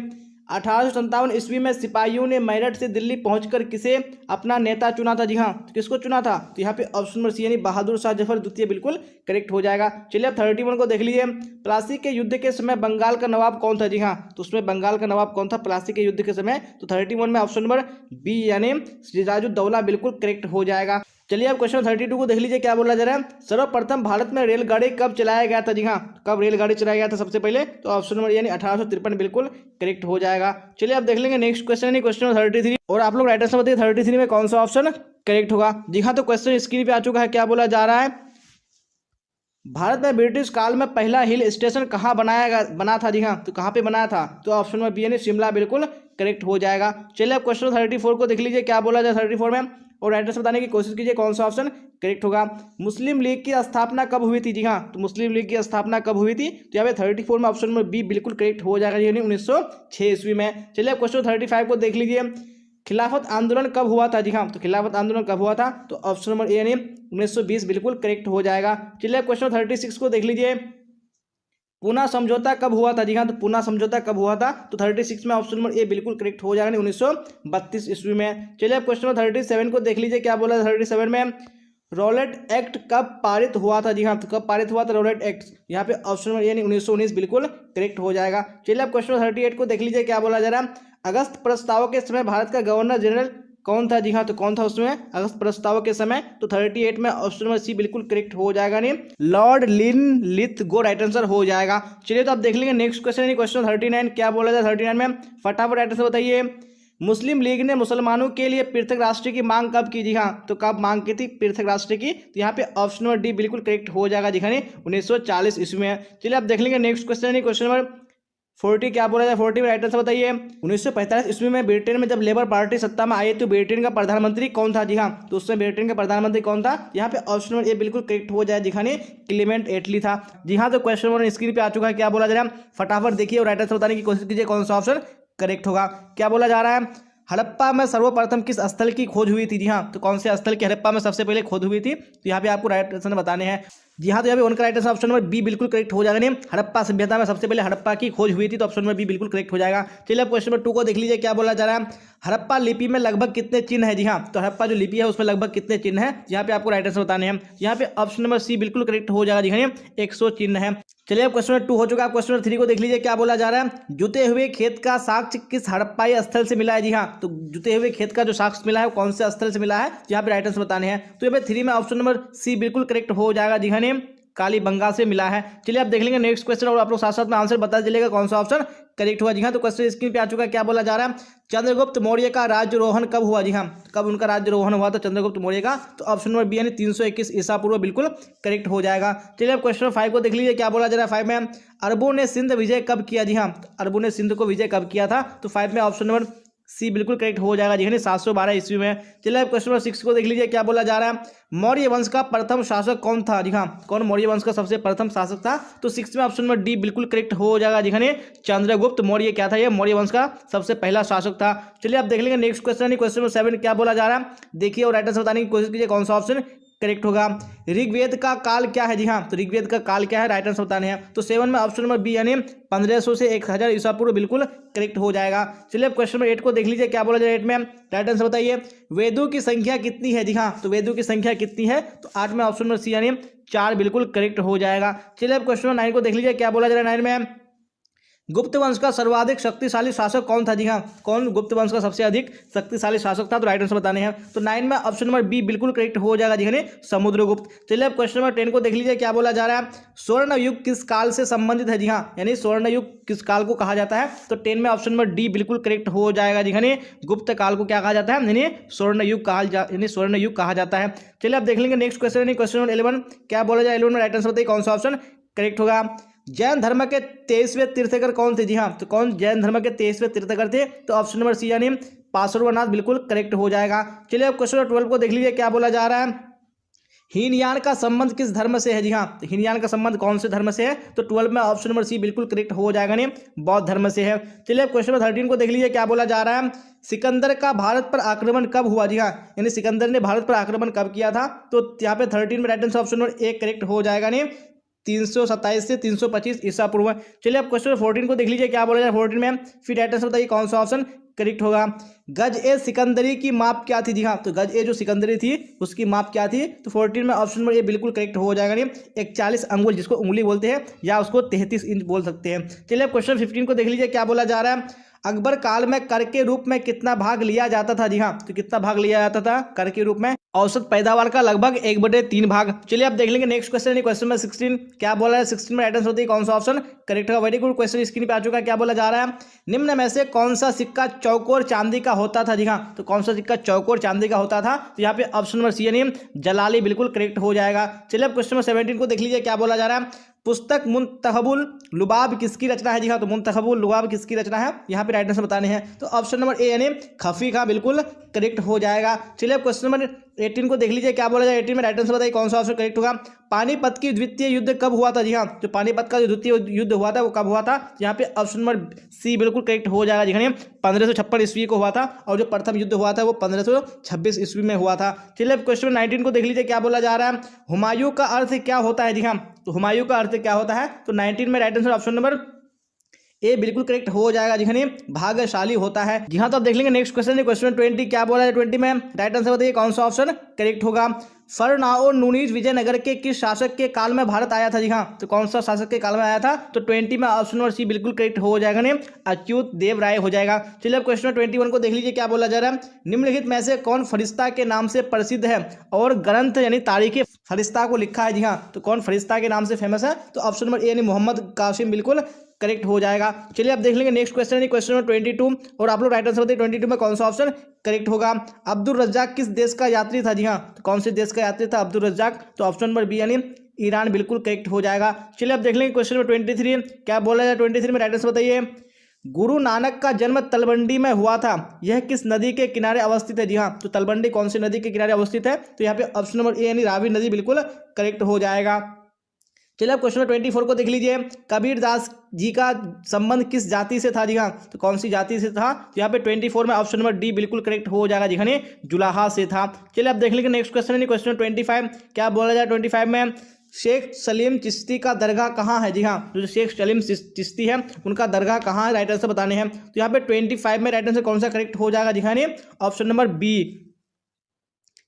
1857 ईस्वी में सिपाहियों ने मेरठ से दिल्ली पहुंचकर किसे अपना नेता चुना था। जी हाँ, तो किसको चुना था, तो यहाँ पे ऑप्शन नंबर सी यानी बहादुर शाह जफर द्वितीय बिल्कुल करेक्ट हो जाएगा। चलिए अब 31 को देख लीजिए, प्लासी के युद्ध के समय बंगाल का नवाब कौन था। जी हाँ, तो उसमें बंगाल का नवाब कौन था प्लासी के युद्ध के समय, तो 31 में ऑप्शन नंबर बी यानी सिराजुद्दौला बिल्कुल करेक्ट हो जाएगा। चलिए अब क्वेश्चन 32 को देख लीजिए, क्या बोला जा रहा है। सर्वप्रथम भारत में रेलगाड़ी कब चलाया गया था। जी हाँ, कब रेलगाड़ी चलाया गया था सबसे पहले, तो ऑप्शन नंबर यानी 1853 बिल्कुल करेक्ट हो जाएगा। चलिए अब देख लेंगे नेक्स्ट क्वेश्चन यानी क्वेश्चन 33, और आप लोग राइट आंसर बताइए 33 में कौन सा ऑप्शन करेक्ट होगा। जी हाँ, तो क्वेश्चन स्क्रीन पे आ चुका है, क्या बोला जा रहा है। भारत में ब्रिटिश काल में पहला हिल स्टेशन कहाँ बना था। जी हाँ, तो कहाँ पे बनाया था, तो ऑप्शन नंबर बी यानी शिमला बिल्कुल करेक्ट हो जाएगा। चलिए अब क्वेश्चन 34 को देख लीजिए, क्या बोला जाए 34 में, और एड्रेस बताने की कोशिश कीजिए कौन सा ऑप्शन करेक्ट होगा। मुस्लिम लीग की स्थापना कब हुई थी। जी हाँ, तो मुस्लिम लीग की स्थापना कब हुई थी, तो यहाँ पे 34 में ऑप्शन नंबर बी बिल्कुल करेक्ट हो जाएगा, यानी 1906 ईस्वी में। चलिए क्वेश्चन 35 को देख लीजिए, खिलाफत आंदोलन कब हुआ था। जी हाँ, तो खिलाफत आंदोलन कब हुआ था, तो ऑप्शन नंबर ए यानी 1920 बिल्कुल करेक्ट हो जाएगा। चलिए क्वेश्चन 36 को देख लीजिए, पूना समझौता कब हुआ था। जी हाँ, तो पूना समझौता कब हुआ था, तो 36 में ऑप्शन नंबर ए बिल्कुल करेक्ट हो जाएगा 1932 ईस्वी में। चलिए अब क्वेश्चन 37 को देख लीजिए, क्या बोला 37 में, रॉलेट एक्ट कब पारित हुआ था। जी हाँ, तो कब पारित हुआ था रॉलेट एक्ट, यहाँ पे ऑप्शन नंबर यानी 1919 बिल्कुल करेक्ट हो जाएगा। चलिए अब क्वेश्चन 38 को देख लीजिए, क्या बोला जा रहा है। अगस्त प्रस्ताव के समय भारत का गवर्नर जनरल कौन था। जी हाँ, तो कौन था उसमें अगस्त प्रस्ताव के समय, तो 38 में ऑप्शन नंबर सी बिल्कुल करेक्ट हो जाएगा, नहीं लॉर्ड लिनलिथगो राइट आंसर हो जाएगा। चलिए तो आप देख लेंगे नेक्स्ट क्वेश्चन यानी क्वेश्चन 39, क्या बोला जाए 39 में, फटाफट राइट आंसर बताइए। मुस्लिम लीग ने मुसलमानों के लिए पृथक राष्ट्र की मांग कब की। जी हाँ, तो कब मांग की थी पृथक राष्ट्र की, तो यहाँ पे ऑप्शन नंबर डी बिल्कुल करेक्ट हो जाएगा। जी हाँ, 1940 ईस्वी में। चलिए आप देख लेंगे नेक्स्ट क्वेश्चन यानी क्वेश्चन नंबर 40, क्या बोला जाए 40 में राइट आंसर बताइए। 1945 ईस्वी में ब्रिटेन में जब लेबर पार्टी सत्ता में आई तो ब्रिटेन का प्रधानमंत्री कौन था। जी हाँ, तो उसमें ब्रिटेन का प्रधानमंत्री कौन था, यहाँ पे ऑप्शन नंबर ए बिल्कुल करेक्ट हो जाए, दिखाने क्लीमेंट एटली था। जी हाँ, तो क्वेश्चन नंबर स्क्रीन पे आ चुका है, क्या बोला जा रहा है, फटाफट देखिए और राइट आंसर बताने की कोशिश कीजिए कौन सा ऑप्शन करेक्ट होगा। क्या बोला जा रहा है, हड़प्पा में सर्वप्रथम किस स्थल की खोज हुई थी। जी हाँ, तो कौन से स्थल की हड़प्पा में सबसे पहले खोज हुई थी, तो यहाँ पे आपको राइट आंसर बताने हैं। जी हाँ, तो यहाँ पे उनका right answer option number B बिल्कुल करेक्ट हो जाएगा। नहीं हड़प्पा सभ्यता में सबसे पहले हड़प्पा की खोज हुई थी, तो ऑप्शन नंबर बी बिल्कुल करेक्ट हो जाएगा। चलिए अब क्वेश्चन नंबर 2 को देख लीजिए, क्या बोला जा रहा है। हड़प्पा लिपि में लगभग कितने चिन्ह है। जी हाँ, तो हड़प्पा जो लिपि है उसमें लगभग कितने चिन्ह है, यहाँ पे आपको राइट आंसर बताने हैं। यहाँ पे ऑप्शन नंबर सी बिल्कुल करेक्ट हो जाएगा, जी हाँ 100 चिन्ह है। चलिए अब क्वेश्चन नंबर 2 हो चुका है, क्वेश्चन नंबर 3 को देख लीजिए, क्या बोला जा रहा है। जुते हुए खेत का साक्ष्य किस हड़प्पाई स्थल से मिला है। जी हाँ, तो जुते हुए खेत का जो साक्ष्य मिला है वो कौन से स्थल से मिला है, यहाँ पे राइट आंसर बताने हैं। तो यहाँ पे 3 में ऑप्शन नंबर सी बिल्कुल करेक्ट हो जाएगा, जी हाँ कालीबंगा से मिला है। चलिए आप देख लेंगे नेक्स्ट क्वेश्चन और आप लोग साथ साथ में आंसर बता चलेगा कौन सा ऑप्शन करेक्ट हुआ। जी हाँ, तो क्वेश्चन स्क्रीन पे आ चुका है, क्या बोला जा रहा है। चंद्रगुप्त मौर्य का राज्यरोहण कब हुआ। जी हाँ, कब उनका राज्यरोहण हुआ था चंद्रगुप्त मौर्य का, तो ऑप्शन नंबर बी यानी 321 ईसा पूर्व बिल्कुल करेक्ट हो जाएगा। चलिए अब क्वेश्चन 5 को देख लीजिए, क्या बोला जा रहा है। 5 में अरबों ने सिंध विजय कब किया। जी हाँ, अरबों ने सिंध को विजय कब किया था, तो 5 में ऑप्शन नंबर सी बिल्कुल करेक्ट हो जाएगा, जी हाँ 712 ईस्वी में। चलिए अब क्वेश्चन नंबर 6 को देख लीजिए, क्या बोला जा रहा है। मौर्य वंश का प्रथम शासक कौन था। जी हाँ, कौन मौर्य वंश का सबसे प्रथम शासक था, तो 6 में ऑप्शन नंबर डी बिल्कुल करेक्ट हो जाएगा, जी हाँ चंद्रगुप्त मौर्य क्या था, ये मौर्य वंश का सबसे पहला शासक था। चलिए आप देख लेंगे नेक्स्ट क्वेश्चन क्वेश्चन नंबर 7, क्या बोला जा रहा है। देखिए और राइट आंसर बताने की कोशिश कीजिए कौन सा ऑप्शन करेक्ट होगा। ऋग्वेद का काल क्या है? जी हाँ, तो ऋग्वेद का काल क्या है? राइट आंसर बताने हैं। तो 7 में ऑप्शन नंबर बी यानी 1500 से 1000 ईसा पूर्व बिल्कुल करेक्ट हो जाएगा। चलिए अब क्वेश्चन नंबर 8 को देख लीजिए, क्या बोला जाए 8 में, राइट आंसर बताइए। वेदों की संख्या कितनी है? जी हाँ, तो वेदों की संख्या कितनी है? तो 8 में ऑप्शन नंबर सी यानी 4 बिल्कुल करेक्ट हो जाएगा। चलिए अब क्वेश्चन नंबर 9 को देख लीजिए, क्या बोला जा रहा है 9 में, गुप्त वंश का सर्वाधिक शक्तिशाली शासक कौन था? जी हाँ, कौन गुप्त वंश का सबसे अधिक शक्तिशाली शासक था? तो राइट आंसर बताने हैं। तो 9 में ऑप्शन नंबर बी बिल्कुल करेक्ट हो जाएगा जी, यानी समुद्रगुप्त। चलिए अब क्वेश्चन नंबर 10 को देख लीजिए, क्या बोला जा रहा है, स्वर्ण युग किस काल से संबंधित है? जी हाँ, यानी स्वर्ण युग किस काल को कहा जाता है? तो 10 में ऑप्शन नंबर डी बिल्कुल करेक्ट हो जाएगा जी, यानी गुप्त काल को क्या कहा जाता है? यानी स्वर्ण युग यानी स्वर्ण युग कहा जाता है। चलिए अब देख लेंगे नेक्स्ट क्वेश्चन, यानी क्वेश्चन नंबर 11, क्या बोला जाए 11 में, राइट आंसर बताइए कौन सा ऑप्शन करेक्ट होगा। जैन धर्म के 23वें तीर्थंकर कौन थे? जी हाँ, तो कौन जैन धर्म के 23वें तीर्थंकर थे? तो ऑप्शन नंबर सी यानी पार्श्वनाथ बिल्कुल करेक्ट हो जाएगा। चलिए अब क्वेश्चन नंबर 12 को देख लीजिए, क्या बोला जा रहा है, हीनयान का संबंध किस धर्म से है? जी हाँ, तो हीनयान का संबंध कौन से धर्म से है? तो 12 में ऑप्शन नंबर सी बिल्कुल करेक्ट हो जाएगा, नहीं बौद्ध धर्म से है। चलिए अब क्वेश्चन नंबर 13 को देख लीजिए, क्या बोला जा रहा है, सिकंदर का भारत पर आक्रमण कब हुआ? जी हाँ, यानी सिकंदर ने भारत पर आक्रमण कब किया था? तो यहाँ पे 13 में right answer option number A correct हो जाएगा, नहीं 327 से 325 ईसा पूर्व। चलिए अब क्वेश्चन 14 को देख लीजिए, क्या बोला जाए 14 में, फिर राइट आंसर बताइए कौन सा ऑप्शन करेक्ट होगा। गज ए सिकंदरी की माप क्या थी? जी हाँ, तो गज ए जो सिकंदरी थी उसकी माप क्या थी? तो 14 में ऑप्शन नंबर ए बिल्कुल करेक्ट हो जाएगा, नहीं 41 अंगुल, जिसको उंगली बोलते हैं या उसको 33 इंच बोल सकते हैं। चलिए अब क्वेश्चन 15 को देख लीजिए, क्या बोला जा रहा है, अकबर काल में कर के रूप में कितना भाग लिया जाता था? जी हाँ, तो कितना भाग लिया जाता था कर के रूप में? औसत पैदावार का लगभग 1/3 भाग। चलिए अब देख लेंगे नेक्स्ट क्वेश्चन, क्वेश्चन नंबर 16, क्या बोला है 16 में राइट आंसर होती है कौन सा ऑप्शन करेक्ट होगा। वेरी गुड क्वेश्चन स्क्रीन पे आ चुका है, क्या बोला जा रहा है, निम्न में से कौन सा सिक्का चौकोर चांदी का होता था? जी हाँ, तो कौन सा सिक्का चौकोर चांदी का होता था? तो यहाँ पे ऑप्शन नंबर सी यानी जलाली बिल्कुल करेक्ट हो जाएगा। चलिए अब क्वेश्चन नंबर 17 को देख लीजिए, क्या बोला जा रहा है, पुस्तक मुंतखबुल लुबाब किसकी रचना है? जी हाँ, तो मुंतखबुल लुबाब किसकी रचना है? यहाँ पे राइट आंसर बताने हैं। तो ऑप्शन नंबर ए यानी खफी का बिल्कुल करेक्ट हो जाएगा। चलिए अब क्वेश्चन नंबर 18 को देख लीजिए, क्या बोला जाए 18 में, राइट आंसर बताइए कौन सा ऑप्शन करेक्ट होगा। पानीपत की द्वितीय युद्ध कब हुआ था? जी हाँ, जो पानीपत का जो द्वितीय युद्ध हुआ था वो कब हुआ था? यहाँ पे ऑप्शन नंबर सी बिल्कुल करेक्ट हो जाएगा जी, 1556 ईस्वी को हुआ था, और जो प्रथम युद्ध हुआ था वो 1526 ईस्वी में हुआ था। चलिए अब क्वेश्चन 19 को देख लीजिए, क्या बोला जा रहा है, हुमायूं का अर्थ क्या होता है? जी हाँ, तो हुमायूं का अर्थ क्या होता है? तो 19 में right answer option number A बिल्कुल करेक्ट हो जाएगा जी, भाग्यशाली होता है। जी हाँ, तो अब देख लेंगे नेक्स्ट क्वेश्चन, क्वेश्चन 20, क्या बोला है 20 में, राइट आंसर बताइए कौन सा ऑप्शन करेक्ट होगा। फरनाओ नुनीज विजयनगर के किस शासक के काल में भारत आया था? जी हाँ, तो कौन सा शासक के काल में आया था? तो 20 में ऑप्शन नंबर सी बिल्कुल करेक्ट हो जाएगा, नहीं अच्युत देव राय हो जाएगा। चलिए अब क्वेश्चन 21 को देख लीजिए, क्या बोला जा रहा है, निम्नलिखित में से कौन फरिश्ता के नाम से प्रसिद्ध है और ग्रंथ यानी तारीख फरिश्ता को लिखा है? जी हाँ, तो कौन फरिश्ता के नाम से फेमस है? तो ऑप्शन नंबर ए यानी मोहम्मद कासिम बिल्कुल करेक्ट हो जाएगा। चलिए अब देख लेंगे नेक्स्ट क्वेश्चन, क्वेश्चन नंबर 22, और आप लोग राइट आंसर बताइए 22 में कौन सा ऑप्शन करेक्ट होगा। अब्दुल रज्जाक किस देश का यात्री था? जी हाँ, तो कौन से देश का यात्री था अब्दुल रज्जाक? तो ऑप्शन नंबर बी यानी ईरान बिल्कुल करेक्ट हो जाएगा। चलिए अब देख लेंगे क्वेश्चन नंबर 23, क्या बोला जाए 23 में, राइट आंसर बताइए। गुरु नानक का जन्म तलवंडी में हुआ था, यह किस नदी के किनारे अवस्थित है? जी हाँ, तो तलवंडी कौन सी नदी के किनारे अवस्थित है? तो यहाँ पे ऑप्शन नंबर ए यानी रावी नदी बिल्कुल करेक्ट हो जाएगा। चलिए अब क्वेश्चन नंबर 24 को देख लीजिए, कबीर दास जी का संबंध किस जाति से था? जी हाँ, तो कौन सी जाति से था? तो यहाँ पे 24 में ऑप्शन नंबर डी बिल्कुल करेक्ट हो जाएगा जी, जुलाहा से था। चलिए अब देख लीजिए नेक्स्ट क्वेश्चन, क्वेश्चन 25, क्या बोला जाए 25 में, शेख सलीम चिश्ती का दरगाह कहाँ है? जी हाँ, जो शेख सलीम चिश्ती है उनका दरगाह कहाँ है? राइट आंसर बताने हैं। तो यहाँ पे 25 में राइट आंसर कौन सा करेक्ट हो जाएगा जी, ऑप्शन नंबर बी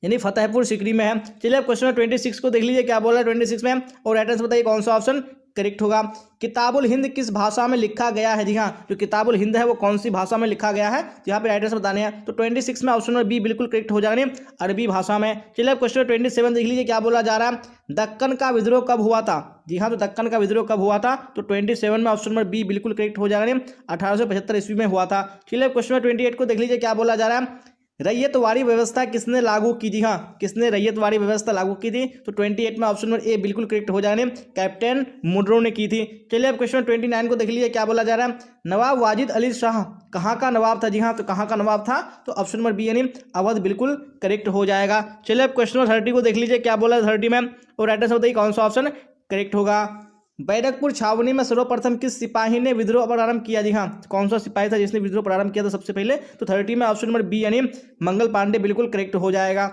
यानी फतेहपुर सिकरी में है। चलिए अब क्वेश्चन 26 को देख लीजिए, क्या बोला है 26 में, और राइट आंसर बताइए कौन सा ऑप्शन करेक्ट होगा। किताबुल हिंद किस भाषा में लिखा गया है? जी हाँ, जो किताबुल हिंद है वो कौन सी भाषा में लिखा गया है? तो यहाँ पे राइट आंसर बताने हैं। तो 26 में ऑप्शन नंबर बी बिल्कुल करेक्ट हो जाएगा, अरबी भाषा में। चलिए अब क्वेश्चन 27 देख लीजिए, क्या बोला जा रहा है, दक्कन का विद्रोह कब हुआ था? जी हाँ, तो दक्कन का विद्रोह कब हुआ था? तो 27 में ऑप्शन नंबर बी बिल्कुल करेक्ट हो जाएगा, 1875 ईस्वी में हुआ था। चलिए क्वेश्चन 28 को देख लीजिए, क्या बोला जा रहा है, रैयतवाड़ी व्यवस्था किसने लागू की? जी हाँ, किसने रैयतवाड़ी व्यवस्था लागू की थी? तो 28 में ऑप्शन नंबर ए बिल्कुल करेक्ट हो जाएगा, कैप्टन मुनरो ने की थी। चलिए अब क्वेश्चन 29 को देख लीजिए, क्या बोला जा रहा है, नवाब वाजिद अली शाह कहाँ का नवाब था? जी हाँ, तो कहाँ का नवाब था? तो ऑप्शन नंबर बी यानी अवध बिल्कुल करेक्ट हो जाएगा। चलिए अब क्वेश्चन नंबर 30 को देख लीजिए, क्या बोला 30 में, और राइट आंसर बताइए कौन सा ऑप्शन करेक्ट होगा। बैरकपुर छावनी में सर्वप्रथम किस सिपाही ने विद्रोह प्रारंभ किया? जी हाँ, कौन सा सिपाही था जिसने विद्रोह प्रारंभ किया था सबसे पहले? तो 30 में ऑप्शन नंबर बी यानी मंगल पांडे बिल्कुल करेक्ट हो जाएगा।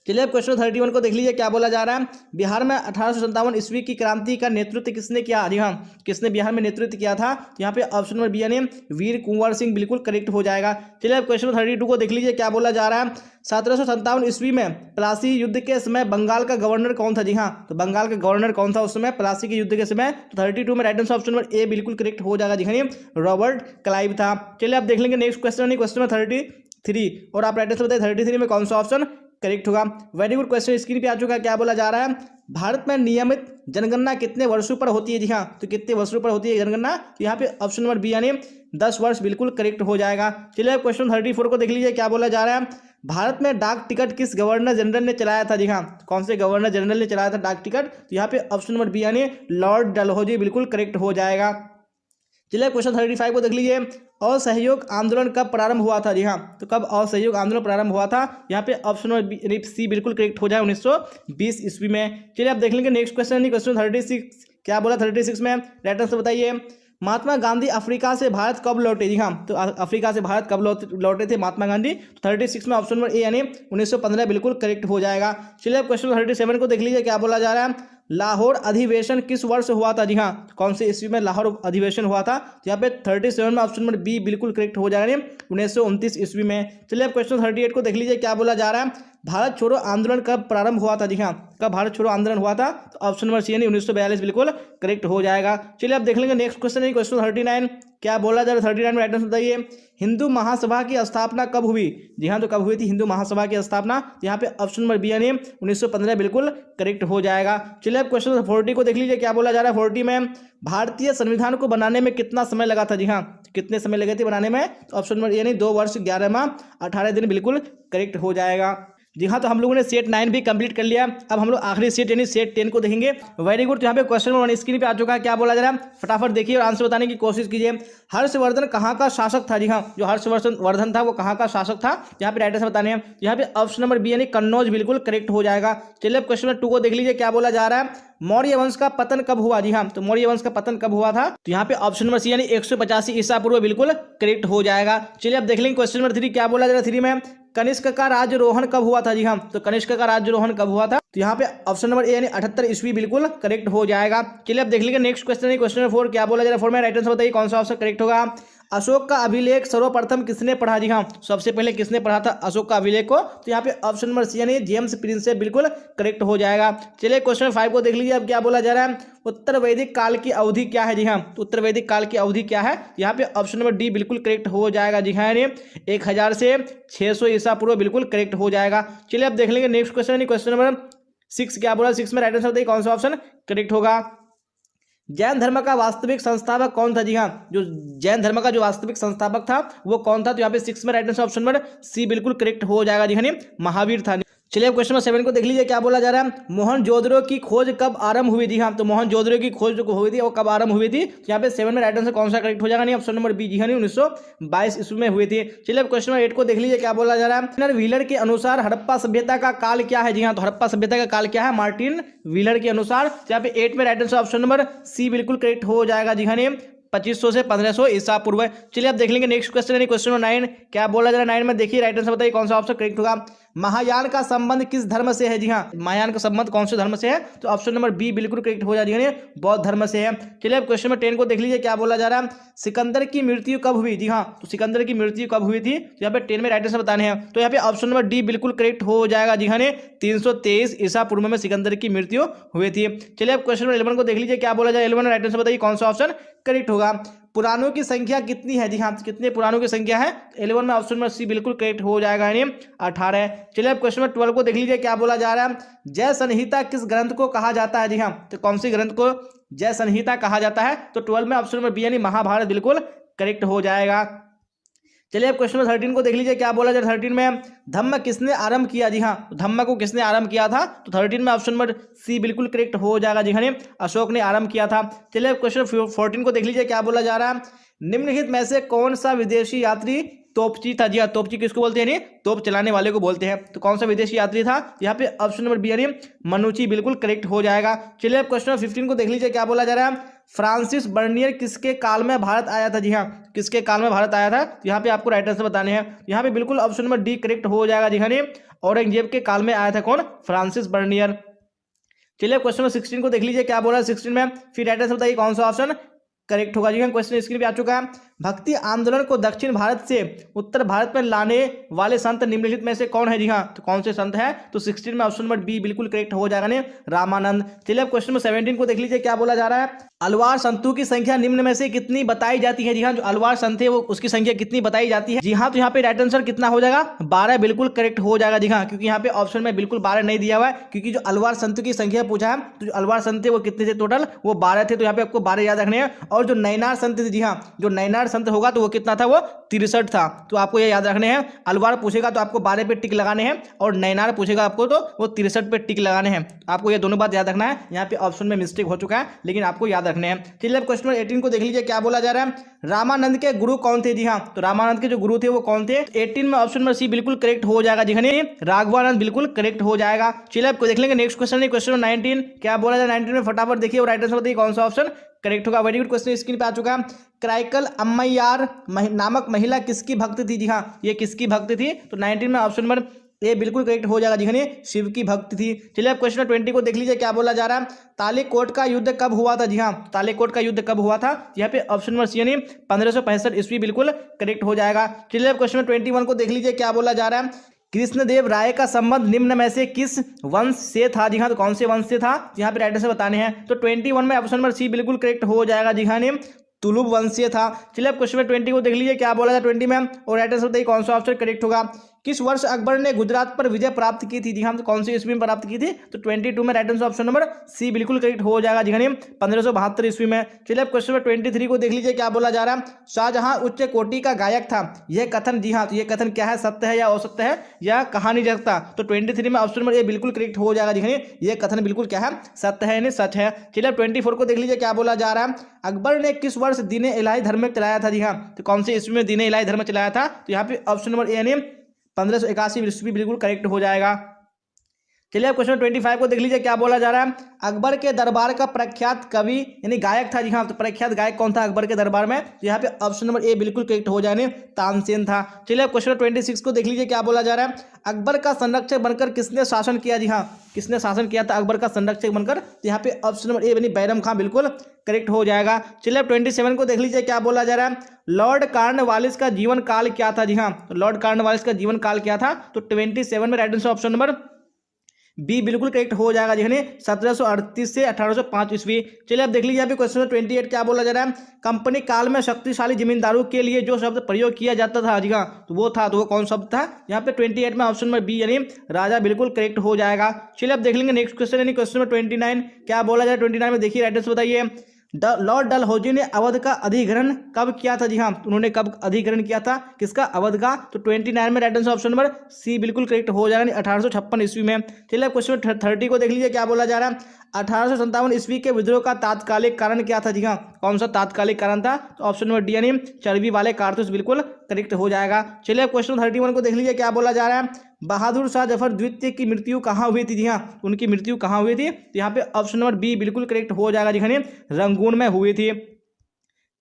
चलिए अब क्वेश्चन 31 को देख लीजिए, क्या बोला जा रहा है। बिहार में 1857 ईस्वी की क्रांति का नेतृत्व किसने किया। जी हाँ, किसने बिहार में नेतृत्व किया था। तो यहाँ पे ऑप्शन नंबर बी यानी वीर कुंवर सिंह बिल्कुल करेक्ट हो जाएगा। चलिए अब क्वेश्चन 32 को देख लीजिए, क्या बोला जा रहा है। 1757 ईस्वी में प्लासी युद्ध के समय बंगाल का गवर्नर कौन था। जी हाँ, तो बंगाल का गवर्नर कौन था उस समय प्लासी के युद्ध के समय। तो 32 में right answer option number A बिल्कुल करेक्ट हो जाएगा। जी हाँ, रॉबर्ट क्लाइव था। चलिए आप देख लेंगे नेक्स्ट क्वेश्चन, क्वेश्चन में 33 और आप राइट आंसर बताइए 33 में कौन सा ऑप्शन करेक्ट होगा। वेरी गुड क्वेश्चन स्क्रीन पे आ चुका है। क्या बोला जा रहा है, भारत में नियमित जनगणना कितने वर्षों पर होती है। जी हाँ, तो कितने वर्षों पर होती है जनगणना। तो यहाँ पे ऑप्शन नंबर बी यानी 10 वर्ष बिल्कुल करेक्ट हो जाएगा। चलिए अब क्वेश्चन 34 को देख लीजिए, क्या बोला जा रहा है। भारत में डाक टिकट किस गवर्नर जनरल ने चलाया था। जी हाँ, कौन से गवर्नर जनरल ने चलाया था डाक टिकट। तो यहाँ पे ऑप्शन नंबर बी यानी लॉर्ड डलहौजी बिल्कुल करेक्ट हो जाएगा। चलिए क्वेश्चन 35 को देख लीजिए, असहयोग आंदोलन कब प्रारंभ हुआ था। जी हाँ, तो कब असहयोग आंदोलन प्रारंभ हुआ था। यहाँ पे ऑप्शन नंबर सी बिल्कुल करेक्ट हो जाए 1920 ईस्वी में। चलिए आप देख लेंगे नेक्स्ट क्वेश्चन, क्वेश्चन 36 क्या बोला 36 में राइट आंसर बताइए। महात्मा गांधी अफ्रीका से भारत कब लौटे। जी हाँ, तो अफ्रीका से भारत कब लौटे थे महात्मा गांधी। 36 में ऑप्शन नंबर ए यानी 1915 बिल्कुल करेक्ट हो जाएगा। चलिए अब क्वेश्चन 37 को देख लीजिए, क्या बोला जा रहा है। लाहौर अधिवेशन किस वर्ष हुआ था। जी हाँ, कौन से ईस्वी में लाहौर अधिवेशन हुआ था। तो यहाँ पे 37 में ऑप्शन नंबर बी बिल्कुल करेक्ट हो जाएगा 1929 ईस्वी में। चलिए अब क्वेश्चन 38 को देख लीजिए, क्या बोला जा रहा है। भारत छोड़ो आंदोलन कब प्रारंभ हुआ था। जी हाँ, कब भारत छोड़ो आंदोलन हुआ था। तो ऑप्शन नंबर सी यानी 1942 बिल्कुल करेक्ट हो जाएगा। चलिए अब देख लेंगे नेक्स्ट क्वेश्चन है क्वेश्चन 39 क्या बोला जा रहा है। 39 में राइट आंसर बताइए, हिंदू महासभा की स्थापना कब हुई। जी हाँ, तो कब हुई थी हिंदू महासभा की स्थापना। यहाँ पे ऑप्शन नंबर बी यानी 1915 बिल्कुल करेक्ट हो जाएगा। चलिए अब क्वेश्चन 40 को देख लीजिए, क्या बोला जा रहा है। 40 में भारतीय संविधान को बनाने में कितना समय लगा था। जी हाँ, कितने समय लगे थे बनाने में। ऑप्शन नंबर यानी 2 वर्ष 11 माह 18 दिन बिल्कुल करेक्ट हो जाएगा। जी हाँ, तो हम लोगों ने सेट 9 भी कंप्लीट कर लिया। अब हम लोग आखिरी सेट यानी सेट 10 को देखेंगे। वेरी गुड, तो यहाँ पे क्वेश्चन नंबर 1 स्क्रीन पे आ चुका है। क्या बोला जा रहा है, फटाफट देखिए और आंसर बताने की कोशिश कीजिए। हर्षवर्धन कहाँ का शासक था। जी हाँ, जो हर्षवर्धन था वो कहाँ का शासक था। यहाँ पे राइट आंसर बताने हैं। यहाँ पे ऑप्शन नंबर बी यानी कन्नौज बिल्कुल करेक्ट हो जाएगा। चलिए अब क्वेश्चन नंबर 2 को देख लीजिए, क्या बोला जा रहा है। मौर्य वंश का पतन कब हुआ। जी हाँ, तो मौर्य वंश का पतन कब हुआ था। तो यहाँ पे ऑप्शन नंबर सी यानी 185 ईसा पूर्व बिल्कुल करेक्ट हो जाएगा। चलिए अब देख लेंगे क्वेश्चन नंबर 3 क्या बोला जा रहा है। 3 में कनिष्क का राज्यरोहण कब हुआ था। जी हाँ, तो कनिष्क का राज्यरोहण कब हुआ था। तो यहाँ पे ऑप्शन नंबर ए यानी 78 ईस्वी बिल्कुल करेक्ट हो जाएगा। चलिए अब देख लीजिए नेक्स्ट क्वेश्चन है क्वेश्चन नंबर 4 क्या बोला जा रहा है। 4 में राइट आंसर बताइए कौन सा ऑप्शन करेक्ट होगा। अशोक का अभिलेख सर्वप्रथम किसने पढ़ा। जी हाँ, सबसे पहले किसने पढ़ा था अशोक का अभिलेख को। तो यहाँ पे ऑप्शन नंबर सी यानी जेम्स प्रिंसेप बिल्कुल करेक्ट हो जाएगा। चलिए क्वेश्चन नंबर 5 को देख लीजिए, अब क्या बोला जा रहा है। उत्तर वैदिक काल की अवधि क्या है। जी हाँ, तो उत्तर वैदिक काल की अवधि क्या है। यहाँ पे ऑप्शन नंबर डी बिल्कुल करेक्ट हो जाएगा। जी हाँ, यानी 1000 से 600 ईसा पूर्व बिल्कुल करेक्ट हो जाएगा। चलिए अब देख लेंगे नेक्स्ट क्वेश्चन क्वेश्चन नंबर 6 क्या बोला। 6 में राइट आंसर बताइए कौन सा ऑप्शन करेक्ट होगा। जैन धर्म का वास्तविक संस्थापक कौन था। जी हाँ, जो जैन धर्म का जो वास्तविक संस्थापक था वो कौन था। तो यहाँ पे 6 में right answer option number C बिल्कुल करेक्ट हो जाएगा। जी हाँ, महावीर था। चलिए अब क्वेश्चन नंबर 7 को देख लीजिए, क्या बोला जा रहा है। मोहनजोदड़ो की खोज कब आरंभ हुई थी। हाँ, तो मोहनजोदड़ो की खोज जो हुई थी वो कब आरंभ हुई थी। तो यहाँ पे 7 में राइट आंसर कौन सा करेक्ट हो जाएगा। नहीं, ऑप्शन नंबर बी जी हाँ 1922 ईस्वी में हुई थी। चलिए अब क्वेश्चन नंबर 8 को देख लीजिए, क्या बोला जा रहा है। व्हीलर के अनुसार हड़प्पा सभ्यता का काल क्या है। जी हाँ, तो हड़प्पा सभ्यता का काल क्या है मार्टिन व्हीलर के अनुसार। तो यहाँ पे 8 में right answer option number C बिल्कुल करेक्ट हो जाएगा। जी हाँ, 2500 से 1500 ईसा पूर्व। चलिए अब देख लेंगे नेक्स्ट क्वेश्चन है क्वेश्चन नंबर 9 क्या बोला जा रहा है। 9 में देखिए राइट आंसर बताइए कौन सा ऑप्शन करेक्ट होगा। महायान का संबंध किस धर्म से है। जी हाँ, महायान का संबंध कौन से धर्म से है। तो ऑप्शन नंबर बी बिल्कुल करेक्ट हो जाएगा, बौद्ध धर्म से है। चलिए अब क्वेश्चन नंबर 10 को देख लीजिए, क्या बोला जा रहा है। सिकंदर की मृत्यु कब हुई। जी हाँ, तो सिकंदर की मृत्यु कब हुई थी। तो यहाँ पे 10 में राइट आंसर बताने हैं। तो यहाँ पे ऑप्शन नंबर डी बिल्कुल करेक्ट हो जाएगा। जी हाँ, 323 ईसा पूर्व में सिकंदर की मृत्यु हुई थी। चलिए अब क्वेश्चन नंबर 11 को देख लीजिए, क्या बोला जाए। 11 में राइट आंसर बताइए कौन सा ऑप्शन करेक्ट होगा। पुराणों की संख्या कितनी है। जी हाँ, कितने पुराणों की संख्या है। 11 में ऑप्शन नंबर सी बिल्कुल करेक्ट हो जाएगा, यानी 18। चलिए अब क्वेश्चन नंबर 12 को देख लीजिए, क्या बोला जा रहा है। जय संहिता किस ग्रंथ को कहा जाता है। जी हाँ, तो कौन सी ग्रंथ को जय संहिता कहा जाता है। तो 12 में ऑप्शन नंबर बी यानी महाभारत बिल्कुल करेक्ट हो जाएगा। चलिए अब क्वेश्चन नंबर 13 को देख लीजिए, क्या बोला जाए। 13 में धम्म किसने आरंभ किया। जी हाँ, धम्म को किसने आरंभ किया था। तो 13 में ऑप्शन नंबर सी बिल्कुल करेक्ट हो जाएगा। जी हाँ, अशोक ने आरंभ किया था। चलिए अब क्वेश्चन 14 को देख लीजिए, क्या बोला जा रहा है। निम्नलिखित में से कौन सा विदेशी यात्री तोपची था। जी हाँ, तोपची किसको बोलते हैं, नहीं तोप चलाने वाले को बोलते हैं। तो कौन सा विदेशी यात्री था। यहाँ पे ऑप्शन नंबर बी यानी मनुची बिल्कुल करेक्ट हो जाएगा। चलिए अब क्वेश्चन नंबर 15 को देख लीजिए, क्या बोला जा रहा है। फ्रांसिस बर्नियर किसके काल में भारत आया था? जी हाँ, किसके काल में भारत आया था? यहाँ पे आपको राइट आंसर बताने हैं। यहाँ पे बिल्कुल ऑप्शन नंबर डी करेक्ट हो जाएगा। जी हाँ, औरंगजेब के काल में आया था कौन? Francis Bernier. चलिए क्वेश्चन नंबर 16 को देख लीजिए क्या बोला है 16 में, फिर राइट आंसर बताइए कौन सा ऑप्शन करेक्ट होगा। जी हाँ, क्वेश्चन स्क्रीन पे आ चुका है। भक्ति आंदोलन को दक्षिण भारत से उत्तर भारत में लाने वाले संत निम्नलिखित में से कौन है? जी हाँ, तो कौन से संत है? तो 16 में ऑप्शन नंबर बी बिल्कुल करेक्ट हो जाएगा ने रामानंद। चलिए अब क्वेश्चन नंबर 17 को देख लीजिए क्या बोला जा रहा है। अलवार संतों की संख्या निम्न में से कितनी बताई जाती है? जी हाँ, जो अलवार संत है वो उसकी संख्या कितनी बताई जाती है? जी हाँ, तो यहाँ पे राइट आंसर कितना हो जाएगा? 12 बिल्कुल करेक्ट हो जाएगा। जी हाँ, क्योंकि यहाँ पे ऑप्शन में बिल्कुल 12 नहीं दिया हुआ है, क्योंकि जो अलवार संतों की संख्या पूछा है तो जो अलवार संत थे वो कितने थे टोटल? वो 12 थे, तो यहाँ पे आपको 12 याद रखने हैं। और जो नैनार संत थे, जी हाँ, जो नैनार संत होगा तो वो कितना था? वो 63 था। तो आपको ये याद रखने हैं। अलवार पूछेगा तो आपको 12 पे टिक लगाने हैं, और नैनार पूछेगा आपको तो वो 63 पे टिक लगाने हैं। आपको ये दोनों बात याद रखना है। यहाँ पे ऑप्शन में मिस्टेक हो चुका है, लेकिन आपको याद रखने हैं। चलिए अब क्वेश्चन नंबर 18 को देख लीजिए क्या बोला जा रहा है। रामानंद के गुरु कौन थे? जी हाँ, तो रामानंद के जो गुरु थे वो कौन थे? 18 में ऑप्शन नंबर सी बिल्कुल करेक्ट हो जाएगा। जी हाँ, राघवानंद बिल्कुल करेक्ट हो जाएगा। चलिए अब देख लेंगे नेक्स्ट क्वेश्चन है, क्वेश्चन 19 क्या बोला जाए 19 में, फटाफट देखिए और राइट आंसर बताइए कौन सा ऑप्शन करेक्ट होगा। वेरी गुड, क्वेश्चन स्क्रीन पे आ चुका है। क्राइकल अम्मैयार नामक महिला किसकी भक्त थी? जी हाँ, ये किसकी भक्त थी? तो 19 में ऑप्शन नंबर ये बिल्कुल करेक्ट हो जाएगा। जी हाँ, शिव की भक्त थी। चलिए अब क्वेश्चन 20 को देख लीजिए क्या बोला जा रहा है। तालीकोट का युद्ध कब हुआ था? जी हाँ, तालीकोट का युद्ध कब हुआ था? यहाँ पे ऑप्शन नंबर सी 1565 ईस्वी बिल्कुल करेक्ट हो जाएगा। चलिए अब क्वेश्चन 21 को देख लीजिए क्या बोला जा रहा है। कृष्णदेव राय का संबंध निम्न में से किस वंश से था? जी हाँ, तो कौन से वंश से था? यहाँ पे राइट आंसर बताने हैं। तो 21 में ऑप्शन नंबर सी बिल्कुल करेक्ट हो जाएगा। जी हाँ, तुलुब वंशीय था। चलिए अब क्वेश्चन 20 को देख लीजिए क्या बोला था 20 में, और राइट आंसर बताइए कौन सा ऑप्शन करेक्ट होगा। किस वर्ष अकबर ने गुजरात पर विजय प्राप्त की थी? जी हाँ, तो कौन सी ईस्वी में प्राप्त की थी? तो 22 में right answer option number C बिल्कुल करेक्ट हो जाएगा। जी हाँ, 1572 ईस्वी में। चलिए अब क्वेश्चन 23 को देख लीजिए क्या बोला जा रहा है। शाहजहां उच्च कोटि का गायक था, यह कथन, जी हाँ, तो यह कथन क्या है? सत्य है या असत्य है या कहानी जगता? तो 23 में ऑप्शन नंबर ए बिल्कुल करेक्ट हो जाएगा। जी हाँ, यह कथन बिल्कुल क्या है? सत्य है, यानी सच है। चलिए अब 24 को देख लीजिए क्या बोला जा रहा है। अकबर ने किस वर्ष दीन इलाही धर्म चलाया था? जी हाँ, तो कौन से ईस्वी में दीन इलाही धर्म चलाया था? तो यहाँ पे ऑप्शन नंबर ए 1581 ईस्वी बिल्कुल करेक्ट हो जाएगा। चलिए अब क्वेश्चन 25 को देख लीजिए क्या बोला जा रहा है। अकबर के दरबार का प्रख्यात कवि यानी गायक था? जी हाँ, तो प्रख्यात गायक कौन था अकबर के दरबार में? तो यहाँ पे ऑप्शन नंबर ए बिल्कुल करेक्ट हो जाने तानसेन था। चलिए अब क्वेश्चन 26 को देख लीजिए क्या बोला जा रहा है। अकबर का संरक्षक बनकर किसने शासन किया? जी हाँ, किसने शासन किया था अकबर का संरक्षक बनकर? तो यहाँ पे ऑप्शन नंबर ए यानी बैरम खां बिल्कुल करेक्ट हो जाएगा। चलिए अब 27 को देख लीजिए क्या बोला जा रहा है। लॉर्ड कॉर्नवालिस का जीवन काल क्या था? जी हाँ, तो लॉर्ड कॉर्नवालिस का जीवन काल क्या था? तो 27 में right answer option number B बिल्कुल करेक्ट हो जाएगा। जी हाँ, 1738 से 1805 ईस्वी। चलिए अब देख लीजिए यहाँ पे क्वेश्चन 28 क्या बोला जा रहा है। कंपनी काल में शक्तिशाली जमींदारों के लिए जो शब्द प्रयोग किया जाता था, जी हाँ, तो वो कौन शब्द था? यहाँ पे 28 में ऑप्शन नंबर बी यानी राजा बिल्कुल करेक्ट हो जाएगा। चलिए अब देख लेंगे नेक्स्ट क्वेश्चन यानी क्वेश्चन नंबर 29 क्या बोला जाए 29 में, देखिए राइट आंसर बताइए। लॉर्ड डलहौजी ने अवध का अधिग्रहण कब किया था? जी हाँ, उन्होंने कब अधिग्रहण किया था किसका? अवध का। तो 29 में right answer option number C बिल्कुल करेक्ट हो जाएगा 1856 ईस्वी में। चलिए क्वेश्चन 30 को देख लीजिए क्या बोला जा रहा है। 1857 ईस्वी के विद्रोह का तात्कालिक कारण क्या था? जी हाँ, कौन सा तात्कालिक कारण था? तो ऑप्शन नंबर डी यानी चर्बी वाले कारतूस बिल्कुल करेक्ट हो जाएगा। चलिए क्वेश्चन 31 को देख लीजिए क्या बोला जा रहा है। बहादुर शाह जफर द्वितीय की मृत्यु कहाँ हुई थी? जी हाँ, उनकी मृत्यु कहाँ हुई थी? तो यहाँ पे ऑप्शन नंबर बी बिल्कुल करेक्ट हो जाएगा। जी हाँ, रंगून में हुई थी।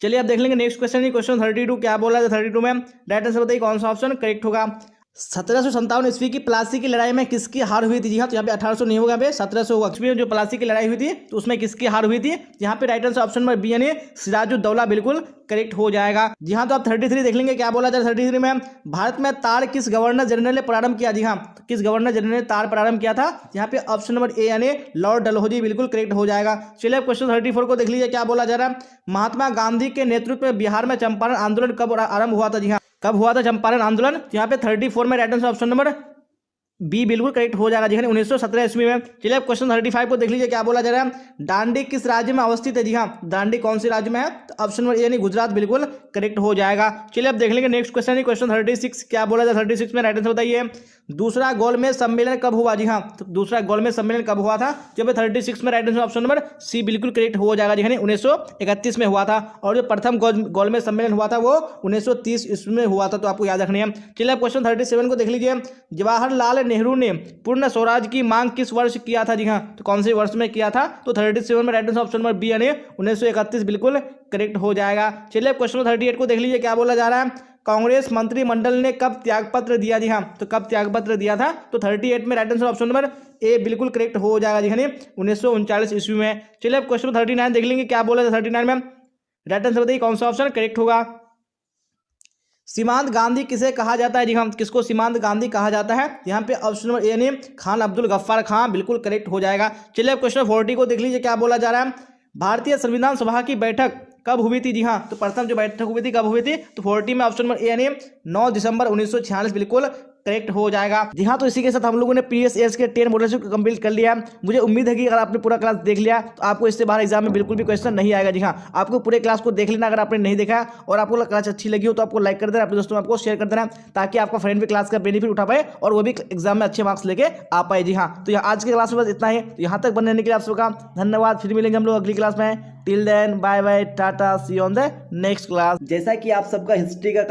चलिए अब देख लेंगे नेक्स्ट क्वेश्चन, क्वेश्चन 32 क्या बोला था 32 में, राइट आंसर बताइए कौन सा ऑप्शन करेक्ट होगा। 1757 ईस्वी की प्लासी की लड़ाई में किसकी हार हुई थी? जी हाँ, तो यहाँ पे 1800 नहीं होगा, 1700 होगा। ईस्वी में जो प्लासी की लड़ाई हुई थी तो उसमें किसकी हार हुई थी? यहाँ पे right answer option number B यानी सिराजुद्दौला बिल्कुल करेक्ट हो जाएगा। जी हाँ, तो आप 33 देख लेंगे क्या बोला जाए 33 में। भारत में तार किस गवर्नर जनरल ने प्रारंभ किया? जी हाँ, तो किस गवर्नर जनरल ने तार प्रारंभ किया था? यहाँ पे ऑप्शन नंबर ए यानी लॉर्ड डलहौजी बिल्कुल करेक्ट हो जाएगा। चलिए क्वेश्चन 34 को देख लीजिए क्या बोला जा रहा है। महात्मा गांधी के नेतृत्व में बिहार में चंपारण आंदोलन कब आरंभ हुआ था? जी हाँ, कब हुआ था चंपारण आंदोलन? यहाँ पे 34 में right answer option number B बिल्कुल करेक्ट हो जाएगा। जी हाँ, 1917 ईस्वी में। चलिए अब क्वेश्चन 35 को देख लीजिए क्या बोला जा रहा है। दांडी किस राज्य में अवस्थित है? जी हाँ, दांडी कौन से राज्य में है? तो ऑप्शन नंबर ए यानी गुजरात बिल्कुल करेक्ट हो जाएगा। चलिए अब देख लेंगे नेक्स्ट क्वेश्चन, क्वेश्चन 36 क्या बोला जाए 36 में, राइट आंसर बताइए। दूसरा गोलमेज सम्मेलन कब हुआ? जी हाँ, तो दूसरा गोलमेज सम्मेलन कब हुआ था? जब 36 में, right answer option number C बिल्कुल करेक्ट हो जाएगा जी हाँ, 1931 में हुआ था। और जो प्रथम गोलमेज सम्मेलन हुआ था वो 1930 ईस्वी में हुआ था, तो आपको याद रखनी है। चलिए आप क्वेश्चन 37 को देख लीजिए। जवाहरलाल नेहरू ने पूर्ण स्वराज की मांग किस वर्ष किया था? जी हाँ, तो कौन से वर्ष में किया था? तो 37 में, right answer option number B यानी 1931 बिल्कुल करेक्ट हो जाएगा। चलिए क्वेश्चन 38 को देख लीजिए, क्या बोला जा रहा है? कांग्रेस मंत्रिमंडल ने कब त्यागपत्र दिया? जी हाँ, तो कब त्यागपत्र दिया था? तो 38 में, right answer option number A बिल्कुल करेक्ट हो जाएगा जी हाँ, 1939 ईस्वी में। चलिए अब क्वेश्चन 39 देख लेंगे, क्या बोला था 39 में? राइट आंसर बताइए कौन सा ऑप्शन करेक्ट होगा। सीमांत गांधी किसे कहा जाता है? जी हाँ, किसको सीमांत गांधी कहा जाता है? यहाँ पे ऑप्शन नंबर ए यानी खान अब्दुल गफ्फार खान बिल्कुल करेक्ट हो जाएगा। चलिए अब क्वेश्चन 40 को देख लीजिए, क्या बोला जा रहा है? भारतीय संविधान सभा की बैठक कब हुई थी? जी हाँ, तो प्रथम जो बैठक हुई थी कब हुई थी? तो 40 में ऑप्शन नंबर ए यानी 9 दिसंबर 1946 बिल्कुल करेक्ट हो जाएगा जी हाँ। तो इसी के साथ हम लोगों ने प्रीवियस ईयर्स के 10 मॉडल शिट कंप्लीट कर लिया। मुझे उम्मीद है कि अगर आपने पूरा क्लास देख लिया तो आपको इससे बाहर एग्जाम में बिल्कुल भी क्वेश्चन नहीं आएगा जी हाँ। आपको पूरे क्लास को देख लेना, अगर आपने नहीं देखा और आपको क्लास अच्छी लगी हो तो आपको लाइक कर देना, अपने दोस्तों में आपको शेयर कर देना, ताकि आपका फ्रेंड भी क्लास का बेनिफिट उठा पाए और वो भी एग्जाम में अच्छे मार्क्स लेके आ पाए जी हाँ। तो आज के क्लास में बस इतना ही। तो यहाँ तक बनने के लिए आप सबका धन्यवाद। फिर मिलेंगे हम लोग अगली क्लास में। Till then bye bye, tata, see on the next class. जैसा कि आप सबका हिस्ट्री का